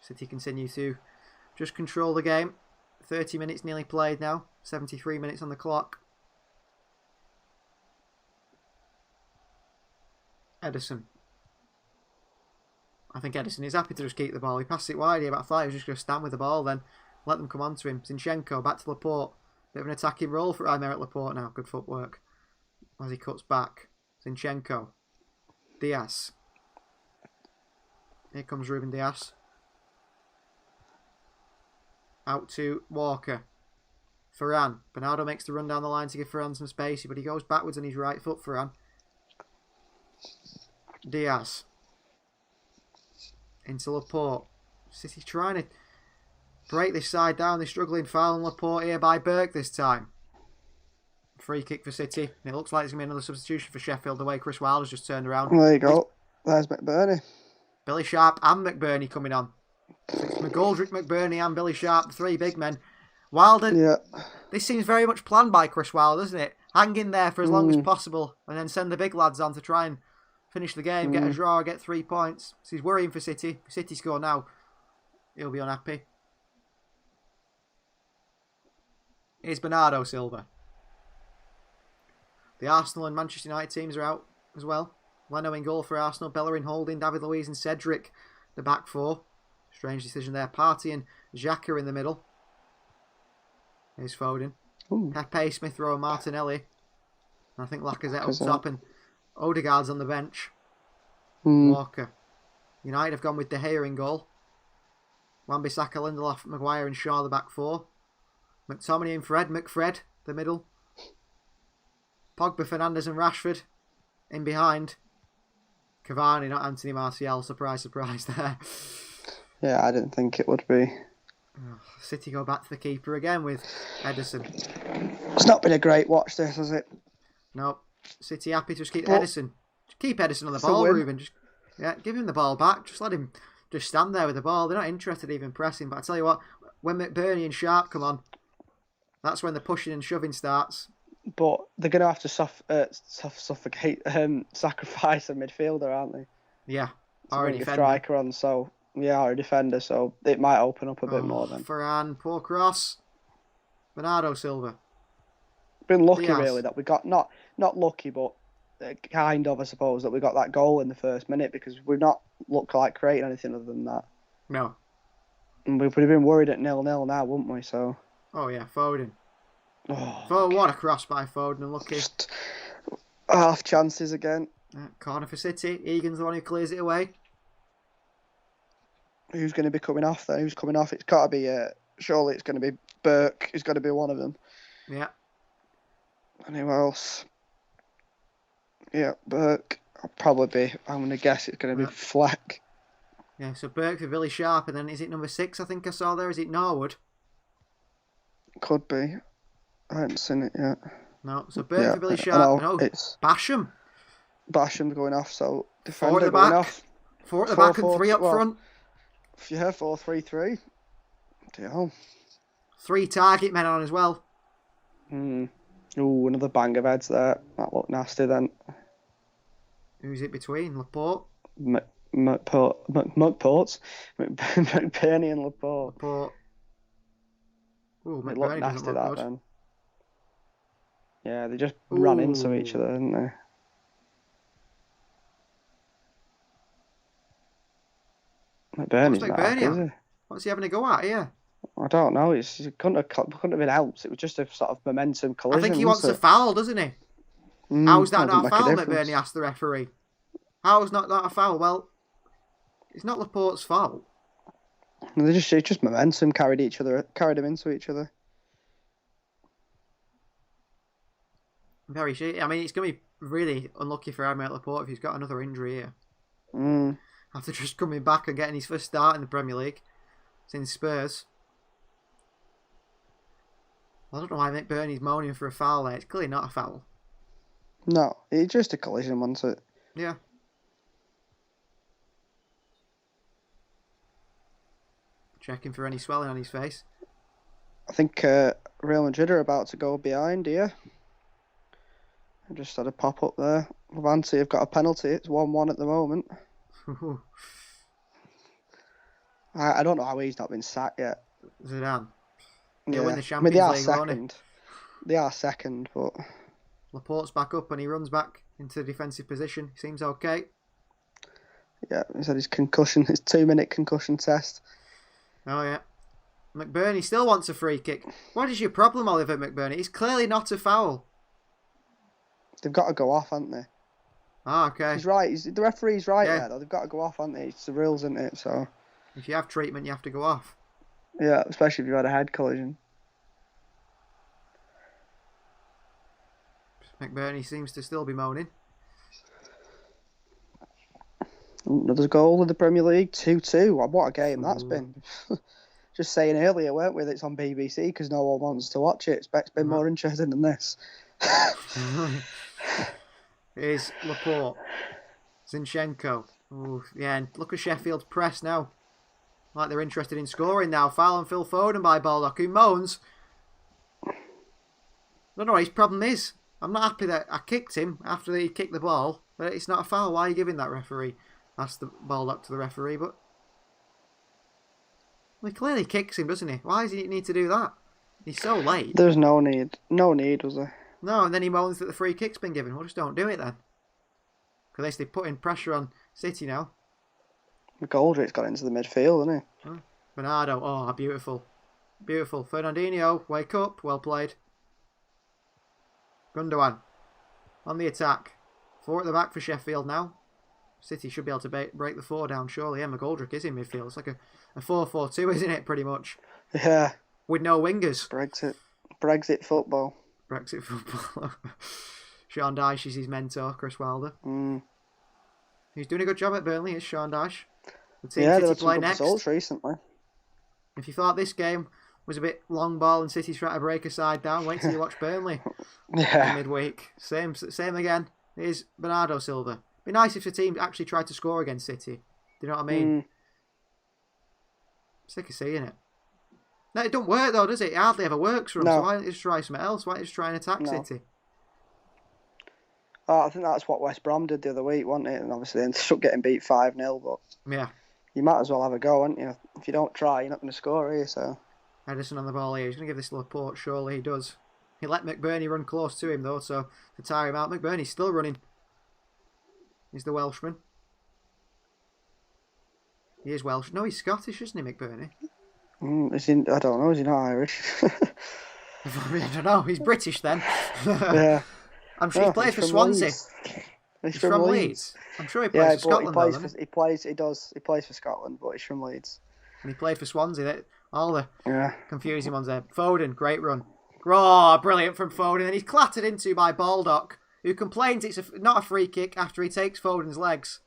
City continue to just control the game. 30 minutes nearly played now. 73 minutes on the clock. Ederson. I think Ederson is happy to just keep the ball. He passed it wide here, but I thought he was just going to stand with the ball then. Let them come on to him. Zinchenko back to Laporte. Bit of an attacking role for Aymeric Laporte now. Good footwork. As he cuts back. Zinchenko. Diaz. Here comes Ruben Diaz. Out to Walker. Ferran. Bernardo makes the run down the line to give Ferran some space, but he goes backwards on his right foot, Ferran. Diaz. Into Laporte. City trying to break this side down. They're struggling. Fouling Laporte here by Burke this time. Free kick for City. And it looks like it's going to be another substitution for Sheffield the way Chris Wilder's just turned around. There you go. There's McBurney. Billy Sharp and McBurney coming on. So it's McGoldrick, McBurney and Billy Sharp, three big men. Wilder, Yeah. this seems very much planned by Chris Wilder, doesn't it? Hang in there for as long as possible and then send the big lads on to try and finish the game, get a draw, get 3 points. So he's worrying for City. If City score now, he'll be unhappy. Here's Bernardo Silva. The Arsenal and Manchester United teams are out as well. Leno in goal for Arsenal, Bellerin holding, David Luiz and Cedric, the back four. Strange decision there. Partey and Xhaka in the middle. Here's Foden. Ooh. Pepe, Smith Rowe and Martinelli. And I think Lacazette up top and Odegaard's on the bench. Walker. United have gone with De Gea in goal. Wan-Bissaka, Lindelof, Maguire and Shaw the back four. McTominay and McFred, the middle. Pogba, Fernandes and Rashford in behind. Cavani, not Anthony Martial. Surprise, surprise there. Yeah, I didn't think it would be. City go back to the keeper again with Ederson. It's not been a great watch, this, has it? Nope. City happy to just keep But Ederson. Just keep Ederson on the it's a ball, win. Ruben. Just, give him the ball back. Just let him just stand there with the ball. They're not interested even pressing. But I tell you what, when McBurney and Sharp come on, that's when the pushing and shoving starts. But they're going to have to sacrifice a midfielder, aren't they? Yeah. To Or a bring a defender. striker on, so... Yeah, or a defender, so it might open up a bit more then. Varane, poor cross. Bernardo Silva. Been lucky, Diaz. really, that we got... Not lucky, but kind of, I suppose, that we got that goal in the first minute, because we've not looked like creating anything other than that. No. And we would have been worried at 0-0 now, wouldn't we? So... Oh, yeah, Foden. Oh, What a cross by Foden, unlucky. just half chances again. Corner for City. Egan's the one who clears it away. Who's going to be coming off then? Who's coming off? It's got to be... surely it's going to be Burke. He's got to be one of them. Yeah. And who else? Yeah, Burke. I'll probably be... I'm going to guess it's going to be Fleck. Yeah, so Burke for Billy Sharp, and then is it number 6 I think I saw there? Is it Norwood? Could be. I haven't seen it yet. No, so Burke for Billy I Sharp. know, No, it's Basham. Basham's going off, so Four at defender the going back. off. 4 at the 4, back and 3 up well, front. Yeah, 4-3-3. Deal. 3 target men on as well. Ooh, another bang of heads there. That looked nasty then. Who's it between? Laporte? McPorts. McBurney and Laporte. Laporte. Ooh, It looked McBurney nasty doesn't that look good. then. Yeah, they just ran into each other, didn't they? McBurney's not happy, is he? What's he having a go at here? I don't know. It couldn't have been helped. It was just a sort of momentum collision. I think he wants a wasn't foul, doesn't he? it? How's that doesn't not a make foul, difference. McBurney asked the referee. How's not that a foul? Well, it's not Laporte's fault. It's just momentum carried them into each other. Very shitty. I mean, it's going to be really unlucky for Aymeric Laporte if he's got another injury here. After just coming back and getting his first start in the Premier League since Spurs. I don't know why McBurney's moaning for a foul there. It's clearly not a foul. No, it's just a collision, wasn't it? Yeah. Checking for any swelling on his face. I think Real Madrid are about to go behind here. I just had a pop up there. Levante have got a penalty. It's 1-1 at the moment. I don't know how he's not been sacked yet. Zidane. Yeah, He'll win the I Champions mean, they are League, won't he? second. They are second, but Laporte's back up and he runs back into the defensive position. He seems okay. yeah, he's had his 2-minute concussion test. Oh, yeah. McBurney still wants a free kick. What is your problem, Oliver McBurney? It's clearly not a foul. They've got to go off, haven't they? Ah, okay. He's right. The referee's right Yeah. there, though. They've got to go off, haven't they? It's the rules, isn't it? So If you have treatment, you have to go off. yeah, especially if you've had a head collision. McBurney seems to still be moaning. Another goal in the Premier League, 2-2. What a game that's been. Just saying earlier, weren't we, that it's on BBC because no one wants to watch it. It's been more interesting than this. Here's Laporte. Zinchenko. Ooh, yeah, and look at Sheffield's press now. Like they're interested in scoring now. Foul on Phil Foden by Baldock, who moans. I don't know what his problem is. I'm not happy that I kicked him after he kicked the ball, but it's not a foul. Why are you giving that, referee? Asked the Baldock to the referee, but well, he clearly kicks him, doesn't he? Why does he need to do that? He's so late. There's no need. No need, was there? No, and then he moans that the free kick's been given. Well, just don't do it then. Because they're putting pressure on City now. McGoldrick's got into the midfield, hasn't he? Bernardo, oh, beautiful. Beautiful. Fernandinho, wake up. Well played. Gundogan on the attack. 4 at the back for Sheffield now. City should be able to break the 4 down, surely. Yeah, McGoldrick is in midfield. It's like a 4-4-2, isn't it, pretty much? Yeah. With no wingers. Brexit football. Brexit football. Sean Dyche is his mentor, Chris Wilder. He's doing a good job at Burnley, is Sean Dyche. The team Yeah, City there were some play good next. results recently. If you thought this game was a bit long ball and City's trying to break a side down, wait till you watch Burnley Yeah. midweek. Same again. Here's Bernardo Silva. Be nice if the team actually tried to score against City. Do you know what I mean? Sick of seeing it. No, it don't work though, does it? It hardly ever works for them. No. So why don't you just try something else? Why don't you just try and attack No. City? Oh, I think that's what West Brom did the other week, wasn't it? And obviously they ended up getting beat 5-0, but Yeah. you might as well have a go, aren't you? If you don't try, you're not going to score, are you? So Edison on the ball here. He's going to give this Laporte. Surely he does. He let McBurney run close to him though, so to tire him out. McBurney's still running. He's the Welshman. He is Welsh. No, he's Scottish, isn't he, McBurney? is he, I don't know. Is he not Irish? I don't know. He's British then. Yeah. I'm sure he plays for from Swansea. Leeds. He's from Leeds. I'm sure he plays Yeah, for Scotland but though, doesn't he? he plays for Scotland, but he's from Leeds. And he played for Swansea. All the Yeah. confusing ones there. Foden, great run. Oh, brilliant from Foden. And he's clattered into by Baldock, who complains it's not a free kick after he takes Foden's legs.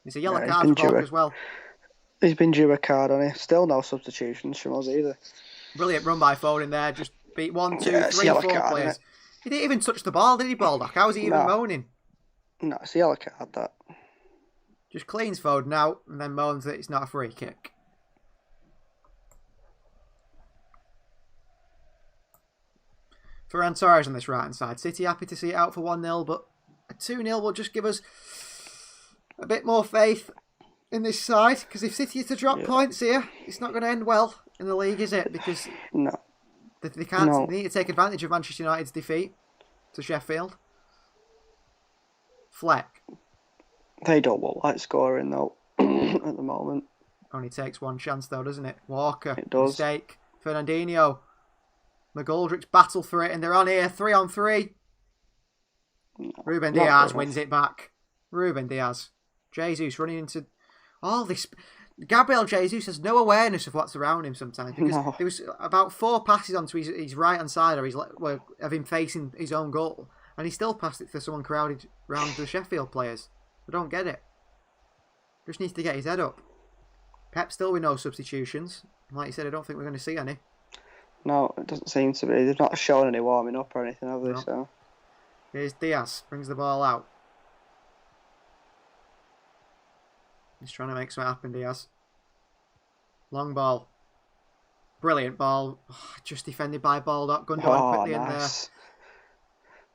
It's a yellow Yeah, card for Baldock as well. He's been due a card, hasn't he? Still no substitutions from us either. Brilliant run by Foden there. Just beat 1, 2, Yeah, it's 3, yellow 4 card, players. innit? He didn't even touch the ball, did he, Baldock? How was he even No. moaning? No, it's a yellow card, that. Just cleans Foden out and then moans that it's not a free kick. Ferran Torres on this right hand side. City happy to see it out for 1-0, but a 2-0 will just give us a bit more faith in this side, because if City is to drop points here, it's not going to end well in the league, is it? Because No. they can't. No. They need to take advantage of Manchester United's defeat to Sheffield. Fleck They don't look like scoring, though, at the moment. only takes one chance, though, doesn't it? Walker, It does. mistake. Fernandinho, McGoldrick's battle for it, and they're on here 3-on-3. Ruben not Diaz good wins it back. Ruben Diaz, Jesus running into all this. Gabriel Jesus has no awareness of what's around him sometimes, because No. there was about 4 passes onto his right hand side, of him facing his own goal, and he still passed it for someone crowded round the Sheffield players. I don't get it. Just needs to get his head up. Pep still with no substitutions. Like you said, I don't think we're going to see any. No, it doesn't seem to be. They've not shown any warming up or anything, have they? No. So Here's Diaz, brings the ball out. He's trying to make something happen, Diaz. Long ball. Brilliant ball. Oh, just defended by Baldock. Gundogan quickly in there. nice.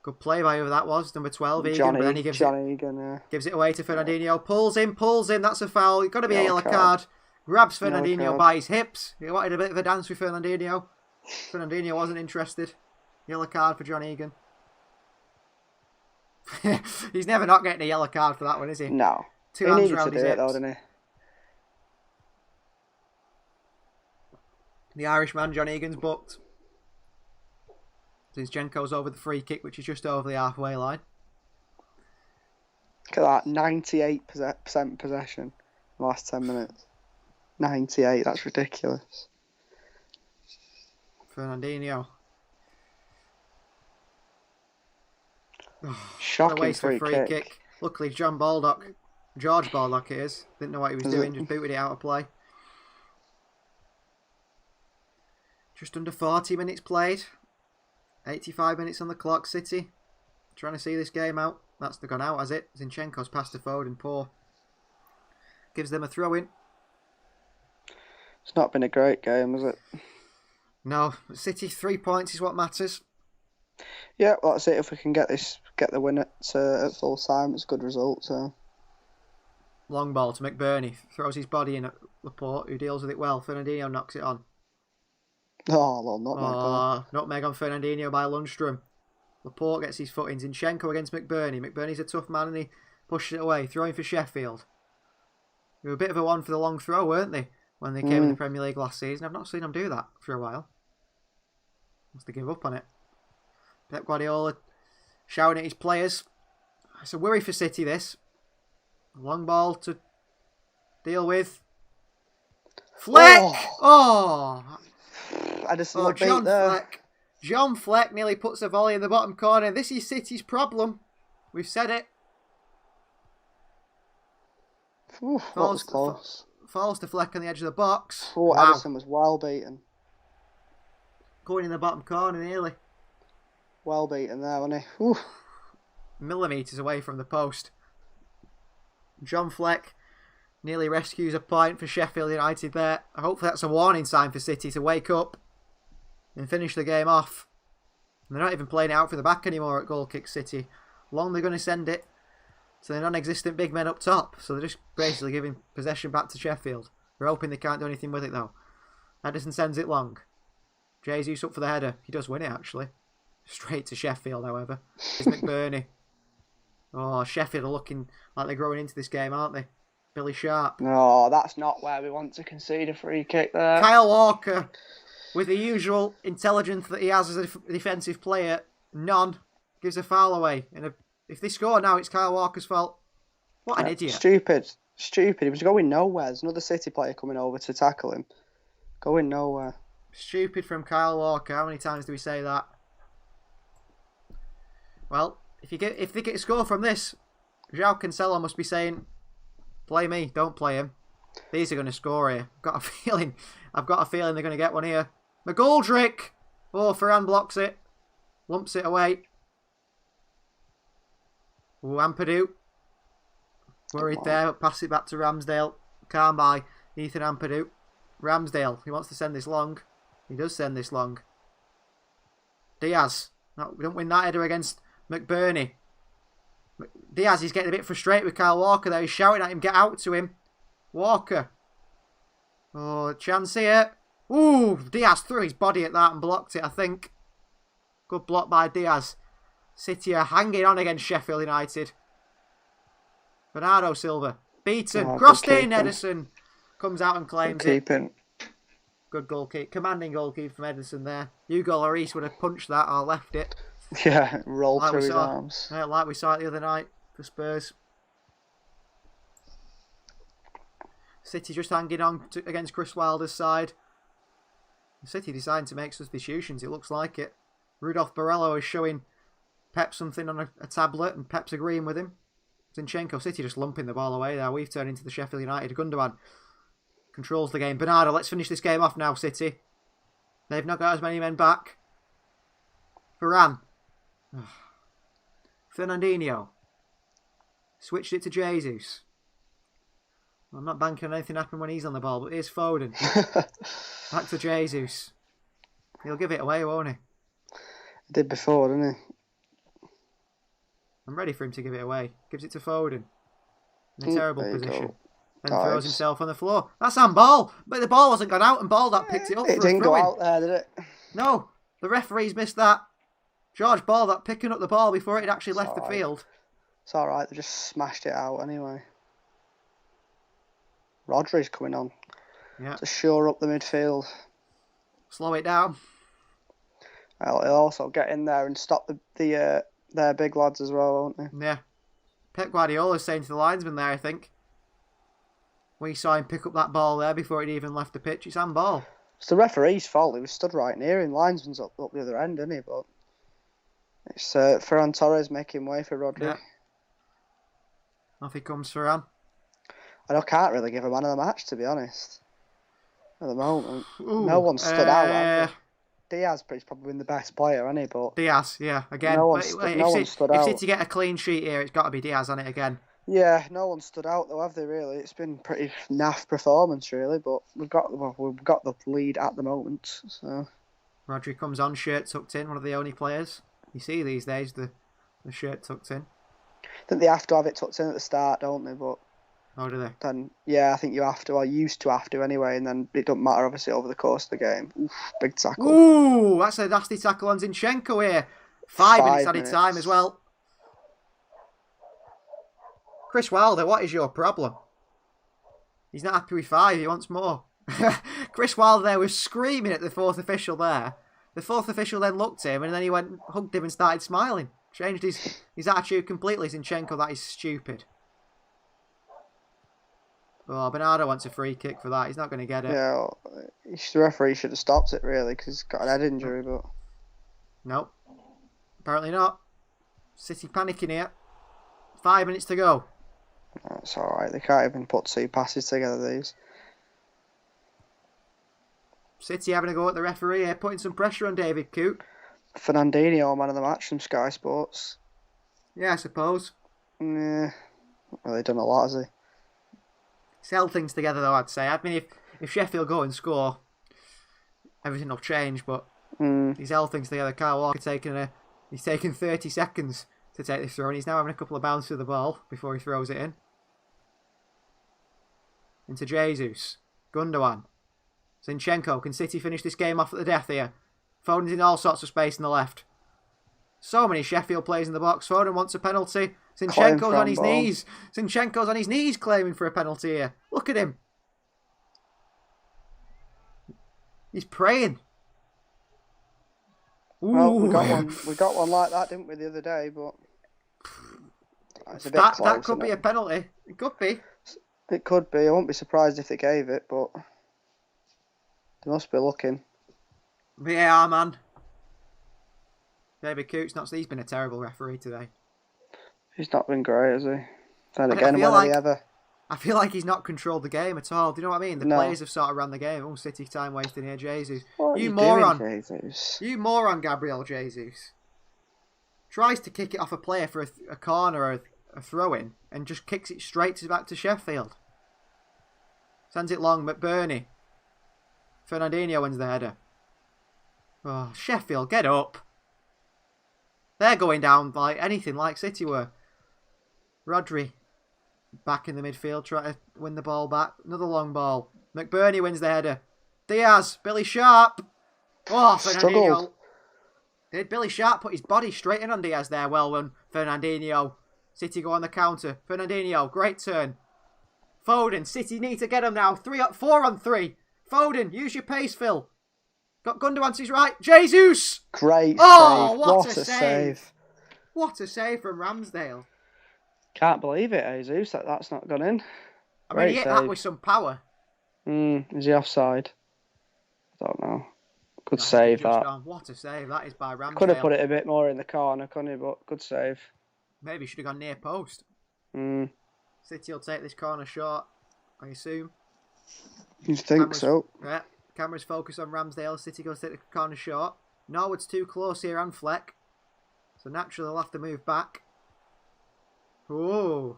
Good play by whoever that was. Number 12, Egan. But then he gives it away to Fernandinho. Pulls in. That's a foul. It's got to be a yellow card. Grabs Fernandinho Yellow card. by his hips. He wanted a bit of a dance with Fernandinho. Fernandinho wasn't interested. Yellow card for John Egan. He's never not getting a yellow card for that one, is he? No. 2 He hands needed to around do his it, hips. though, didn't he? The Irishman, John Egan's booked. Zinchenko's over the free kick, which is just over the halfway line. Look at that, 98% possession in the last 10 minutes. 98, that's ridiculous. Fernandinho. What a Shocking waste of free free kick. kick. Luckily, George Baldock it is. Didn't know what he was doing, just booted it out of play. Just under 40 minutes played. 85 minutes on the clock, City. Trying to see this game out. That's gone out, has it? Zinchenko's passed to Foden, poor. Gives them a throw-in. It's not been a great game, has it? No, City 3 points is what matters. Yeah, well, that's it. If we can get the win at full time, it's a good result. So Long ball to McBurney. Throws his body in at Laporte, who deals with it well. Fernandinho knocks it on. oh, well, not like that. Nutmeg on Fernandinho by Lundstrom. Laporte gets his foot in. Zinchenko against McBurney. McBurney's a tough man and he pushes it away. Throwing for Sheffield. They were a bit of a one for the long throw, weren't they? When they came in the Premier League last season. I've not seen them do that for a while. Must have given up on it. Pep Guardiola shouting at his players. It's a worry for City, this. Long ball to deal with. Fleck! Oh! Edison looked beat there. Fleck. John Fleck nearly puts a volley in the bottom corner. This is City's problem. We've said it. Ooh, that was close. Falls to Fleck on the edge of the box. Oh, wow. Edison was well beaten. Going in the bottom corner nearly. Well beaten there, wasn't he? Ooh. Millimetres away from the post. John Fleck nearly rescues a point for Sheffield United there. Hopefully that's a warning sign for City to wake up and finish the game off. And they're not even playing it out for the back anymore at goal kick City. Long they're going to send it to the non-existent big men up top. So they're just basically giving possession back to Sheffield. We're hoping they can't do anything with it though. Edison sends it long. Jesus up for the header. He does win it actually. Straight to Sheffield however. It's McBurney. Oh, Sheffield are looking like they're growing into this game, aren't they? Billy Sharp. No, that's not where we want to concede a free kick there. Kyle Walker, with the usual intelligence that he has as a defensive player, none, gives a foul away. And if they score now, it's Kyle Walker's fault. What an idiot. Stupid. He was going nowhere. There's another City player coming over to tackle him. Going nowhere. Stupid from Kyle Walker. How many times do we say that? Well, if they get a score from this, João Cancelo must be saying, play me, don't play him. These are going to score here. I've got a feeling they're going to get one here. McGoldrick! Oh, Ferran blocks it. Lumps it away. Oh, Ampadu. Worried there, but pass it back to Ramsdale. Calm by Ethan Ampadu. Ramsdale, he wants to send this long. He does send this long. Diaz. No, we don't win that header against McBurney. Diaz, he's getting a bit frustrated with Kyle Walker there. He's shouting at him, get out to him. Walker. Oh, chance here. Ooh, Diaz threw his body at that and blocked it, I think. Good block by Diaz. City are hanging on against Sheffield United. Bernardo Silva. Beaten. Oh, crossed in, Edison. Comes out and claims it. Good goal kick. Commanding goal kick from Edison there. Hugo Lloris would have punched that or left it. Yeah, rolled through his arms. Yeah, like we saw it the other night for Spurs. City just hanging on against Chris Wilder's side. City deciding to make substitutions, it looks like it. Rudolph Barello is showing Pep something on a tablet and Pep's agreeing with him. Zinchenko, City just lumping the ball away there. We've turned into the Sheffield United. Gundogan controls the game. Bernardo, let's finish this game off now, City. They've not got as many men back. Varane. Fernandinho. Switched it to Jesus. I'm not banking on anything happening when he's on the ball, but here's Foden. Back to Jesus. He'll give it away, won't he? He did before, didn't he? I'm ready for him to give it away. Gives it to Foden. In a terrible position. Then throws himself on the floor. That's handball! But the ball wasn't gone out and Baldock picked it up for a throw-in. It didn't go out there, did it? No. The referees missed that. George Baldock picking up the ball before it had actually left the field. It's alright, they just smashed it out anyway. Rodri's coming on. Yeah. To shore up the midfield. Slow it down. Well, he'll also get in there and stop their big lads as well, won't they? Yeah. Pep Guardiola's saying to the linesman there, I think. We saw him pick up that ball there before it even left the pitch. It's handball. It's the referee's fault. He was stood right near him. Linesman's up the other end, isn't he? But it's Ferran Torres making way for Rodri. Yeah. Off he comes, Ferran. I can't really give a man of the match, to be honest. At the moment, Ooh, no one stood out. Have they? Diaz is probably been the best player, hasn't he? But Diaz, yeah, again. No one stood out. If City get a clean sheet here, it's got to be Diaz on it again. Yeah, no one stood out though, have they? Really, it's been pretty naff performance, really. But we've got the lead at the moment. So Rodri comes on, shirt tucked in. One of the only players you see these days, the shirt tucked in. I think they have to have it tucked in at the start, don't they? But oh, do they? Then yeah, I think you have to. I used to have to anyway, and then it doesn't matter obviously over the course of the game. Oof, big tackle. Ooh, that's a nasty tackle on Zinchenko here. 5 minutes added time as well. Chris Wilder, what is your problem? He's not happy with 5, he wants more. Chris Wilder there was screaming at the fourth official there. The fourth official then looked at him and then he went, hugged him and started smiling. Changed his attitude completely. Zinchenko, that is stupid. Oh, Bernardo wants a free kick for that. He's not going to get it. Yeah, the referee should have stopped it really because he's got an head injury. But Nope. Apparently not. City panicking here. 5 minutes to go. it's all right. They can't even put two passes together. These. City having a go at the referee here, putting some pressure on David Coote. Fernandinho, man of the match from Sky Sports. Yeah, I suppose. Yeah, not really done a lot, has he? He's held things together, though, I'd say. I mean, if Sheffield go and score, everything will change, but he's held things together. Kyle Walker he's taken 30 seconds to take this throw, and he's now having a couple of bounces of the ball before he throws it in. Into Jesus. Gundogan. Zinchenko. Can City finish this game off at the death here? Foden's in all sorts of space in the left. So many Sheffield players in the box. Foden wants a penalty. Zinchenko's on his knees. Zinchenko's on his knees claiming for a penalty here. Look at him. He's praying. Ooh. Well, we got one like that, didn't we, the other day? But it's a bit close. That could be a penalty. It could be. It could be. I wouldn't be surprised if they gave it, but they must be looking. VAR, man. David Coote's he's been a terrible referee today. He's not been great, has he? Then again, when have he ever? I feel like he's not controlled the game at all. Do you know what I mean? The players have sort of run the game. Oh, City time wasting here, Jesus. You moron. Jesus? You moron, Gabriel Jesus. Tries to kick it off a player for a corner or a throw-in and just kicks it straight back to Sheffield. Sends it long, McBurney. Fernandinho wins the header. Oh, Sheffield, get up. They're going down like anything like City were. Rodri back in the midfield, trying to win the ball back. Another long ball. McBurney wins the header. Diaz, Billy Sharp. Oh, Fernandinho. Did Billy Sharp put his body straight in on Diaz there? Well run, Fernandinho. City go on the counter. Fernandinho, great turn. Foden, City need to get him now. 4 on 3. Foden, use your pace, Phil. Got Gundogan to his right. Jesus! Great save. What a save. What a save from Ramsdale. Can't believe it, Jesus. That's not gone in. I mean, he hit that with some power. Is he offside? I don't know. Good save, that. What a save that is by Ramsdale. Could have put it a bit more in the corner, couldn't he? But good save. Maybe he should have gone near post. City will take this corner short, I assume. You think so? Yeah. Cameras focus on Ramsdale. City goes to take the corner short. Norwood's too close here and Fleck. So naturally they'll have to move back. Oh.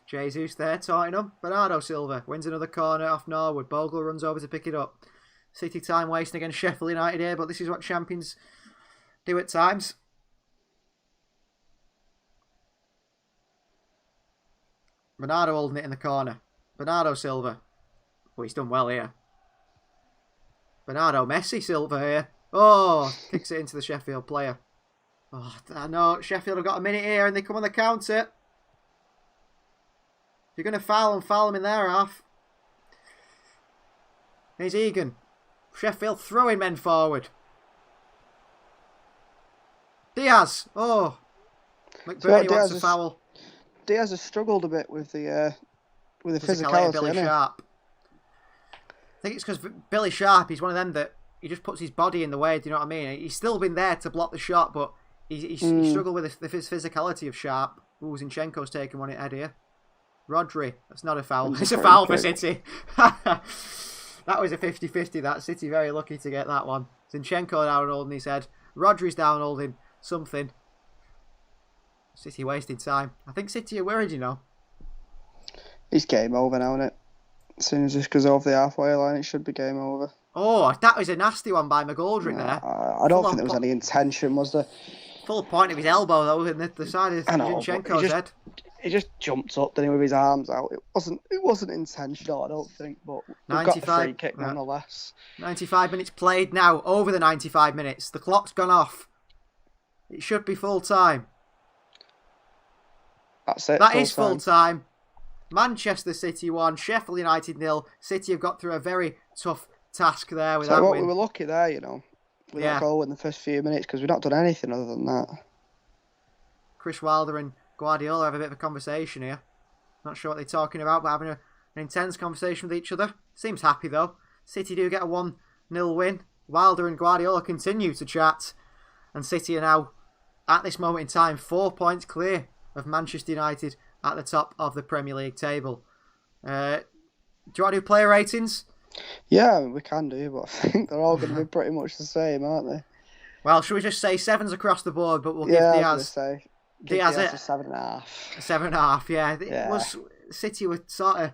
Jesus there, Tottenham. Bernardo Silva wins another corner off Norwood. Bogle runs over to pick it up. City time wasting against Sheffield United here, but this is what champions do at times. Bernardo holding it in the corner. Bernardo Silva. Oh, he's done well here. Bernardo Messi Silva here. Oh, kicks it into the Sheffield player. Oh, I know. Sheffield have got a minute here and they come on the counter. If you're going to foul them in their half. Here's Egan. Sheffield throwing men forward. Diaz. Oh. McBurney wants a foul. Diaz has struggled a bit with the physicality of Billy Sharp. I think it's because Billy Sharp, he's one of them that he just puts his body in the way, do you know what I mean? He's still been there to block the shot, but he struggled with the physicality of Sharp. Ooh, Zinchenko's taking one at head here. Rodri, that's not a foul. It's a foul for City. That was a 50-50, that. City very lucky to get that one. Zinchenko down holding his head. Rodri's down holding something. City wasting time. I think City are worried, you know. It's game over now, isn't it? As soon as this goes over the halfway line, it should be game over. Oh, that was a nasty one by McGoldrick there. I don't think there was any intention, was there? Full point of his elbow, though, in the side of Zinchenko's head. He just jumped up, didn't he, with his arms out. It wasn't intentional, I don't think, but we've got the free kick nonetheless. 95 minutes played now, over the 95 minutes. The clock's gone off. It should be full time. That's it. That is full time. Manchester City 1, Sheffield United 0. City have got through a very tough task there with that win. We were lucky there, you know. We got a goal in the first few minutes because we've not done anything other than that. Chris Wilder and Guardiola have a bit of a conversation here. Not sure what they're talking about, but having an intense conversation with each other. Seems happy though. City do get a 1-0 win. Wilder and Guardiola continue to chat, and City are now, at this moment in time, 4 points clear of Manchester United at the top of the Premier League table. Do you want to do player ratings? Yeah, we can do, but I think they're all going to be pretty much the same, aren't they? Well, should we just say 7s across the board, but we'll give Yeah, I Diaz was going to say. Diaz a it. 7.5. 7.5, yeah. Yeah. It was City were sort of,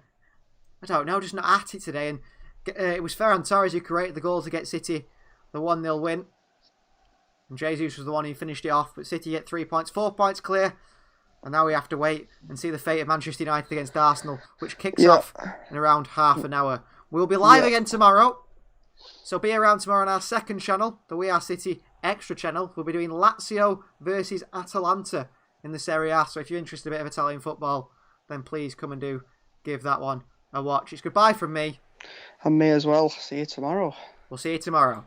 I don't know, just not at it today. And it was Ferran Torres who created the goal to get City the 1-0 win. And Jesus was the one who finished it off. But City get 3 points, 4 points clear. And now we have to wait and see the fate of Manchester United against Arsenal, which kicks off in around half an hour. We'll be live again tomorrow. So be around tomorrow on our second channel, the We Are City Extra channel. We'll be doing Lazio versus Atalanta in the Serie A. So if you're interested in a bit of Italian football, then please come and give that one a watch. It's goodbye from me. And me as well. See you tomorrow. We'll see you tomorrow.